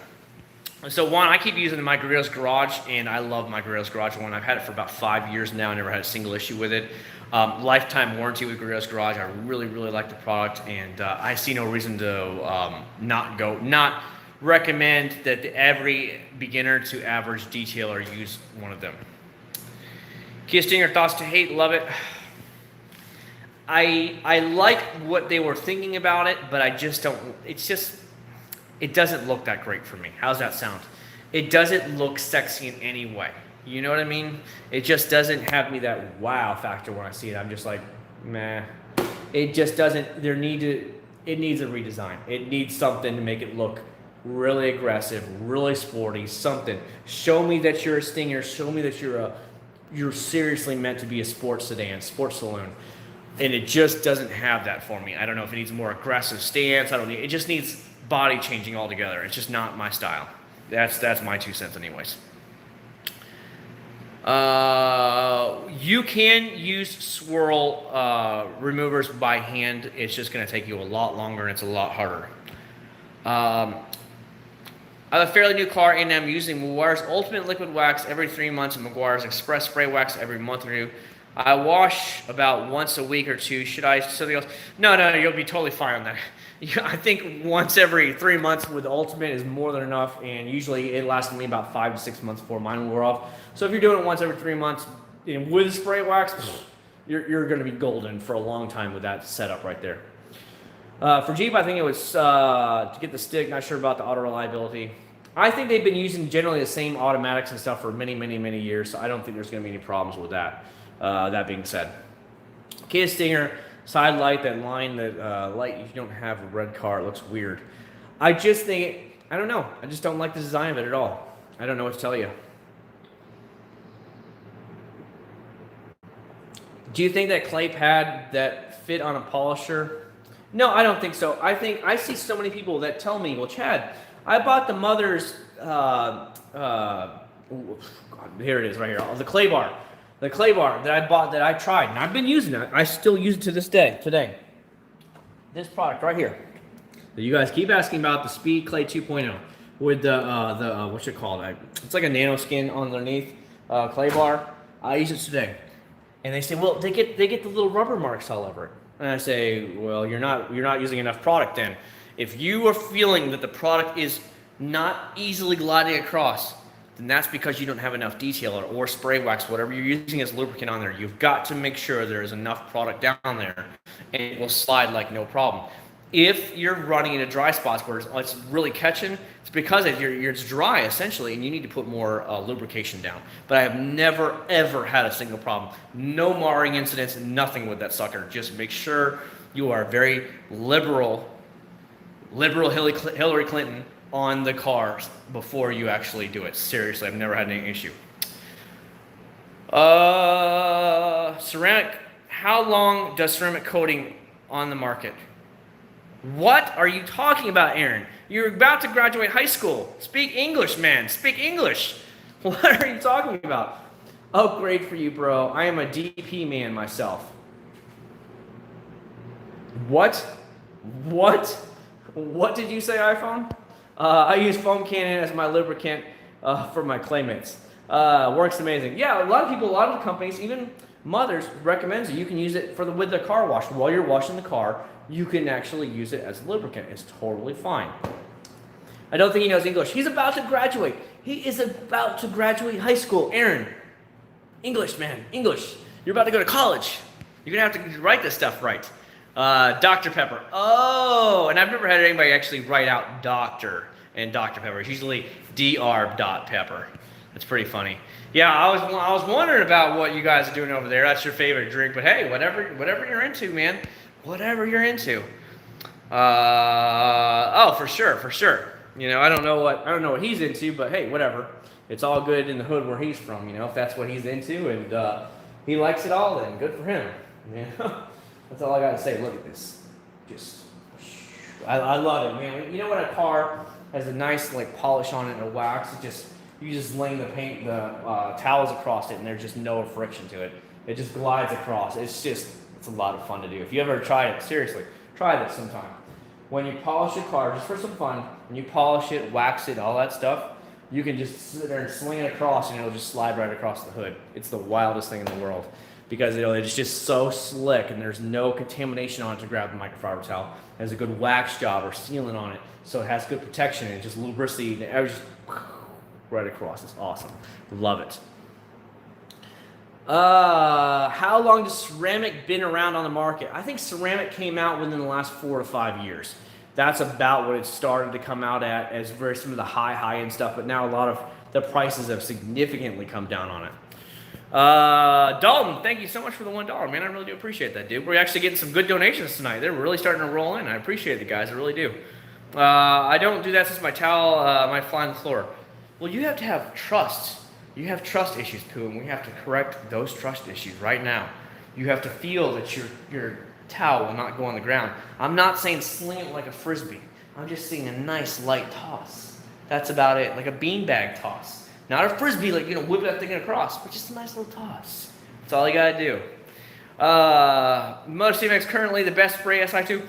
So one, I keep using my Grills Garage, and I love my Grills Garage one. I've had it for about 5 years now. I never had a single issue with it. Lifetime warranty with Grills Garage. I really, really like the product, and I see no reason to not recommend that every beginner to average detailer use one of them. Kia Stinger, thoughts to hate, love it. I like what they were thinking about it, but I just don't, it doesn't look that great for me. How's that sound? It doesn't look sexy in any way. You know what I mean? It just doesn't have me that wow factor when I see it. I'm just like, meh. It just doesn't, it needs a redesign. It needs something to make it look really aggressive, really sporty, something. Show me that you're a Stinger. Show me that you're seriously meant to be a sports sedan, sports saloon. And it just doesn't have that for me. I don't know if it needs a more aggressive stance. It just needs body changing altogether. It's just not my style. That's my 2 cents anyways. You can use swirl removers by hand. It's just going to take you a lot longer and it's a lot harder. I have a fairly new car and I'm using Meguiar's Ultimate Liquid Wax every 3 months and Meguiar's Express Spray Wax every month or two. I wash about once a week or two. Should I something else? No, you'll be totally fine on that. I think once every 3 months with the Ultimate is more than enough, and usually it lasts me about 5 to 6 months before mine will wear off. So if you're doing it once every 3 months and with spray wax, you're going to be golden for a long time with that setup right there. For Jeep, I think it was to get the stick. Not sure about the auto reliability. I think they've been using generally the same automatics and stuff for many, many, many years, so I don't think there's going to be any problems with that. That being said, Kia Stinger side light, that line, that light, if you don't have a red car, it looks weird. I just think, I don't know. I just don't like the design of it at all. I don't know what to tell you. Do you think that clay pad that fit on a polisher? No, I don't think so. I think I see so many people that tell me, well, Chad, I bought the Mother's, here it is right here, the clay bar. The clay bar that I bought, that I tried, and I've been using it. I still use it to this day, today. This product right here. So you guys keep asking about the Speed Clay 2.0 with the what's it called? It's like a nano skin underneath clay bar. I use it today, and they say, well, they get the little rubber marks all over it. And I say, well, you're not using enough product then. If you are feeling that the product is not easily gliding across, then that's because you don't have enough detailer or spray wax, whatever you're using as lubricant on there. You've got to make sure there is enough product down there, and it will slide like no problem. If you're running into dry spots where it's really catching, it's because it's dry essentially, and you need to put more lubrication down. But I have never ever had a single problem. No marring incidents, nothing with that sucker. Just make sure you are very liberal Hillary Clinton on the cars before you actually do it. Seriously, I've never had any issue. Ceramic, how long does ceramic coating on the market? What are you talking about, Aaron? You're about to graduate high school. Speak English, man. Speak English. What are you talking about? Oh, great for you, bro. I am a DP man myself. What? What did you say, iPhone? I use foam cannon as my lubricant for my clayments. Works amazing. Yeah, a lot of the companies, even Mothers, recommends it. You can use it with the car wash. While you're washing the car, you can actually use it as lubricant. It's totally fine. I don't think he knows English. He's about to graduate. He is about to graduate high school. Aaron, English, man, English. You're about to go to college. You're going to have to write this stuff right. Dr. Pepper. Oh, and I've never had anybody actually write out Doctor and Dr. Pepper. It's usually Dr. Pepper. That's pretty funny. Yeah, I was wondering about what you guys are doing over there. That's your favorite drink, but hey, whatever you're into, man. Whatever you're into. Oh, for sure. You know, I don't know what he's into, but hey, whatever. It's all good in the hood where he's from, you know, if that's what he's into and he likes it all, then good for him. You know? That's all I gotta say. Look at this. I love it, man. You know when a car has a nice like polish on it and a wax, You just lay the towels across it, and there's just no friction to it. It just glides across. It's a lot of fun to do. If you ever tried it, seriously, try this sometime. When you polish your car, just for some fun, when you polish it, wax it, all that stuff, you can just sit there and sling it across, and it'll just slide right across the hood. It's the wildest thing in the world because it's just so slick, and there's no contamination on it to grab the microfiber towel. It has a good wax job or sealant on it, so it has good protection and just lubricity, and it just right across. It's awesome. Love it. How long has ceramic been around on the market? I think ceramic came out within the last 4 to 5 years. That's about what it started to come out at, as very some of the high-end stuff, but now a lot of the prices have significantly come down on it. Dalton, thank you so much for the $1, man. I really do appreciate that, dude. We're actually getting some good donations tonight. They're really starting to roll in. I appreciate it, guys. I really do. I don't do that since my towel might fly on the floor. Well, you have to have trust. You have trust issues, Pooh, and we have to correct those trust issues right now. You have to feel that your towel will not go on the ground. I'm not saying sling it like a frisbee. I'm just saying a nice light toss. That's about it, like a beanbag toss. Not a frisbee, like, whip that thing across, but just a nice little toss. That's all you gotta do. Motor CMX currently the best spray SI2.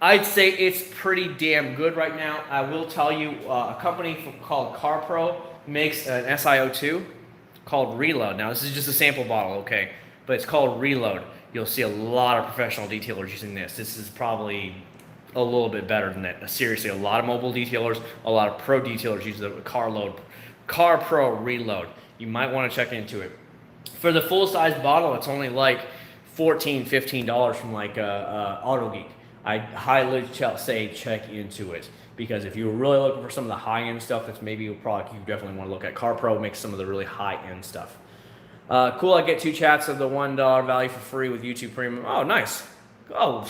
I'd say it's pretty damn good right now. I will tell you, a company called CarPro makes an SiO2 called Reload. Now, this is just a sample bottle, okay? But it's called Reload. You'll see a lot of professional detailers using this. This is probably a little bit better than that. Seriously, a lot of mobile detailers, a lot of pro detailers use the CarPro Reload. You might want to check into it. For the full-size bottle, it's only like $14, $15 from like Auto Geek. I highly say check into it, because if you're really looking for some of the high-end stuff, that's maybe a product you definitely want to look at. CarPro makes some of the really high-end stuff. Cool, I get 2 chats of the $1 value for free with YouTube Premium. Oh, nice. Oh,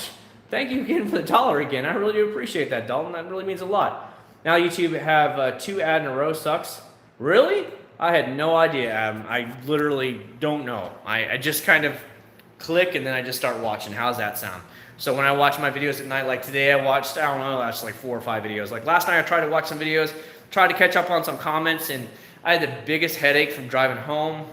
thank you again for the $1 again. I really do appreciate that, Dalton. That really means a lot. Now YouTube have 2 ads in a row sucks. Really? I had no idea, Adam. I literally don't know. I just kind of click and then I just start watching. How's that sound? So when I watch my videos at night, like today I watched, I don't know, that's like 4 or 5 videos. Like last night I tried to watch some videos, tried to catch up on some comments, and I had the biggest headache from driving home.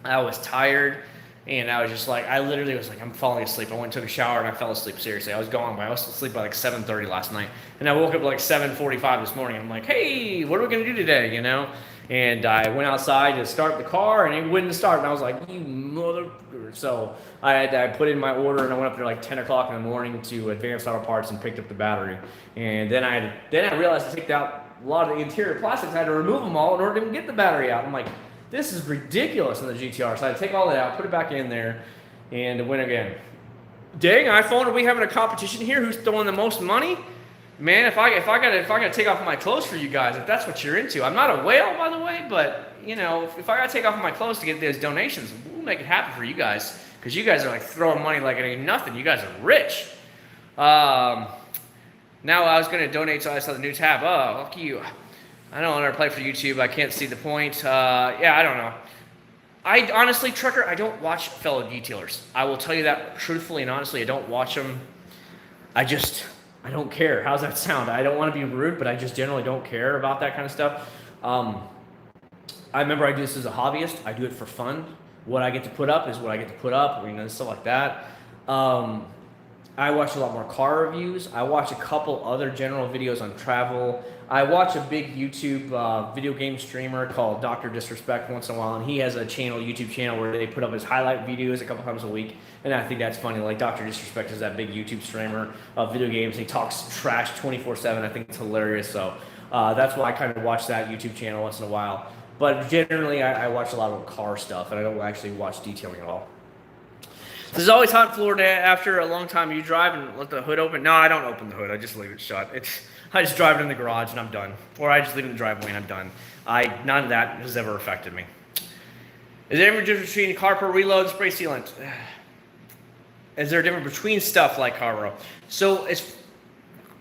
I was tired, and I was just like, I literally was like, I'm falling asleep. I went and took a shower and I fell asleep, seriously. I was gone, I was asleep by like 7:30 last night. And I woke up at like 7:45 this morning. I'm like, hey, what are we gonna do today, And I went outside to start the car, and it wouldn't start. And I was like, you mother... So I put in my order, and I went up there like 10 o'clock in the morning to Advanced Auto Parts and picked up the battery. And then I realized I took out a lot of the interior plastics. I had to remove them all in order to even get the battery out. I'm like, this is ridiculous in the GTR. So I had to take all that out, put it back in there, and win again. Dang, iPhone, are we having a competition here? Who's throwing the most money? Man, if I gotta take off my clothes for you guys, if that's what you're into. I'm not a whale, by the way, but if I gotta take off my clothes to get those donations, we'll make it happen for you guys, because you guys are like throwing money like it ain't nothing. You guys are rich. Now I was gonna donate, so I saw the new tab. Oh, lucky you. I don't want to play for YouTube. I can't see the point. Yeah, I don't know. I honestly, Trucker, I don't watch fellow detailers. I will tell you that truthfully and honestly. I don't watch them. I don't care. How's that sound? I don't want to be rude, but I just generally don't care about that kind of stuff. I remember I do this as a hobbyist. I do it for fun. What I get to put up is what I get to put up, stuff like that. I watch a lot more car reviews. I watch a couple other general videos on travel. I watch a big YouTube video game streamer called Dr. Disrespect once in a while, and he has a YouTube channel where they put up his highlight videos a couple times a week, and I think that's funny. Like Dr. Disrespect is that big YouTube streamer of video games. He talks trash 24/7. I think it's hilarious, so that's why I kind of watch that YouTube channel once in a while. But generally, I watch a lot of car stuff, and I don't actually watch detailing at all. This is always hot in Florida after a long time. You drive and let the hood open? No, I don't open the hood. I just leave it shut. I just drive it in the garage and I'm done. Or I just leave it in the driveway and I'm done. None of that has ever affected me. Is there a difference between CarPro Reload and spray sealant? Is there a difference between stuff like CarPro? So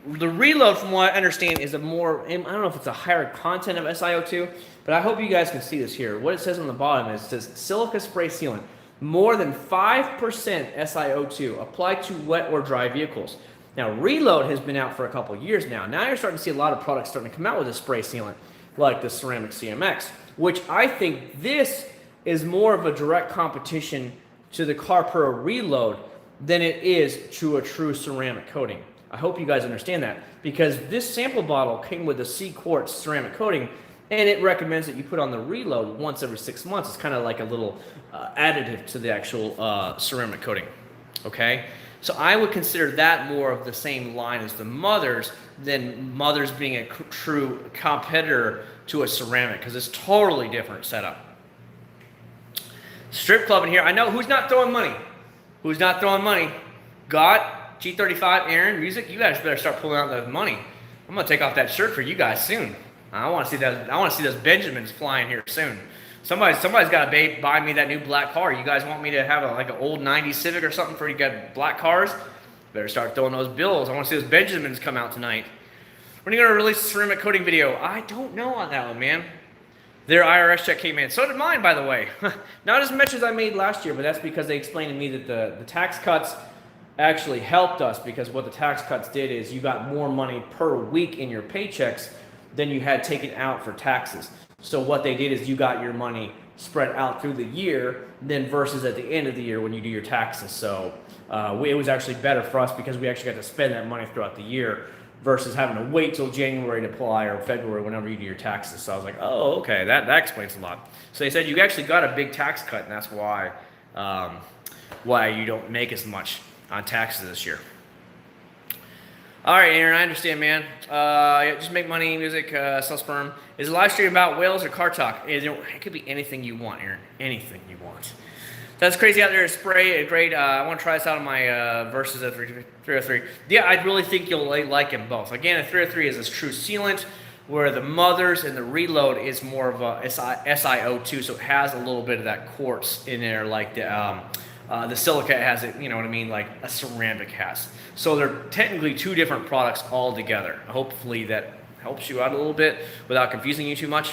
the Reload, from what I understand, is I don't know if it's a higher content of SiO2, but I hope you guys can see this here. What it says on the bottom is, it says silica spray sealant. More than 5% SiO2 applied to wet or dry vehicles. Now, Reload has been out for a couple of years now. Now you're starting to see a lot of products starting to come out with a spray sealant. like the ceramic CMX, which I think this is more of a direct competition to the Carpro Reload than it is to a true ceramic coating. I hope you guys understand that, because this sample bottle came with a C-Quartz ceramic coating, and it recommends that you put on the Reload once every 6 months. It's kind of like a little additive to the actual ceramic coating, okay? So I would consider that more of the same line as the Mothers, than Mothers being a true competitor to a ceramic, because it's totally different setup. Strip club in here. I know who's not throwing money. Who's not throwing money? Got G35, Aaron, music. You guys better start pulling out that money. I'm gonna take off that shirt for you guys soon. I want to see that. I want to see those Benjamins flying here soon. Somebody's got to buy me that new black car. You guys want me to have like an old '90s Civic or something for you got black cars? Better start throwing those bills. I want to see those Benjamins come out tonight. When are you gonna release a ceramic coating video? I don't know on that one, man. Their IRS check came in. So did mine, by the way. Not as much as I made last year, but that's because they explained to me that the tax cuts actually helped us, because what the tax cuts did is you got more money per week in your paychecks than you had taken out for taxes. So what they did is you got your money spread out through the year then versus at the end of the year when you do your taxes. So it was actually better for us because we actually got to spend that money throughout the year versus having to wait till January to apply, or February, whenever you do your taxes. So I was like, oh, okay, that explains a lot. So they said you actually got a big tax cut, and that's why you don't make as much on taxes this year. All right, Aaron, I understand, man. Yeah, just make money, music, sell sperm. Is the live stream about whales or car talk? It could be anything you want, Aaron. Anything you want. That's crazy out there to spray. Great. I want to try this out on my Versus at 303. Yeah, I really think you'll like them both. Again, the 303 is this true sealant, where the Mothers and the Reload is more of a SiO2, so it has a little bit of that quartz in there, like the silica has it, you know what I mean, like a ceramic has. So they're technically two different products altogether. Hopefully that helps you out a little bit without confusing you too much.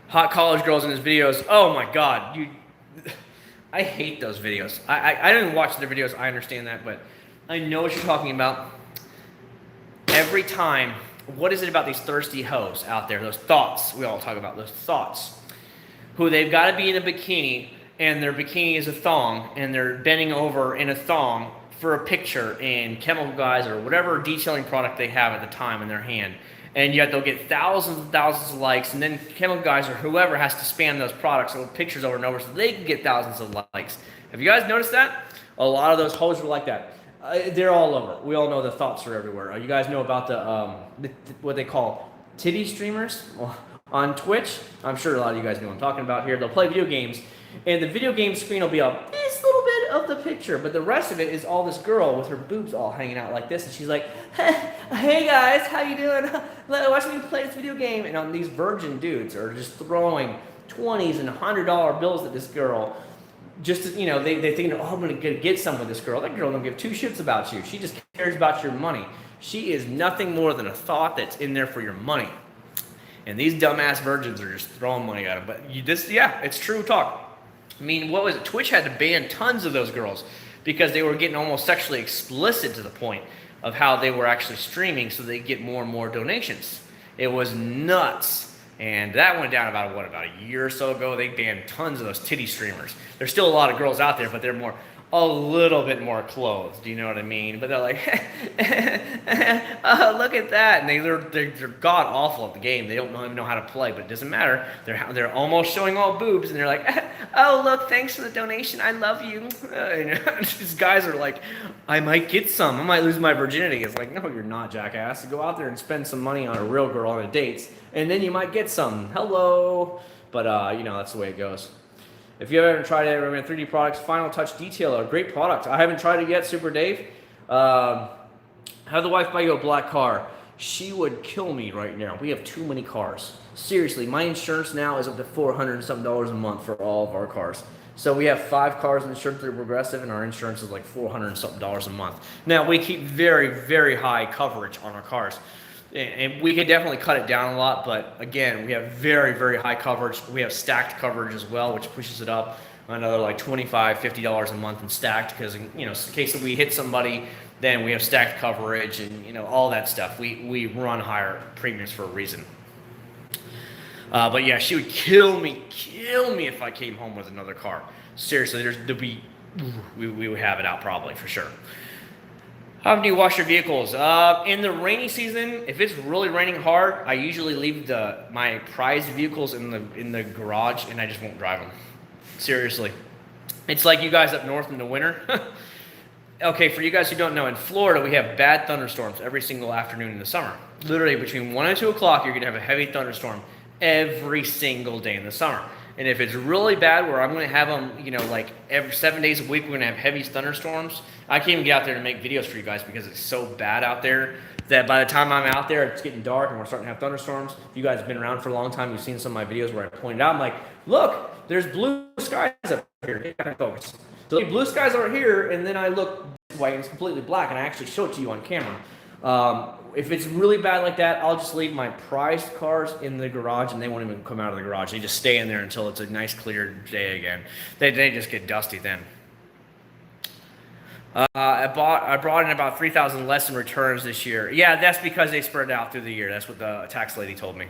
Hot college girls in his videos. Oh my God, I hate those videos. I didn't watch their videos. I understand that, but I know what you're talking about. Every time, what is it about these thirsty hoes out there? Those thoughts we all talk about. Those thoughts, who they've got to be in a bikini, and their bikini is a thong, and they're bending over in a thong for a picture in Chemical Guys or whatever detailing product they have at the time in their hand. And yet they'll get thousands and thousands of likes, and then Chemical Guys or whoever has to spam those products or pictures over and over so they can get thousands of likes. Have you guys noticed that? A lot of those hoes are like that. They're all over. We all know the thoughts are everywhere. You guys know about the what they call titty streamers on Twitch? I'm sure a lot of you guys know what I'm talking about here. They'll play video games, and the video game screen will be up this little bit of the picture, but the rest of it is all this girl with her boobs all hanging out like this, and she's like, hey guys, how you doing? Watch me play this video game. And these virgin dudes are just throwing 20s and $100 bills at this girl. Just to, they think, oh, I'm going to get some with this girl. That girl don't give two shits about you. She just cares about your money. She is nothing more than a thought that's in there for your money. And these dumbass virgins are just throwing money at them. But it's true talk. I mean, what was it? Twitch had to ban tons of those girls because they were getting almost sexually explicit to the point of how they were actually streaming so they get more and more donations. It was nuts. And that went down about a year or so ago. They banned tons of those titty streamers. There's still a lot of girls out there, but they're a little bit more clothed. Do you know what I mean? But they're like, oh, look at that. And they're god awful at the game. They don't even know how to play, but it doesn't matter. They're almost showing all boobs, and they're like, oh, look, thanks for the donation. I love you. These guys are like, I might get some. I might lose my virginity. It's like, no, you're not, jackass. You go out there and spend some money on a real girl on a date, and then you might get some. Hello. But, that's the way it goes. If you haven't tried it, remember 3D Products Final Touch Detailer, great product. I haven't tried it yet, Super Dave. Have the wife buy you a black car. She would kill me right now. We have too many cars. Seriously, my insurance now is up to $400 and something a month for all of our cars. So we have 5 cars insured through Progressive, and our insurance is like $400 and something a month. Now we keep very, very high coverage on our cars. And we could definitely cut it down a lot, but again, we have very, very high coverage. We have stacked coverage as well, which pushes it up another like $25, $50 a month in stacked, because in case that we hit somebody, then we have stacked coverage and all that stuff. We run higher premiums for a reason. But yeah, she would kill me if I came home with another car. Seriously, we would have it out probably for sure. How do you wash your vehicles? In the rainy season, if it's really raining hard, I usually leave my prized vehicles in the garage, and I just won't drive them. Seriously, it's like you guys up north in the winter. Okay, for you guys who don't know, in Florida we have bad thunderstorms every single afternoon in the summer. Literally between 1 and 2 o'clock, you're gonna have a heavy thunderstorm every single day in the summer. And if it's really bad, where I'm going to have them, like every 7 days a week, we're going to have heavy thunderstorms. I can't even get out there to make videos for you guys because it's so bad out there that by the time I'm out there, it's getting dark and we're starting to have thunderstorms. If you guys have been around for a long time, you've seen some of my videos where I pointed out, I'm like, look, there's blue skies up here. Focus. So blue skies are here, and then I look this way and it's completely black, and I actually show it to you on camera. If it's really bad like that, I'll just leave my prized cars in the garage, and they won't even come out of the garage. They just stay in there until it's a nice clear day again. They just get dusty then. I brought in about 3,000 less in returns this year. Yeah, that's because they spread out through the year. That's what the tax lady told me.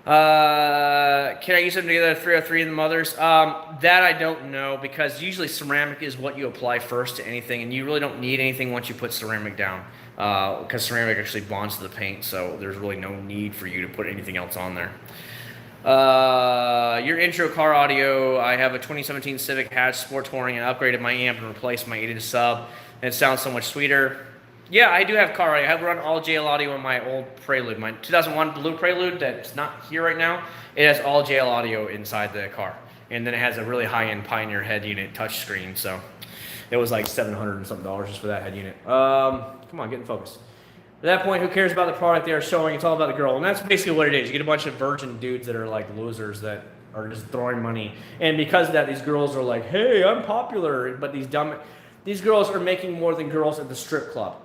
Can I use them together, 303 in the mothers? That I don't know, because usually ceramic is what you apply first to anything, and you really don't need anything once you put ceramic down, because ceramic actually bonds to the paint, so there's really no need for you to put anything else on there. Your intro car audio, I have a 2017 Civic Hatch Sport Touring and upgraded my amp and replaced my 8-inch sub, and it sounds so much sweeter. Yeah, I do have car audio. I have run all JL audio on my old Prelude. My 2001 blue Prelude that's not here right now, it has all JL audio inside the car. And then it has a really high-end Pioneer head unit touchscreen, so it was like $700 and something just for that head unit. Come on, get in focus. At that point, who cares about the product they are showing? It's all about the girl. And that's basically what it is. You get a bunch of virgin dudes that are like losers that are just throwing money. And because of that, these girls are like, hey, I'm popular. But these girls are making more than girls at the strip club.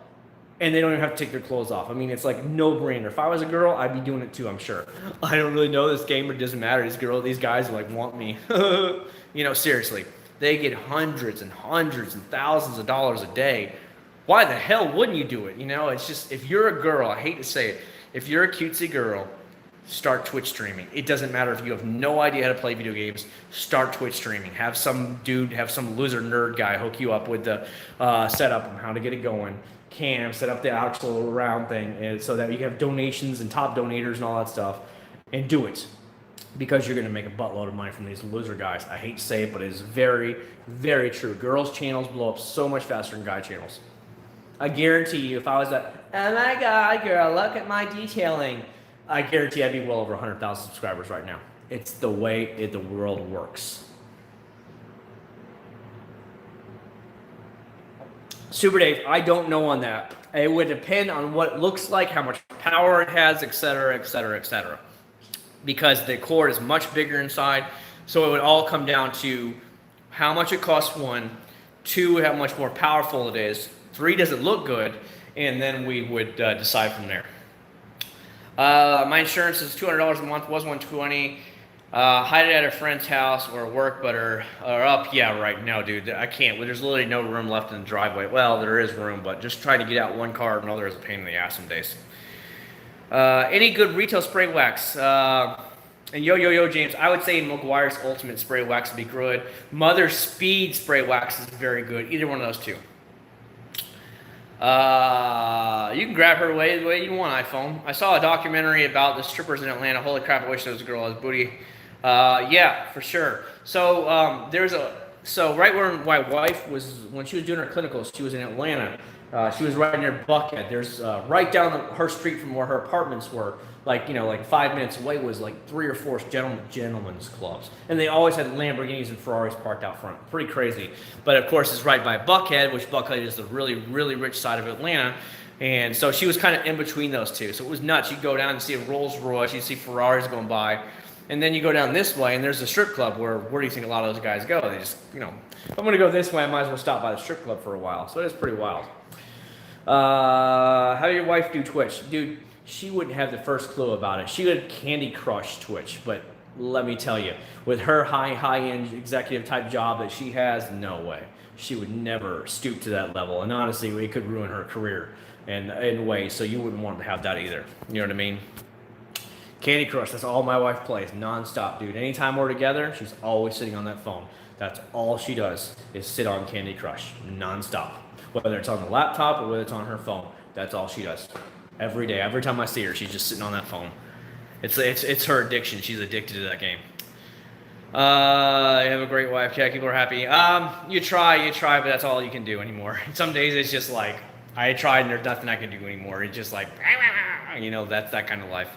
And they don't even have to take their clothes off. I mean, it's like no-brainer. If I was a girl, I'd be doing it too, I'm sure. I don't really know this game, but it doesn't matter. These guys are like, want me. Seriously. They get hundreds and hundreds and thousands of dollars a day. Why the hell wouldn't you do it? It's just, if you're a girl, I hate to say it, if you're a cutesy girl, start Twitch streaming. It doesn't matter if you have no idea how to play video games, start Twitch streaming. Have some loser nerd guy hook you up with the setup on how to get it going. Set up the actual round thing, and so that you have donations and top donators and all that stuff, and do it, because you're going to make a buttload of money from these loser guys. I hate to say it, but it is very, very true. Girls' channels blow up so much faster than guy channels. I guarantee you, if I was that, oh my God, girl, look at my detailing, I guarantee I'd be well over 100,000 subscribers right now. It's the way the world works. Super Dave, I don't know on that. It would depend on what it looks like, how much power it has, etc., etc., etc. Because the cord is much bigger inside, so it would all come down to how much it costs, 1, 2, how much more powerful it is, 3, does it look good, and then we would decide from there. My insurance is $200 a month, was $120. Hide it at a friend's house or work, but are up. Yeah, right. No, dude, I can't. There's literally no room left in the driveway. Well, there is room, but just trying to get out one car or another is a pain in the ass some days. Any good retail spray wax? And yo, James, I would say McGuire's Ultimate Spray Wax would be good. Mother Speed Spray Wax is very good. Either one of those two. You can grab her the way you want, iPhone. I saw a documentary about the strippers in Atlanta. Holy crap, I wish there was a girl with booty. Yeah, for sure. So right where my wife was, when she was doing her clinicals, she was in Atlanta. She was right near Buckhead. There's right down her street from where her apartments were, like 5 minutes away, was like 3 or 4 gentlemen's clubs, and they always had Lamborghinis and Ferraris parked out front. Pretty crazy. But of course, it's right by Buckhead, which Buckhead is the really, really rich side of Atlanta. And so she was kind of in between those two. So it was nuts. You'd go down and see a Rolls Royce, you'd see Ferraris going by. And then you go down this way, and there's a strip club where do you think a lot of those guys go? They just, if I'm going to go this way, I might as well stop by the strip club for a while. So it is pretty wild. How did your wife do Twitch? Dude, she wouldn't have the first clue about it. She would Candy Crush Twitch, but let me tell you, with her high-end executive type job that she has, no way. She would never stoop to that level. And honestly, it could ruin her career in ways, so you wouldn't want to have that either. You know what I mean? Candy Crush, that's all my wife plays, nonstop, dude. Anytime we're together, she's always sitting on that phone. That's all she does is sit on Candy Crush, nonstop. Whether it's on the laptop or whether it's on her phone, that's all she does. Every day, every time I see her, she's just sitting on that phone. It's her addiction. She's addicted to that game. You have a great wife. Yeah, people are happy. You try, but that's all you can do anymore. Some days it's just like, I tried and there's nothing I can do anymore. It's just like, you know, that's that kind of life.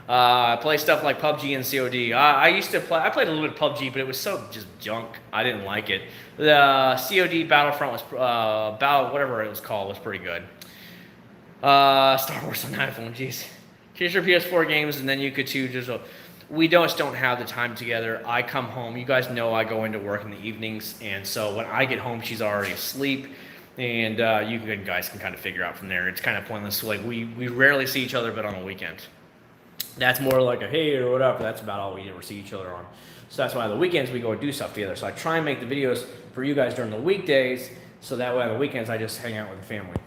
I play stuff like PUBG and COD. I played a little bit of PUBG, but it was so just junk. I didn't like it. The COD Battlefront was, whatever it was called, was pretty good. Star Wars on iPhone, jeez. Here's your PS4 games, and then you could too. We just don't have the time together. I come home. You guys know I go into work in the evenings, and so when I get home, she's already asleep. And you guys can kind of figure out from there. It's kind of pointless. Like we rarely see each other, but on the weekend. That's more like a hey or whatever. That's about all we ever see each other on. So that's why on the weekends we go and do stuff together. So I try and make the videos for you guys during the weekdays, so that way on the weekends I just hang out with the family.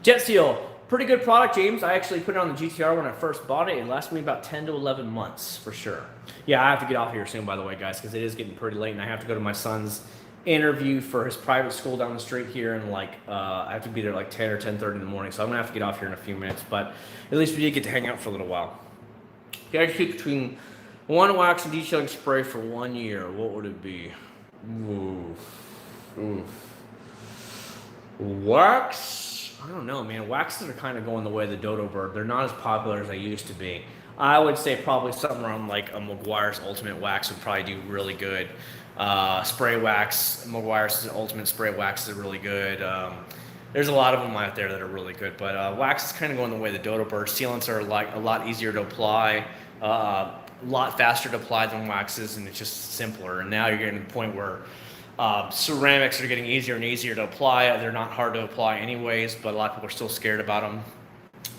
Jet Seal, pretty good product, James. I actually put it on the GTR when I first bought it. It lasted me about 10 to 11 months for sure. Yeah, I have to get off here soon, by the way, guys, because it is getting pretty late, and I have to go to my son's interview for his private school down the street here, and like I have to be there like 10 or 10:30 in the morning, so I'm gonna have to get off here in a few minutes, but at least we did get to hang out for a little while. You guys shoot between one wax and detailing spray for 1 year, what would it be? Ooh. Wax? I don't know, man. Waxes are kind of going the way of the dodo bird. They're not as popular as they used to be. I would say probably something around like a McGuire's Ultimate Wax would probably do really good. Spray wax, McGuire's Ultimate Spray Wax is really good. There's a lot of them out there that are really good, but wax is kind of going the way of the dodo bird. Sealants are like a lot easier to apply, a lot faster to apply than waxes, and it's just simpler. And now you're getting to the point where ceramics are getting easier and easier to apply. They're not hard to apply anyways, but a lot of people are still scared about them.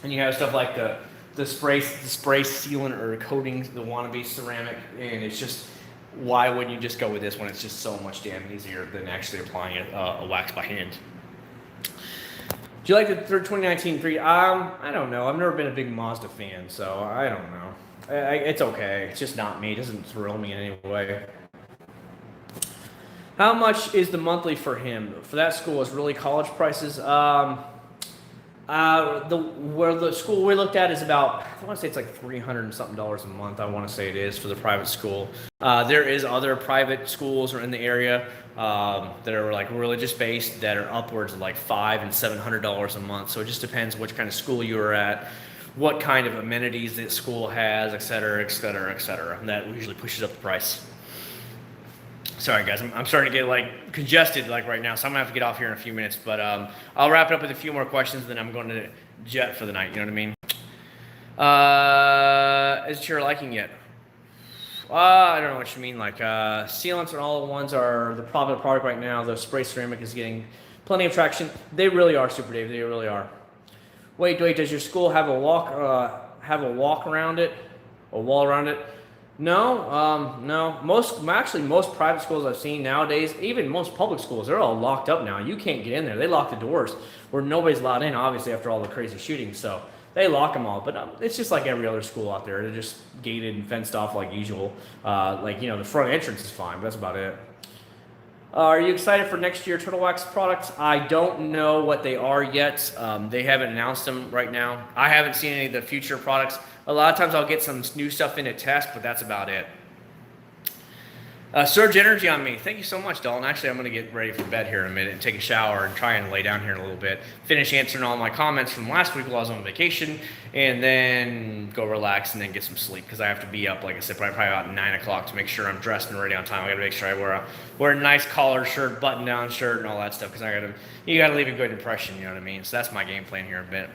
And you have stuff like the spray sealant or coating, the wannabe ceramic, and it's just, why wouldn't you just go with this when it's just so much damn easier than actually applying a wax by hand? Do you like the 2019 3? I don't know. I've never been a big Mazda fan, so I don't know. It's okay. It's just not me. It doesn't thrill me in any way. How much is the monthly for him? For that school is really college prices. Where the school we looked at is about, I want to say it's like $300 and something a month. I want to say it is for the private school. There is other private schools in the area that are like religious based that are upwards of like $500 and $700 a month. So it just depends which kind of school you are at, what kind of amenities that school has, et cetera, et cetera, et cetera. And that usually pushes up the price. Sorry guys, I'm starting to get like congested like right now, so I'm gonna have to get off here in a few minutes, but I'll wrap it up with a few more questions, then I'm going to jet for the night, you know what I mean? Is it your liking yet? I don't know what you mean, like sealants and all the ones are the popular product right now. The spray ceramic is getting plenty of traction. They really are, Super Dave, they really are. Wait, does your school have a walk around it? A wall around it? No, no. Most private schools I've seen nowadays, even most public schools, they're all locked up now. You can't get in there. They lock the doors where nobody's allowed in, obviously, after all the crazy shootings. So they lock them all. But it's just like every other school out there. They're just gated and fenced off like usual. Like, you know, the front entrance is fine, but that's about it. Are you excited for next year Turtle Wax products? I don't know what they are yet. They haven't announced them right now. I haven't seen any of the future products. A lot of times I'll get some new stuff in to test, but that's about it. Surge energy on me. Thank you so much, Dalton. Actually, I'm going to get ready for bed here in a minute and take a shower and try and lay down here in a little bit. Finish answering all my comments from last week while I was on vacation, and then go relax and then get some sleep because I have to be up, like I said, probably about 9 o'clock to make sure I'm dressed and ready on time. I got to make sure I wear a nice collared shirt, button-down shirt, and all that stuff because you got to leave a good impression. You know what I mean? So that's my game plan here in a bit.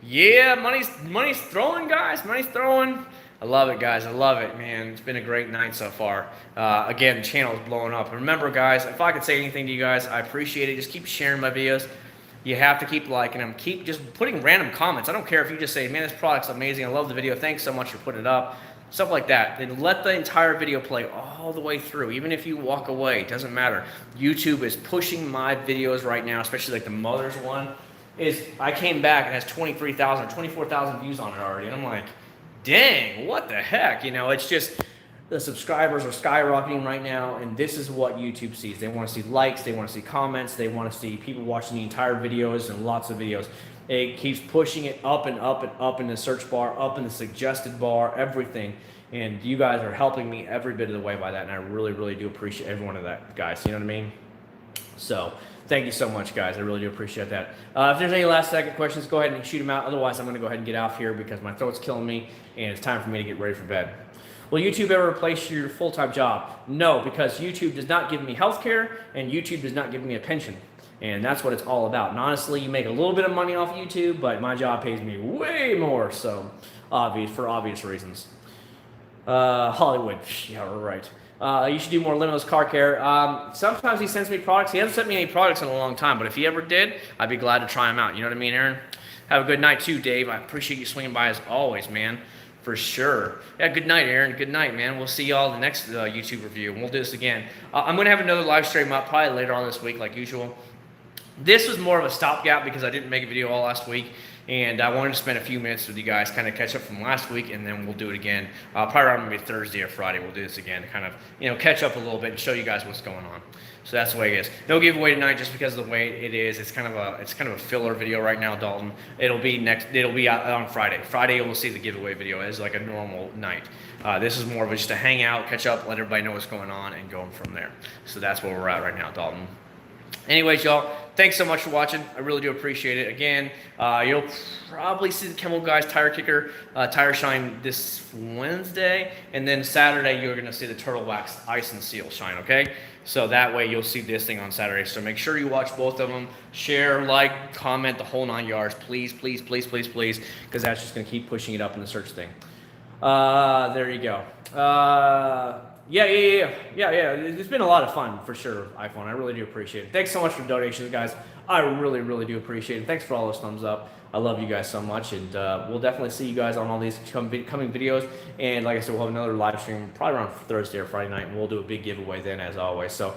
Yeah, money's throwing, guys. Money's throwing. I love it, guys. I love it, man. It's been a great night so far. Again, the channel is blowing up. And remember, guys, if I could say anything to you guys, I appreciate it. Just keep sharing my videos. You have to keep liking them. Keep just putting random comments. I don't care if you just say, man, this product's amazing. I love the video. Thanks so much for putting it up. Stuff like that. Then let the entire video play all the way through. Even if you walk away, it doesn't matter. YouTube is pushing my videos right now, especially like the mother's one. is I came back and it has 23,000 or 24,000 views on it already. And I'm like, dang, what the heck? You know, it's just the subscribers are skyrocketing right now, and this is what YouTube sees. They want to see likes, they want to see comments, they want to see people watching the entire videos and lots of videos. It keeps pushing it up and up and up in the search bar, up in the suggested bar, everything. And you guys are helping me every bit of the way by that, and I really, really do appreciate every one of that, guys. You know what I mean? So thank you so much, guys. I really do appreciate that. If there's any last second questions, go ahead and shoot them out. Otherwise, I'm going to go ahead and get out here because my throat's killing me, and it's time for me to get ready for bed. Will YouTube ever replace your full-time job? No, because YouTube does not give me health care, and YouTube does not give me a pension. And that's what it's all about. And honestly, you make a little bit of money off YouTube, but my job pays me way more, so for obvious reasons. Hollywood, yeah, right. You should do more limitless car care. Sometimes he sends me products. He hasn't sent me any products in a long time, but if he ever did, I'd be glad to try them out. You know what I mean, Aaron? Have a good night too, Dave. I appreciate you swinging by as always, man. For sure. Yeah, good night, Aaron. Good night, man. We'll see y'all in the next YouTube review, and we'll do this again. I'm going to have another live stream up probably later on this week, like usual. This was more of a stopgap because I didn't make a video all last week, and I wanted to spend a few minutes with you guys, kind of catch up from last week, and then we'll do it again. Probably around maybe Thursday or Friday, we'll do this again to kind of, you know, catch up a little bit and show you guys what's going on. So that's the way it is. No giveaway tonight just because of the way it is. It's kind of a filler video right now, Dalton. It'll be out on Friday. Friday you'll see the giveaway video as like a normal night. This is more of just to hang out, catch up, let everybody know what's going on, and going from there. So that's where we're at right now, Dalton. Anyways, y'all, thanks so much for watching. I really do appreciate it. Again, you'll probably see the Chemical Guys tire kicker, tire shine this Wednesday, and then Saturday you're going to see the Turtle Wax ice and seal shine, okay? So that way you'll see this thing on Saturday. So make sure you watch both of them. Share, like, comment, the whole 9 yards. Please, please, please, please, please, because that's just going to keep pushing it up in the search thing. There you go. Yeah. It's been a lot of fun for sure, iPhone. I really do appreciate it. Thanks so much for the donations, guys. I really, really do appreciate it. Thanks for all those thumbs up. I love you guys so much, and we'll definitely see you guys on all these coming videos. And like I said, we'll have another live stream probably around Thursday or Friday night, and we'll do a big giveaway then, as always. So